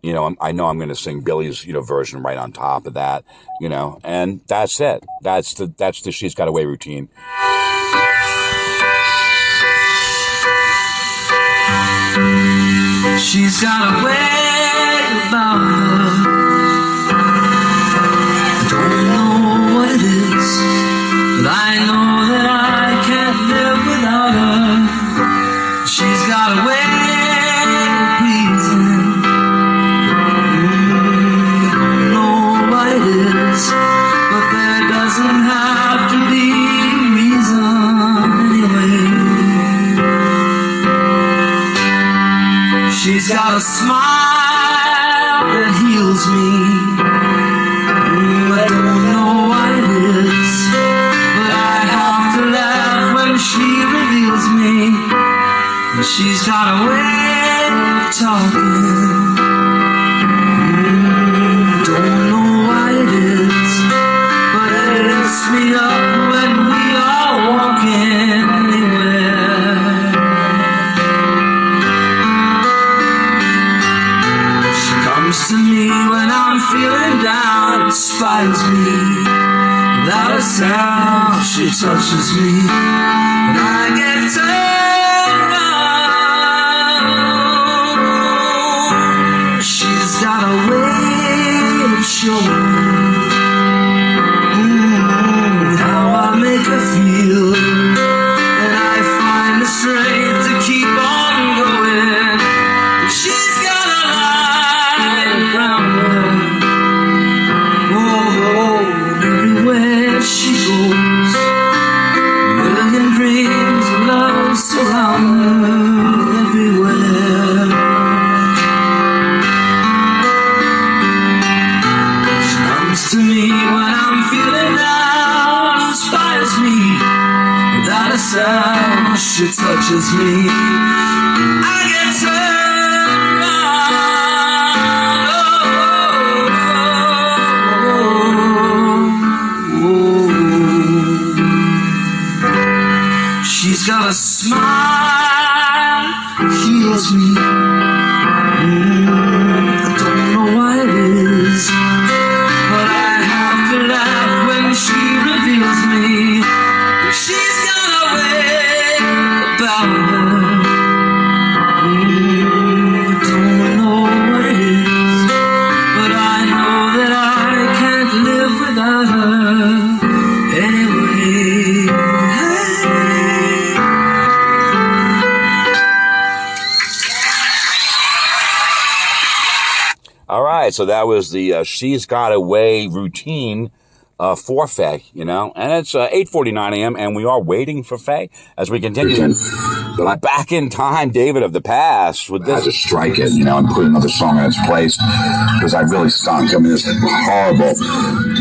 I'm going to sing Billy's, version right on top of that, and that's it. That's the She's Got Away routine. She's got a way about her. I don't know what it is, but I know that I can't live without her. She's got a way of pleasing. I don't know what it is, but there doesn't have to be a reason anyway. She's got a smile that heals me. I don't know what it is, but I have to laugh when she reveals me. She's got a way of talking. Don't know what it is, but it lifts me up when we are walking anywhere. Comes to me when I'm feeling down, inspires me. Without a sound, she touches me, and I get turned on. She's got a way of showing how I make her feel, and I find the strength to keep on going. She's got a around her. Oh, and everywhere she goes, a million dreams of love surround her everywhere. She comes to me when I'm feeling down, inspires me. Without a sound, she touches me. I get turned on. She's got a smile, heals me. I don't know why it is, but I have to laugh when she reveals me. She's got a way about her. I don't know what it is, but I know that I can't live without her anyway. All right, so that was the She's Got Away routine for Faye, and it's 8:49 a.m., and we are waiting for Faye as we continue. But back in time, David of the past, with I had to strike it, and put another song in its place because I really stunk. I mean, it's horrible.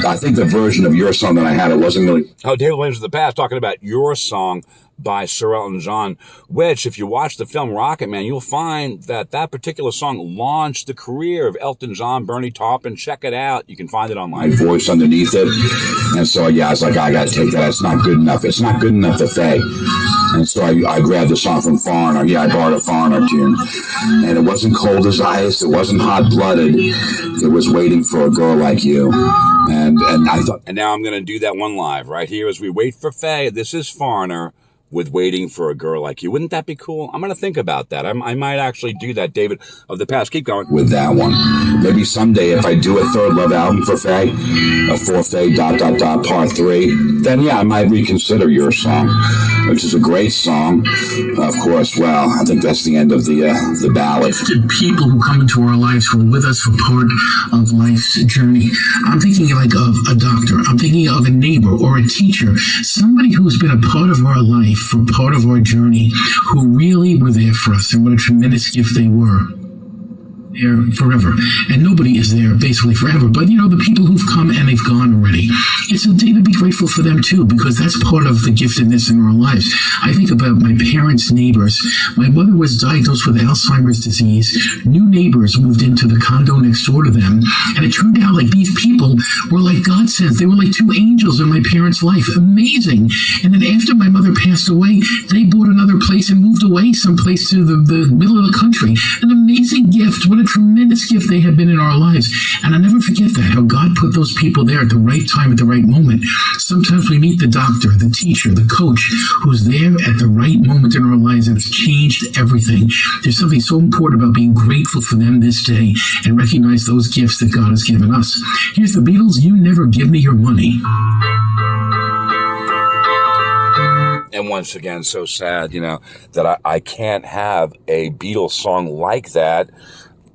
I think the version of your song that I had, it wasn't really. Oh, David Williams of the past talking about your song by Sir Elton John, which, if you watch the film Rocket Man, you'll find that particular song launched the career of Elton John, Bernie Taupin. Check it out. You can find it online. My voice underneath it. And so, I was like, I got to take that. It's not good enough. It's not good enough to Faye. And so I grabbed the song from Foreigner. Yeah, I borrowed a Foreigner tune. And it wasn't Cold as Ice. It wasn't Hot Blooded. It was Waiting for a Girl Like You. And I thought. And now I'm going to do that one live right here as we wait for Faye. This is Foreigner with Waiting for a Girl Like You. Wouldn't that be cool? I'm going to think about that. I might actually do that, David of the past. Keep going. With that one. Maybe someday if I do a third Love album for Faye, for Faye, part 3, then I might reconsider your song, which is a great song. Of course, well, I think that's the end of the ballad. People who come into our lives who are with us for part of life's journey. I'm thinking like of a doctor. I'm thinking of a neighbor or a teacher, somebody who's been a part of our life, for part of our journey, who really were there for us, and what a tremendous gift they were. There forever, and nobody is there basically forever, but the people who've come and they've gone already, it's a day to be grateful for them too, because that's part of the giftedness in our lives. I think about my parents' neighbors. My mother was diagnosed with Alzheimer's disease. New neighbors moved into the condo next door to them, and it turned out like these people were like God sent. They were like two angels in my parents' life. Amazing. And then after my mother passed away, they bought another place and moved away someplace to the middle of the country. An amazing gift. What a tremendous gift they have been in our lives. And I'll never forget that, how God put those people there at the right time, at the right moment. Sometimes we meet the doctor, the teacher, the coach, who's there at the right moment in our lives, and it's changed everything. There's something so important about being grateful for them this day and recognize those gifts that God has given us. Here's the Beatles, You Never Give Me Your Money. And once again, so sad, that I can't have a Beatles song like that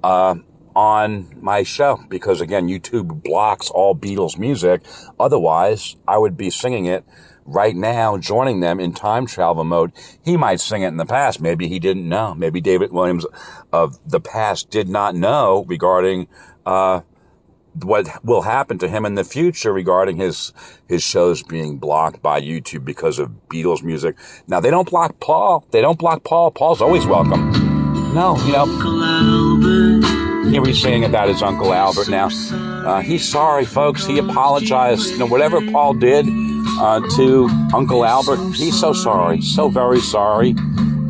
on my show, because again, YouTube blocks all Beatles music. Otherwise, I would be singing it right now, joining them in time travel mode. He might sing it in the past. Maybe he didn't know. Maybe David Williams of the past did not know regarding what will happen to him in the future regarding his shows being blocked by YouTube because of Beatles music. Now, they don't block Paul. Paul's always welcome. No, here he's saying about his Uncle Albert now. He's sorry, folks. He apologized. Whatever Paul did to Uncle Albert, he's so sorry, so very sorry.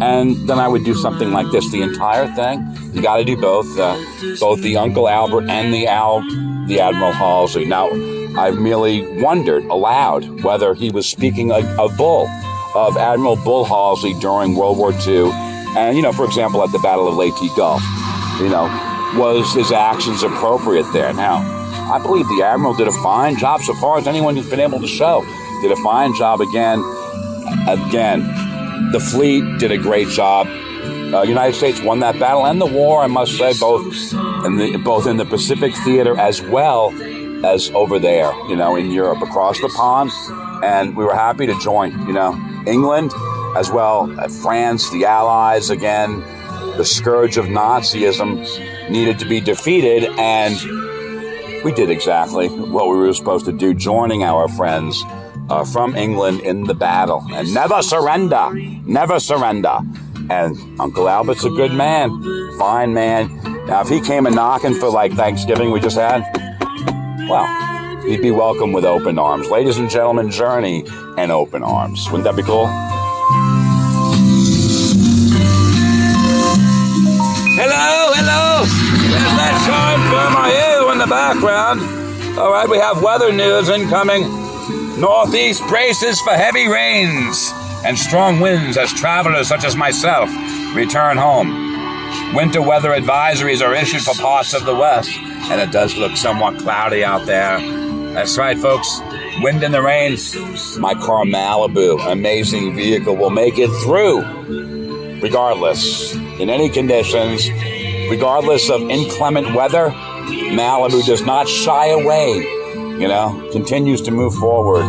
And then I would do something like this, the entire thing. You got to do both the Uncle Albert and the Admiral Halsey. Now, I've merely wondered aloud whether he was speaking of Admiral Bull Halsey during World War II. And, for example, at the Battle of Leyte Gulf, was his actions appropriate there? Now, I believe the Admiral did a fine job, so far as anyone who's been able to show, did a fine job again. The fleet did a great job. United States won that battle and the war, I must say, both in the Pacific theater as well as over there, in Europe, across the pond. And we were happy to join, England as well, France, the Allies, again, the scourge of Nazism needed to be defeated, and we did exactly what we were supposed to do, joining our friends from England in the battle. And never surrender. And Uncle Albert's a good man, fine man. Now, if he came a knocking for like Thanksgiving we just had, well, he'd be welcome with open arms. Ladies and gentlemen, Journey and Open Arms. Wouldn't that be cool? Hello. There's that shine from my ear in the background. All right, we have weather news incoming. Northeast braces for heavy rains and strong winds as travelers such as myself return home. Winter weather advisories are issued for parts of the west, and it does look somewhat cloudy out there. That's right, folks. Wind and the rain. My car Malibu, amazing vehicle, will make it through regardless, in any conditions, regardless of inclement weather. Malibu does not shy away, continues to move forward.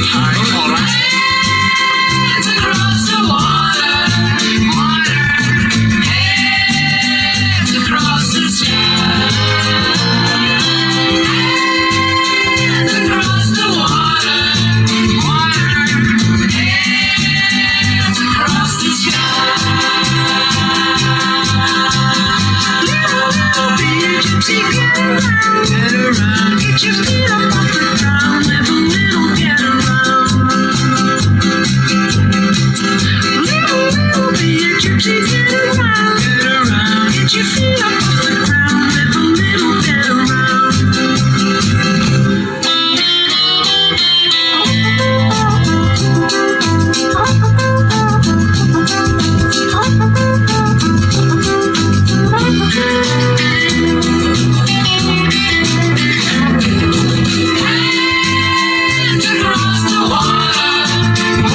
Hands across the water, hands across the sky. Hands across the water, hands across the sky. Little bit gypsy, get around, get your feet up off the ground, live a little, get around. Little bit gypsy, get around, get your feet up off the ground, live a little, get around. Hands across the water,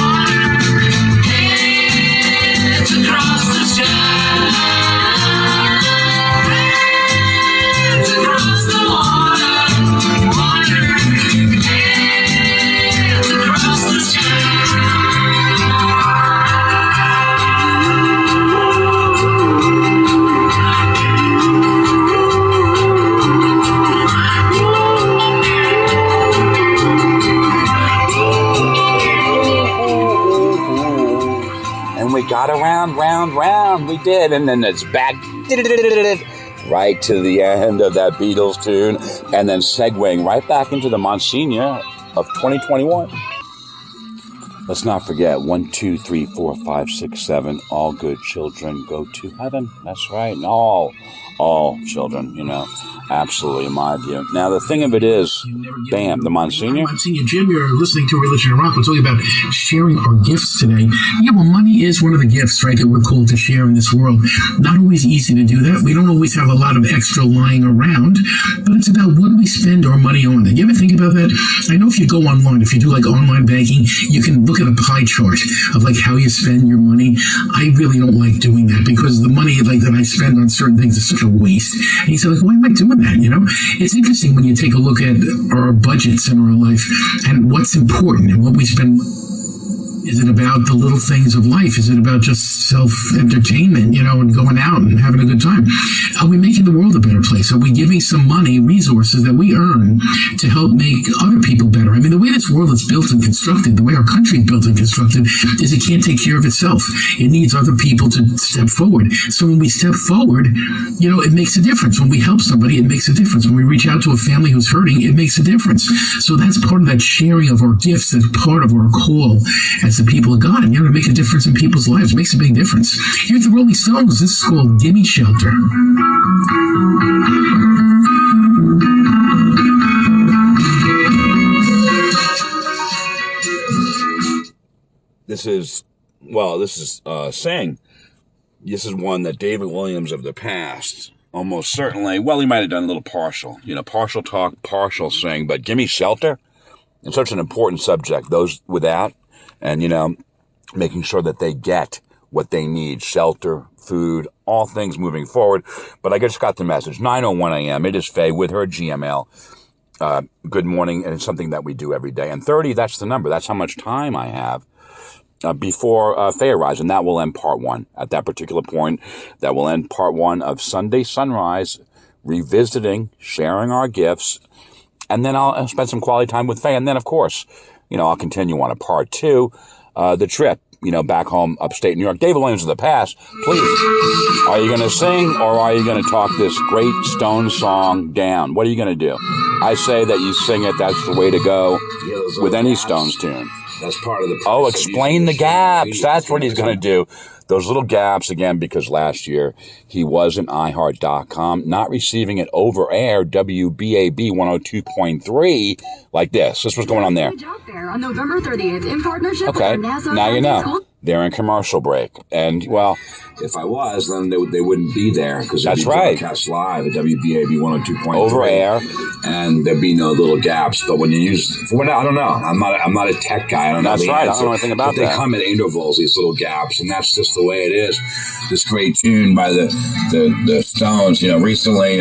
hands across the sky. Hands across the water, hands across the sky. And we got around, round, we did. And then it's back right to the end of that Beatles tune. And then segueing right back into the Monsignor of 2021. Let's not forget, 1, 2, 3, 4, 5, 6, 7, all good children go to heaven. That's right. And all children, absolutely, in my view. Now, the thing of it is, bam, the Monsignor. Monsignor Jim, you're listening to Religion and Rock. We're talking about sharing our gifts today. Yeah, well, money is one of the gifts, right, that we're called to share in this world. Not always easy to do that. We don't always have a lot of extra lying around, but it's about what we spend our money on. And you ever think about that? I know if you go online, if you do like online banking, you can look at a pie chart of like how you spend your money. I really don't like doing that because the money like that I spend on certain things is such a waste. And you say like, why am I doing that? It's interesting when you take a look at our budgets in our life and what's important and what we spend. Is it about the little things of life? Is it about just self-entertainment, and going out and having a good time? Are we making the world a better place? Are we giving some money, resources that we earn to help make other people better? I mean, the way this world is built and constructed, the way our country is built and constructed, is it can't take care of itself. It needs other people to step forward. So when we step forward, it makes a difference. When we help somebody, it makes a difference. When we reach out to a family who's hurting, it makes a difference. So that's part of that sharing of our gifts. That's part of our call as the people of God, and to make a difference in people's lives. It makes a big difference. Here's the Rolling Stones. This is called Gimme Shelter. This is saying, this is one that David Williams of the past, almost certainly, well, he might have done a little partial talk, partial sing, but Gimme Shelter, it's such an important subject, those without, and, making sure that they get what they need, shelter, food, all things moving forward. But I just got the message, 9:01 a.m., it is Faye with her GML. Good morning, and it's something that we do every day. And 30, that's the number. That's how much time I have before Faye arrives, and that will end part one. At that particular point, that will end part one of Sunday Sunrise, revisiting, sharing our gifts, and then I'll spend some quality time with Faye. And then, of course, I'll continue on a part two, the trip, back home, upstate New York. David Williams of the past, please, are you going to sing or are you going to talk this great Stones song down? What are you going to do? I say that you sing it. That's the way to go with any Stones tune. That's part of the... Oh, explain the gaps. That's what he's going to do. Those little gaps, again, because last year he was in iHeart.com, not receiving it over air, WBAB 102.3, like this. This was going on there. Job fair on November 30th in partnership Okay, with NASA now you know. They're in commercial break. And, well, if I was, then they wouldn't be there because that's right. Broadcast live at WBAB 102.3 over air, and there'd be no little gaps. But when you use, I don't know. I'm not a tech guy. I don't know. That's right. I don't know anything about that. They come at intervals, these little gaps, and that's just the way it is. This great tune by the Stones. You know, recently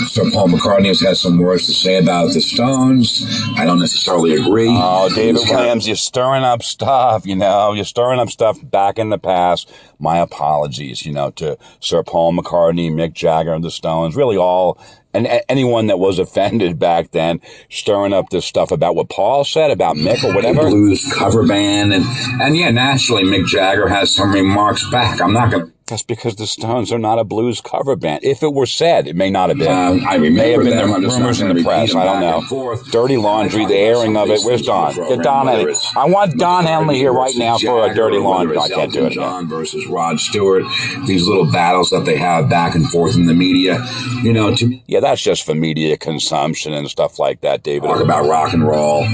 Sir Paul McCartney has had some words to say about the Stones. I don't necessarily agree. Oh, David Williams, you're stirring up stuff. You're stirring up stuff back in the past. My apologies, to Sir Paul McCartney, Mick Jagger, and the Stones, really all, and anyone that was offended back then, stirring up this stuff about what Paul said about Mick or whatever. Blues cover band, and yeah, naturally, Mick Jagger has some remarks back. I'm not going to. That's because the Stones are not a blues cover band. If it were said, it may not have been. I remember may have been them. The rumors in the press. I don't know. Dirty Laundry, the airing of it. Where's Don? Get Don Henley. I want Don Henley here right now for a Dirty Laundry. I can't do it. John versus Rod Stewart. These little battles that they have back and forth in the media. To me. Yeah, that's just for media consumption and stuff like that, David. Talk about rock and roll.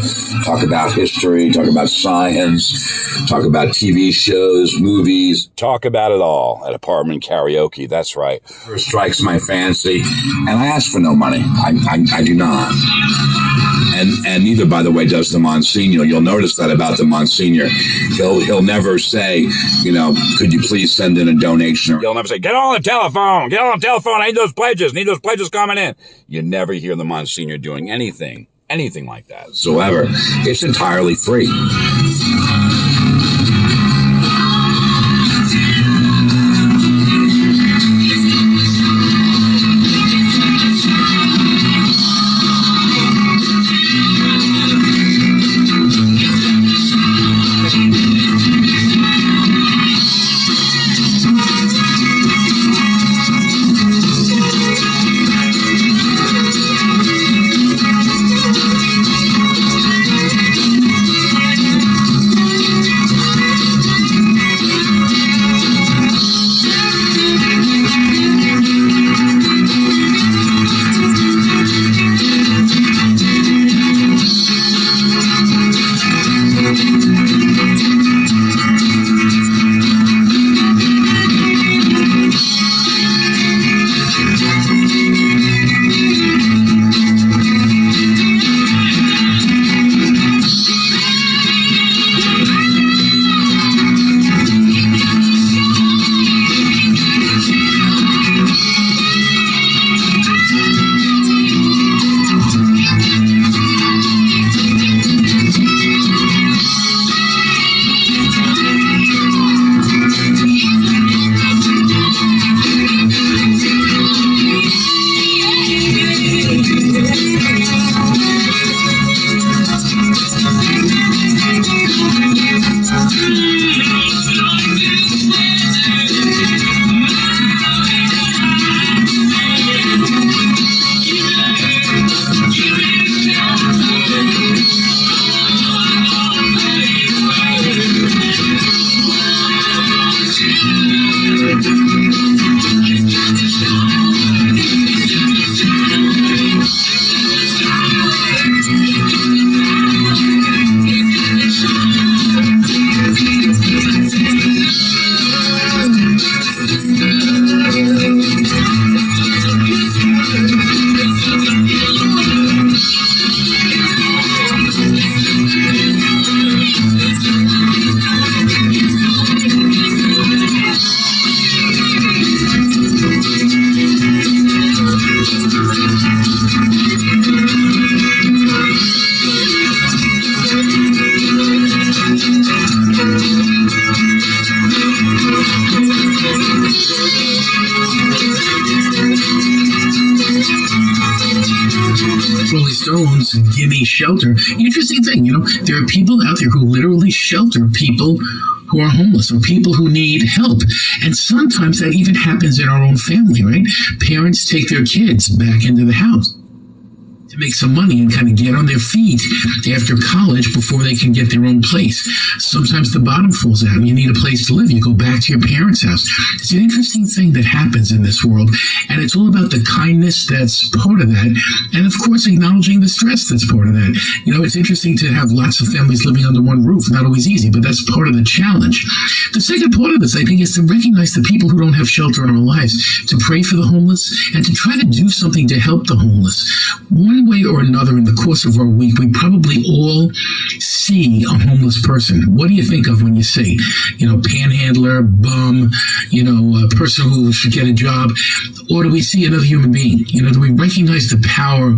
Talk about history. Talk about science. Talk about TV shows, movies. Talk about it all. At apartment karaoke, that's right. First strikes my fancy, and I ask for no money. I do not. And neither, by the way, does the Monsignor. You'll notice that about the Monsignor. He'll never say, could you please send in a donation? He'll never say, get on the telephone. I need those pledges coming in. You never hear the Monsignor doing anything like that. Whatsoever. It's entirely free. Stones, gimme shelter. Interesting thing, there are people out there who literally shelter people who are homeless or people who need help. And sometimes that even happens in our own family, right? Parents take their kids back into the house to make some money and kind of get on their feet after college before they can get their own place. Sometimes the bottom falls out and you need a place to live. You go back to your parents' house. It's an interesting thing that happens in this world, and it's all about the kindness that's part of that, and of course acknowledging the stress that's part of that. It's interesting to have lots of families living under one roof. Not always easy, but that's part of the challenge. The second part of this, I think, is to recognize the people who don't have shelter in our lives, to pray for the homeless, and to try to do something to help the homeless. One way or another in the course of our week, we probably all see a homeless person. What do you think of when you see, panhandler, bum, a person who should get a job? Or do we see another human being? Do we recognize the power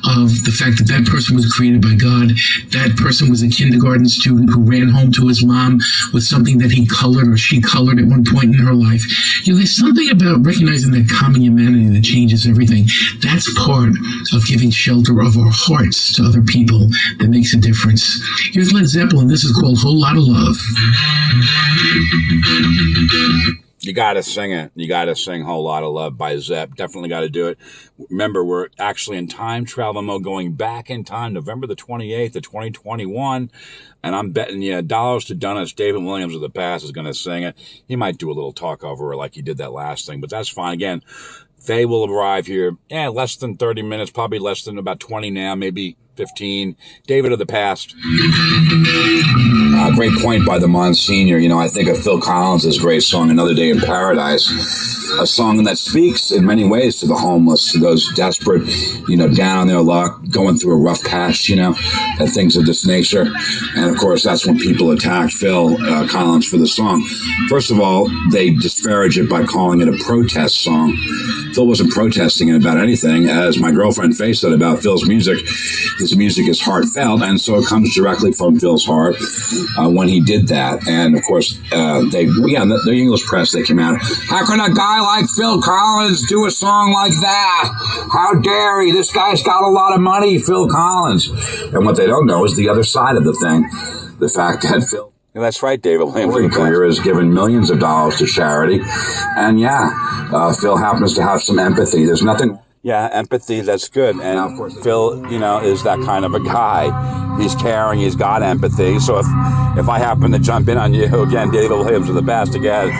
of the fact that that person was created by God? That person was a kindergarten student who ran home to his mom with something that he colored or she colored at one point in her life. There's something about recognizing that common humanity that changes everything. That's part of giving shelter of our hearts to other people that makes a difference. Here's Led Zeppelin. This is called Whole Lotta Love. You got to sing it. You got to sing Whole Lotta Love by Zepp. Definitely got to do it. Remember, we're actually in time travel mode, going back in time, November the 28th of 2021. And I'm betting you dollars to donuts David Williams of the past is going to sing it. He might do a little talk over like he did that last thing, but that's fine. Again, they will arrive here, less than 30 minutes, probably less than about 20 now, maybe 15. David of the past. Great point by the Monsignor. I think of Phil Collins' great song, Another Day in Paradise, a song that speaks in many ways to the homeless, to those desperate, down on their luck, going through a rough patch, and things of this nature. And of course, that's when people attacked Phil Collins for the song. First of all, they disparage it by calling it a protest song. Phil wasn't protesting it about anything. As my girlfriend Faye said about Phil's music, his music is heartfelt, and so it comes directly from Phil's heart when he did that. And of course, the English press, they came out, how can a guy like Phil Collins do a song like that? How dare he? This guy's got a lot of money, Phil Collins. And what they don't know is the other side of the thing, the fact that Phil... That's right, David Williams. Career has given millions of dollars to charity. And Phil happens to have some empathy. There's nothing... Yeah, empathy, that's good. And of course, Phil, is that kind of a guy. He's caring, he's got empathy. So if I happen to jump in on you, again, David Williams of the past, again,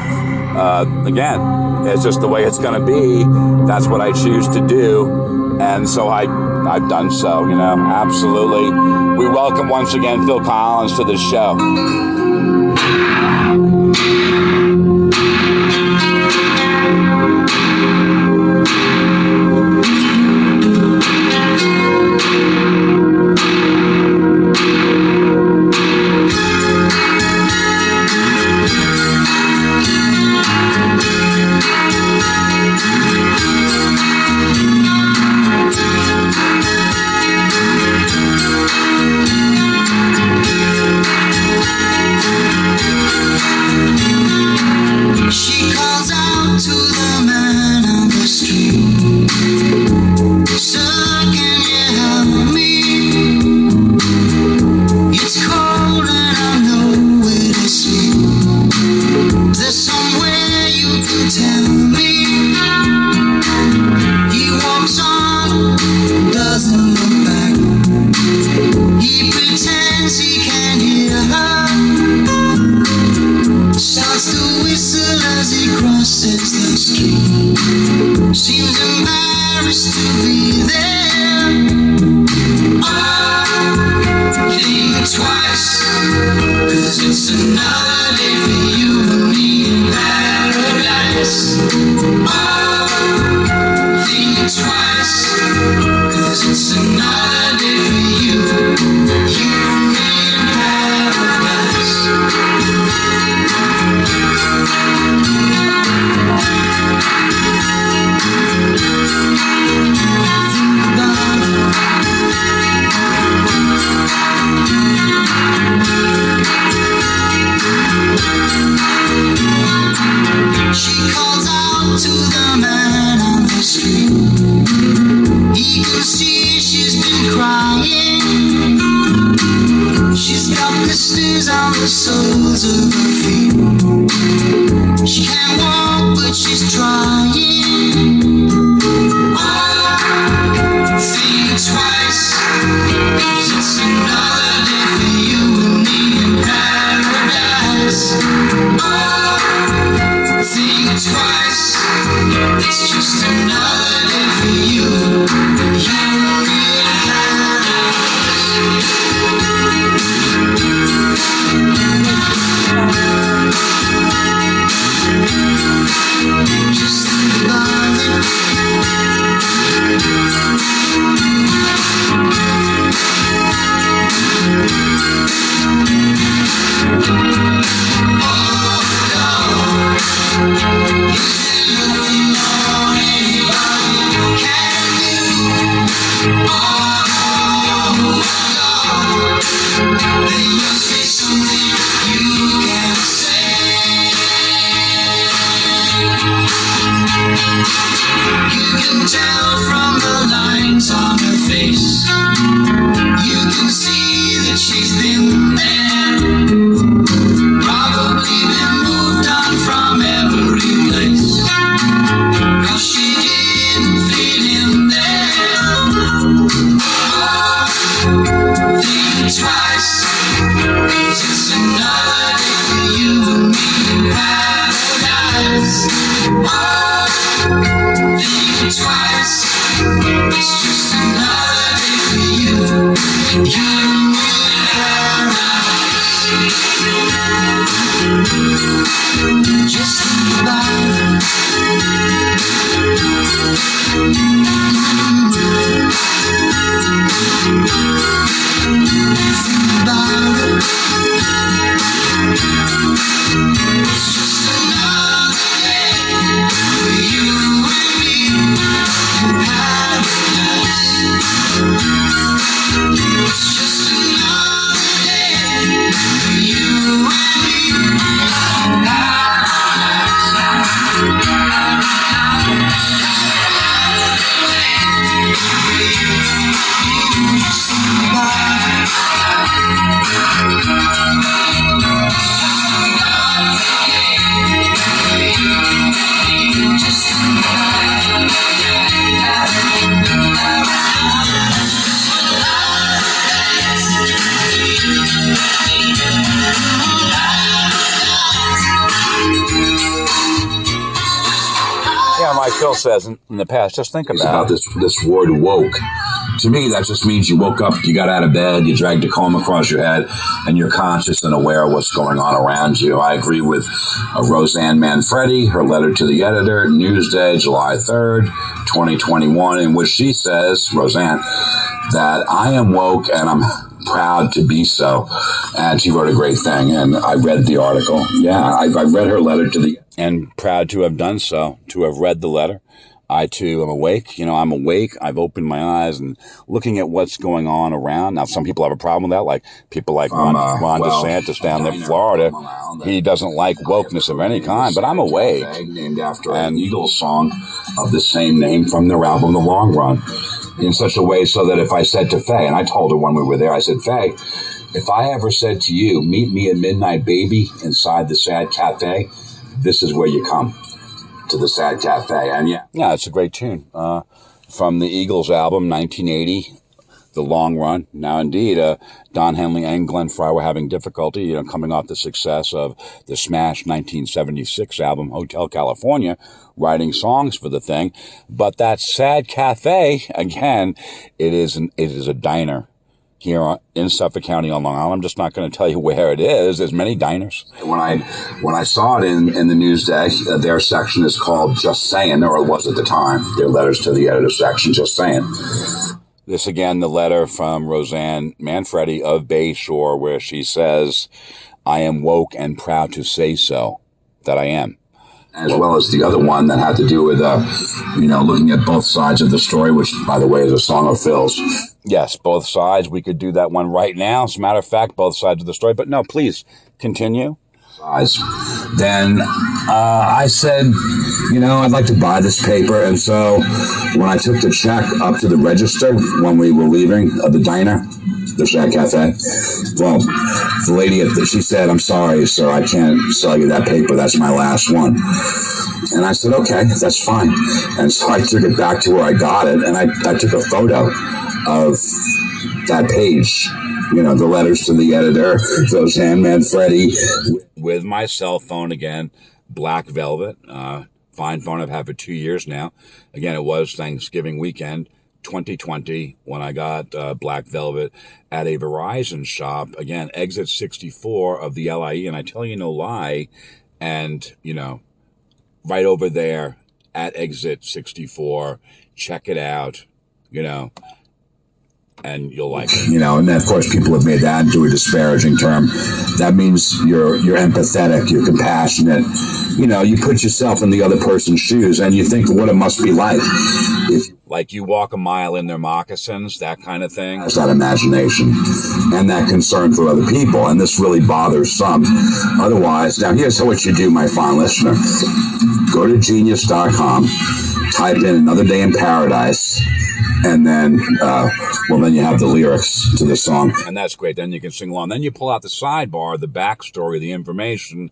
it's just the way it's going to be. That's what I choose to do. And so I've done so, absolutely. We welcome once again Phil Collins to the show. and probably been moved on from every place. 'Cause she didn't fit in there. Oh, think twice. It's just another day for you and me in paradise. Oh, think twice. It's just another day for you and you and me in paradise. Just think about it. Think about it. It's just another day for you and me in paradise. It's just another day for you and me in Yeah, like Phil says in the past, just think It's about about this word woke. To me, that just means you woke up, you got out of bed, you dragged a comb across your head, and you're conscious and aware of what's going on around you. I agree with Roseanne Manfredi, her letter to the editor, Newsday, July 3rd, 2021, in which she says, Roseanne, that I am woke and I'm proud to be so. And she wrote a great thing, and I read the article. Yeah, I read her letter to the... and proud to have done so, to have read the letter. I, too, am awake. I'm awake. I've opened my eyes and looking at what's going on around. Now, some people have a problem with that, like people like Ron DeSantis down there in Florida. He doesn't like wokeness of any kind, but I'm awake. Named after an Eagles song of the same name from their album, The Long Run, in such a way so that if I said to Faye, and I told her when we were there, I said, Faye, if I ever said to you, meet me at midnight, baby, inside the Sad Cafe, this is where you come. To the Sad Cafe. And yeah, it's a great tune from the Eagles album 1980, The Long Run. Now indeed, Don Henley and Glenn Fry were having difficulty coming off the success of the smash 1976 album Hotel California, writing songs for the thing. But that Sad Cafe, again, it is a diner here in Suffolk County on Long Island. I'm just not going to tell you where it is. There's many diners. When I saw it in the Newsday, their section is called Just Saying, or it was at the time, their letters to the editor section, Just Saying. This again, the letter from Roseanne Manfredi of Bayshore, where she says, I am woke and proud to say so, that I am. As well as the other one that had to do with, looking at both sides of the story, which, by the way, is a song of Phil's. Yes, both sides. We could do that one right now. As a matter of fact, both sides of the story. But no, please continue. Then I said, I'd like to buy this paper. And so when I took the check up to the register when we were leaving the diner, the Sad Cafe, well, the lady she said, I'm sorry, sir, I can't sell you that paper. That's my last one. And I said, okay, that's fine. And so I took it back to where I got it, and I took a photo of that page, the letters to the editor, Roseanne Manfredi. With my cell phone again, black velvet, fine phone I've had for 2 years now. Again, it was Thanksgiving weekend, 2020, when I got black velvet at a Verizon shop. Again, exit 64 of the LIE, and I tell you no lie, and, right over there at exit 64, check it out, and you'll like it. And then, of course, people have made that into a disparaging term. That means you're empathetic, you're compassionate. You put yourself in the other person's shoes, and you think what it must be like. Like you walk a mile in their moccasins, that kind of thing. There's that imagination and that concern for other people, and this really bothers some. Otherwise, now here's what you do, my fine listener. Go to genius.com, type in Another Day in Paradise, And then, then you have the lyrics to the song. And that's great. Then you can sing along. Then you pull out the sidebar, the backstory, the information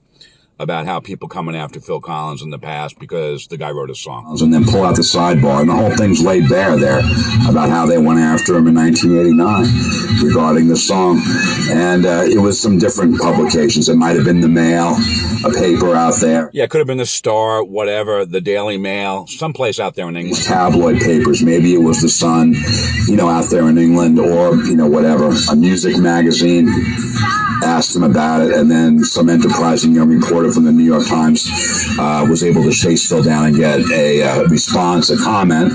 about how people coming after Phil Collins in the past because the guy wrote a song. And then pull out the sidebar, and the whole thing's laid bare there about how they went after him in 1989 regarding the song. And it was some different publications. It might have been the Mail, a paper out there. Yeah, it could have been the Star, whatever, the Daily Mail, someplace out there in England. Tabloid papers. Maybe it was the Sun, out there in England, or, whatever. A music magazine asked him about it, and then some enterprising young reporter from the New York Times was able to chase Phil down and get a response, a comment,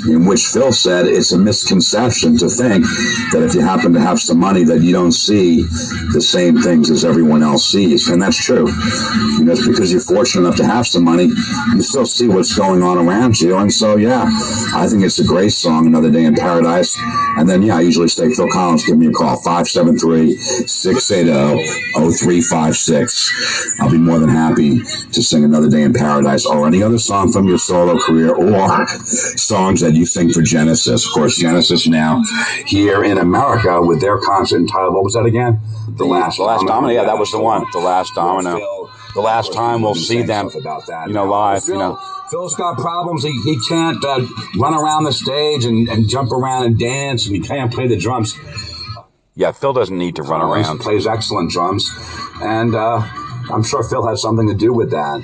in which Phil said it's a misconception to think that if you happen to have some money that you don't see the same things as everyone else sees. And that's true. It's because you're fortunate enough to have some money, you still see what's going on around you. And so, I think it's a great song, Another Day in Paradise. And then, I usually say, Phil Collins, give me a call, 573-680-0356. I'll be more than happy to sing Another Day in Paradise or any other song from your solo career or songs that you sing for Genesis. Of course, Genesis now here in America with their concert entitled, what was that again? The Last Domino. Yeah, that was the one. The Last Domino. The last time we'll see them, live, Phil's got problems. He can't run around the stage and jump around and dance, and he can't play the drums. Yeah, Phil doesn't need to run around. He plays excellent drums, and I'm sure Phil has something to do with that,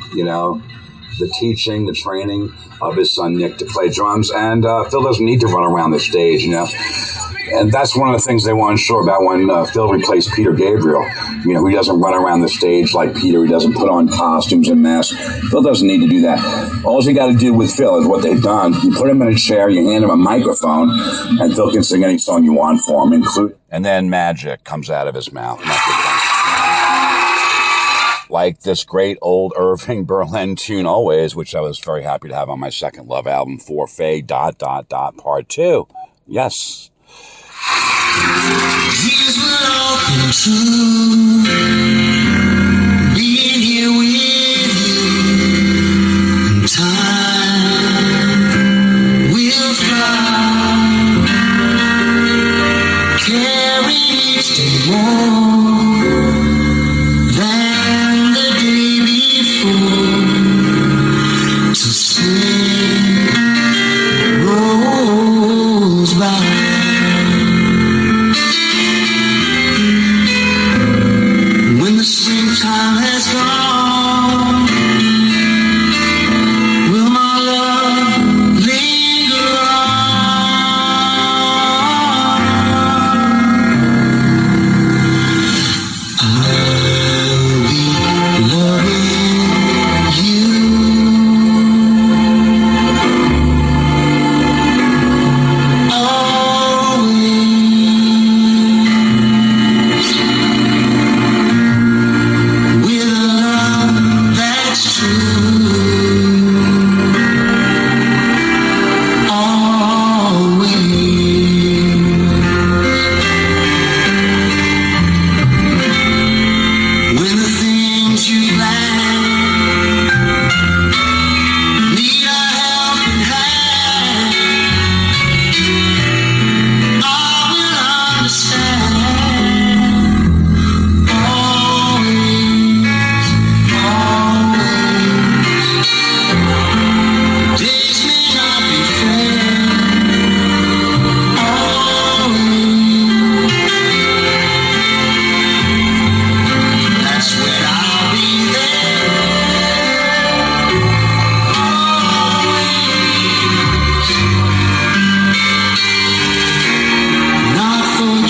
the teaching, the training of his son Nick to play drums, and Phil doesn't need to run around the stage, And that's one of the things they weren't sure about when Phil replaced Peter Gabriel. He doesn't run around the stage like Peter. He doesn't put on costumes and masks. Phil doesn't need to do that. All you got to do with Phil is what they've done. You put him in a chair, you hand him a microphone, and Phil can sing any song you want for him, including... And then magic comes out of his mouth. Like this great old Irving Berlin tune, Always, which I was very happy to have on my second Love album, For Faye, ... Part 2. Yes. Years will all come true. Being here with you. Time will fly. Carry each day more than the day before. Till spring rolls by. Springtime has gone. Will my love linger on? I'll be loving you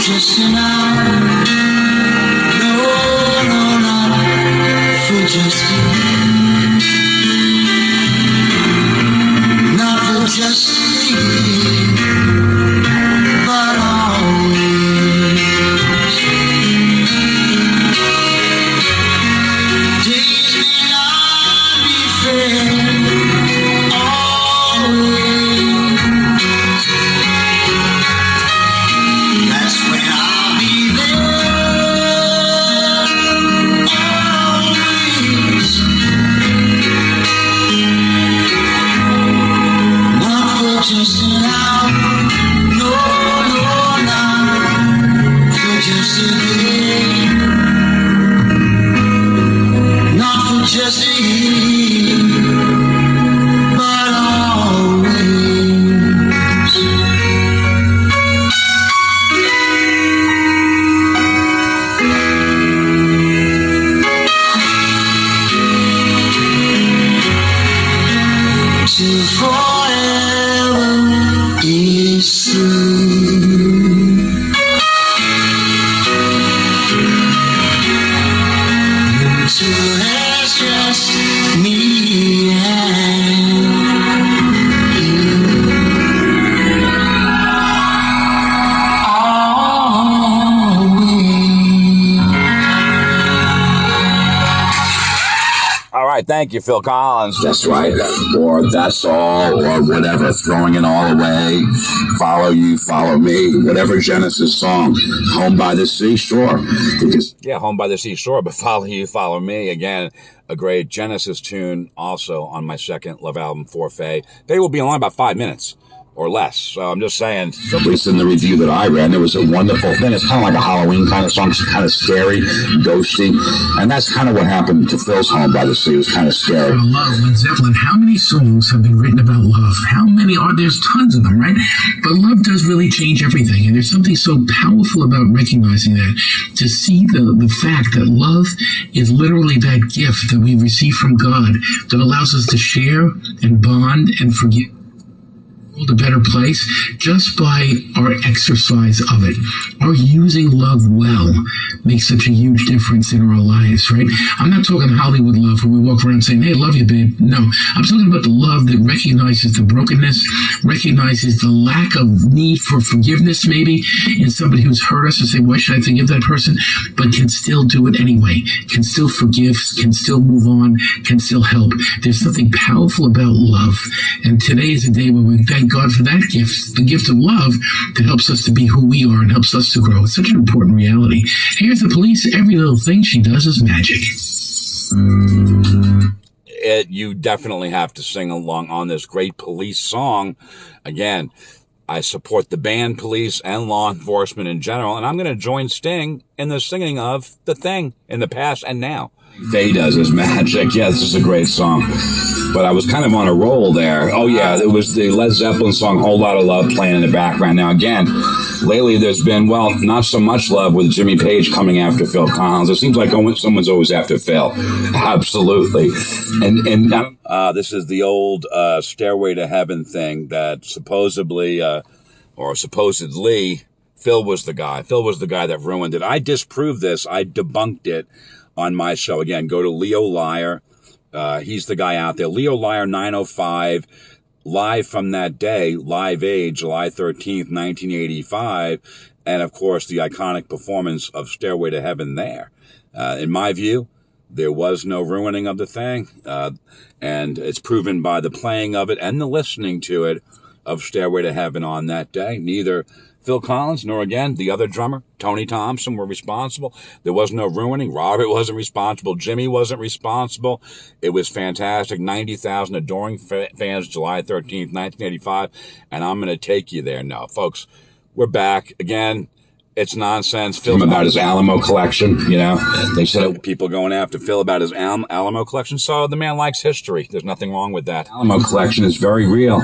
just an hour. No, not for just me. Not for just me, but always. Days may not be fair, always. That's when I'll be there, always. till there's just me and All right, thank you, Phil Collins. That's right. Or that's all, or whatever, throwing it all away. Follow you, follow me. Whatever Genesis song. Home by the Sea, sure. Because Yeah, Home by the Seashore, but Follow You, Follow Me. Again, a great Genesis tune also on my second Love album, For Faye. They will be on about 5 minutes or less. So I'm just saying. at least in the review that I read, it was a wonderful thing. It's kind of like a Halloween kind of song. It's kind of scary, ghosty. And that's kind of what happened to Phil's Home by the Sea. It was kind of scary. Love, Led Zeppelin. How many songs have been written about love? How many are there's tons of them, right? But love does really change everything. And there's something so powerful about recognizing that. To see the fact that love is literally that gift that we receive from God that allows us to share and bond and forgive a better place just by our exercise of it. Our using love well makes such a huge difference in our lives, right? I'm not talking Hollywood love where we walk around saying, hey, love you, babe. No, I'm talking about the love that recognizes the brokenness, recognizes the lack of need for forgiveness maybe in somebody who's hurt us and say, why should I forgive that person? But can still do it anyway, can still forgive, can still move on, can still help. There's something powerful about love. And today is a day where we thank God for that gift, the gift of love that helps us to be who we are and helps us to grow. It's such an important reality. Here's the police. Every little thing she does is magic. You definitely have to sing along on this great Police song. Again, I support the band Police and law enforcement in general, and I'm going to join Sting in the singing of The Thing in the past and now. Faye does his magic. Yeah, this is a great song. But I was kind of on a roll there. Oh, yeah, it was the Led Zeppelin song, Whole Lotta Love, playing in the background. Now, again, lately there's been, well, not so much love with Jimmy Page coming after Phil Collins. It seems like someone's always after Phil. Absolutely. And this is the old Stairway to Heaven thing that supposedly, Phil was the guy. Phil was the guy that ruined it. I disproved this. I debunked it on my show. Again, go to Leo Liar. He's the guy out there. Leo Liar 905, live from that day, Live Aid, July 13th, 1985. And of course, the iconic performance of Stairway to Heaven there. In my view, there was no ruining of the thing. And it's proven by the playing of it and the listening to it of Stairway to Heaven on that day. Neither Phil Collins, nor again, the other drummer, Tony Thompson, were responsible. There was no ruining. Robert wasn't responsible. Jimmy wasn't responsible. It was fantastic. 90,000 adoring fans, July 13th, 1985. And I'm going to take you there now. Folks, we're back. Again, it's nonsense. Phil about his Alamo collection, you know. They said people going after Phil about his Alamo collection. So the man likes history. There's nothing wrong with that. Alamo collection is very real.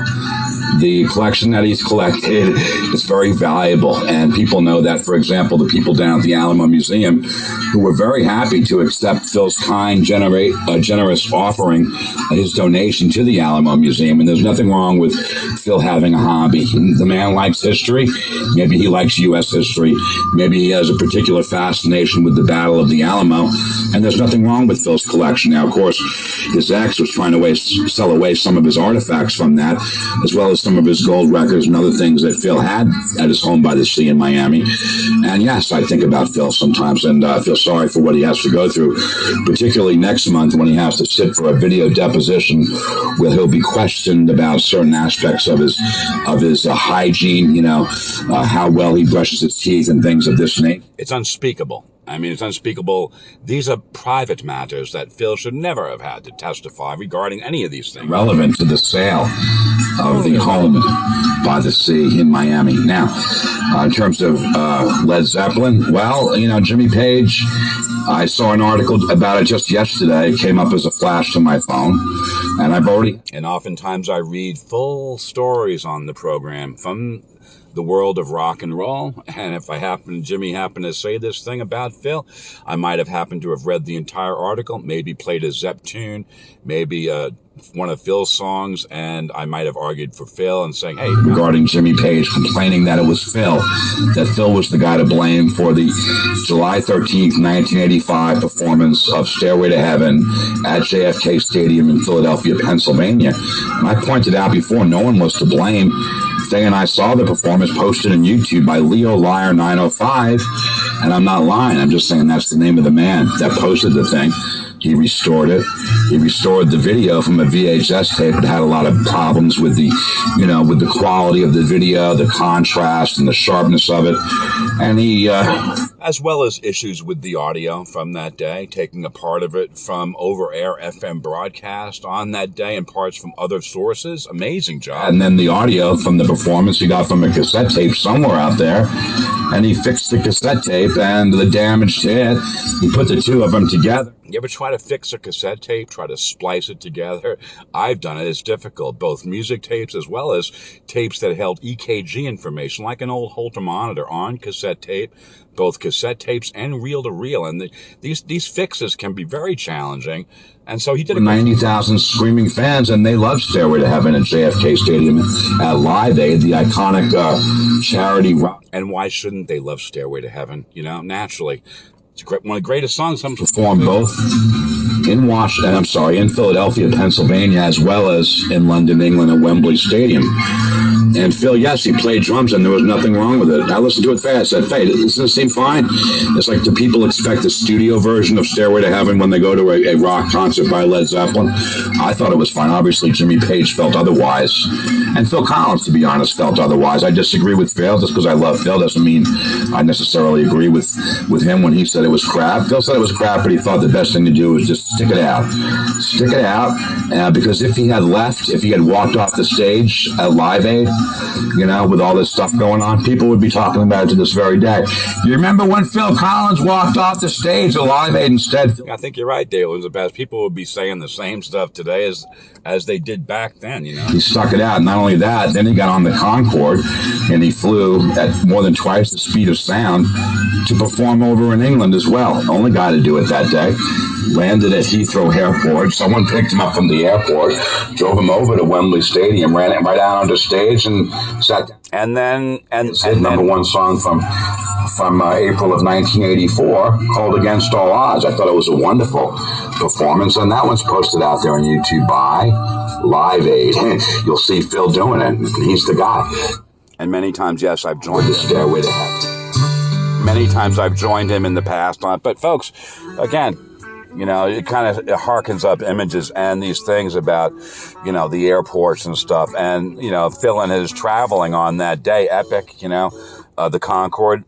The collection that he's collected is very valuable. And people know that, for example, the people down at the Alamo Museum who were very happy to accept Phil's kind, generous offering, his donation to the Alamo Museum. And there's nothing wrong with Phil having a hobby. The man likes history. Maybe he likes U.S. history. Maybe he has a particular fascination with the Battle of the Alamo, and there's nothing wrong with Phil's collection. Now, of course, his ex was trying to sell away some of his artifacts from that, as well as some of his gold records and other things that Phil had at his home by the sea in Miami. And yes, I think about Phil sometimes and feel sorry for what he has to go through, particularly next month when he has to sit for a video deposition where he'll be questioned about certain aspects of his hygiene, you know, how well he brushes his teeth and things of this nature. It's unspeakable. I mean, it's unspeakable. These are private matters that Phil should never have had to testify regarding any of these things. Relevant to the sale of the home by the sea in Miami. Now, in terms of Led Zeppelin, well, you know, Jimmy Page, I saw an article about it just yesterday. It came up as a flash to my phone, and I've already... And oftentimes I read full stories on the program from the world of rock and roll. And if Jimmy happened to say this thing about Phil, I might have happened to have read the entire article, maybe played a Zepp tune, maybe one of Phil's songs, and I might have argued for Phil and saying, hey, regarding Jimmy Page, complaining that it was Phil, that Phil was the guy to blame for the July 13th, 1985 performance of Stairway to Heaven at JFK Stadium in Philadelphia, Pennsylvania. And I pointed out before, no one was to blame. Faye and I saw the performance posted on YouTube by Leo Liar 905, and I'm not lying. I'm just saying that's the name of the man that posted the thing. He restored it. He restored the video from a VHS tape. It had a lot of problems with the quality of the video, the contrast and the sharpness of it. And he, as well as issues with the audio from that day, taking a part of it from over-air FM broadcast on that day and parts from other sources. Amazing job. And then the audio from the performance he got from a cassette tape somewhere out there. And he fixed the cassette tape and the damaged hit. He put the two of them together. You ever try to fix a cassette tape, try to splice it together? I've done it. It's difficult. Both music tapes as well as tapes that held EKG information, like an old Holter monitor on cassette tape, both cassette tapes and reel-to-reel. And these fixes can be very challenging. And so he did 90,000 screaming fans, and they love Stairway to Heaven at JFK Stadium at Live Aid, the iconic charity rock. And why shouldn't they love Stairway to Heaven? Naturally. It's one of the greatest songs. Performed both in Philadelphia, Pennsylvania, as well as in London, England, at Wembley Stadium. And Phil, yes, he played drums, and there was nothing wrong with it. I listened to it fast. I said, "Hey, doesn't it seem fine?" It's like, do people expect a studio version of Stairway to Heaven when they go to a rock concert by Led Zeppelin? I thought it was fine. Obviously, Jimmy Page felt otherwise. And Phil Collins, to be honest, felt otherwise. I disagree with Phil. Just because I love Phil doesn't mean I necessarily agree with him when he said it was crap. Phil said it was crap, but he thought the best thing to do was just stick it out. Stick it out. Because if he had walked off the stage at Live Aid, with all this stuff going on, people would be talking about it to this very day. You remember when Phil Collins walked off the stage at Live Aid instead? I think you're right, Dale. People would be saying the same stuff today as they did back then, He stuck it out. Not only that, then he got on the Concorde and he flew at more than twice the speed of sound to perform over in England as well. Only guy to do it that day. Landed at Heathrow Airport. Someone picked him up from the airport, drove him over to Wembley Stadium, ran it right out onto stage, and sat down. And then number one song from April of 1984, called Against All Odds. I thought it was a wonderful performance, and that one's posted out there on YouTube by Live Aid. You'll see Phil doing it. He's the guy. And many times, yes, I've joined the Stairway to Heaven. Many times I've joined him in the past. But folks, again, it kind of harkens up images and these things about, the airports and stuff. And, Phil and his traveling on that day, epic, the Concorde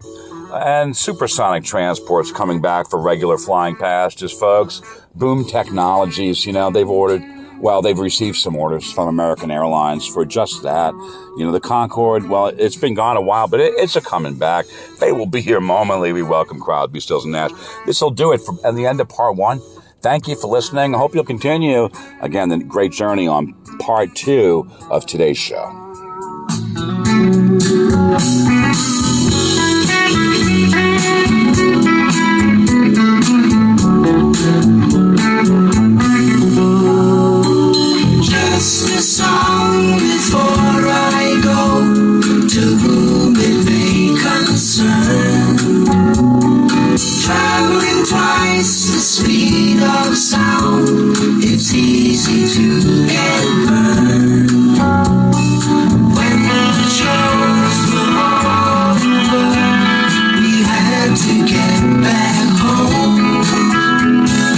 and supersonic transports coming back for regular flying passengers, folks. Boom Technologies, they've received some orders from American Airlines for just that. The Concorde, it's been gone a while, but it's a coming back. They will be here momentarily. We welcome Crosby, Stills, and Nash. This will do it at the end of part one. Thank you for listening. I hope you'll continue, again, the great journey on part 2 of today's show. Just a song before I go, to whom it may concern. Traveling twice the speed of sound, it's easy to get burned. When the shows were over, we had to get back home.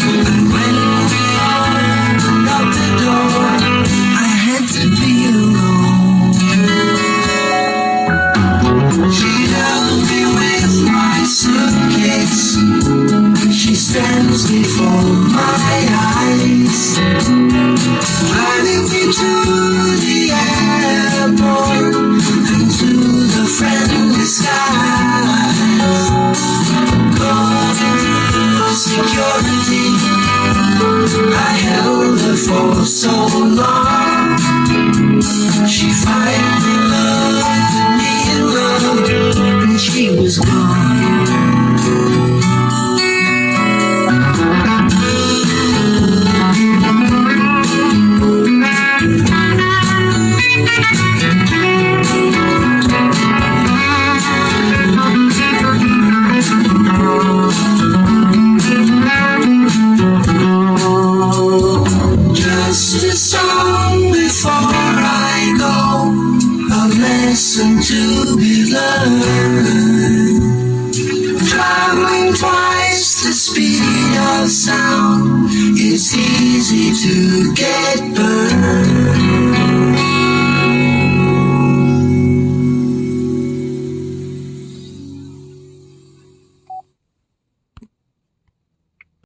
And when we opened up the door, I had to be alone. She held me with my suitcase. She stands before my eyes, guiding me to the airport and to the friendly skies. Going through security, I held her for so long. She finally looked at me and and she was gone. Just a song before I go, a lesson to be learned. Traveling twice the speed of sound, it's easy to get burned.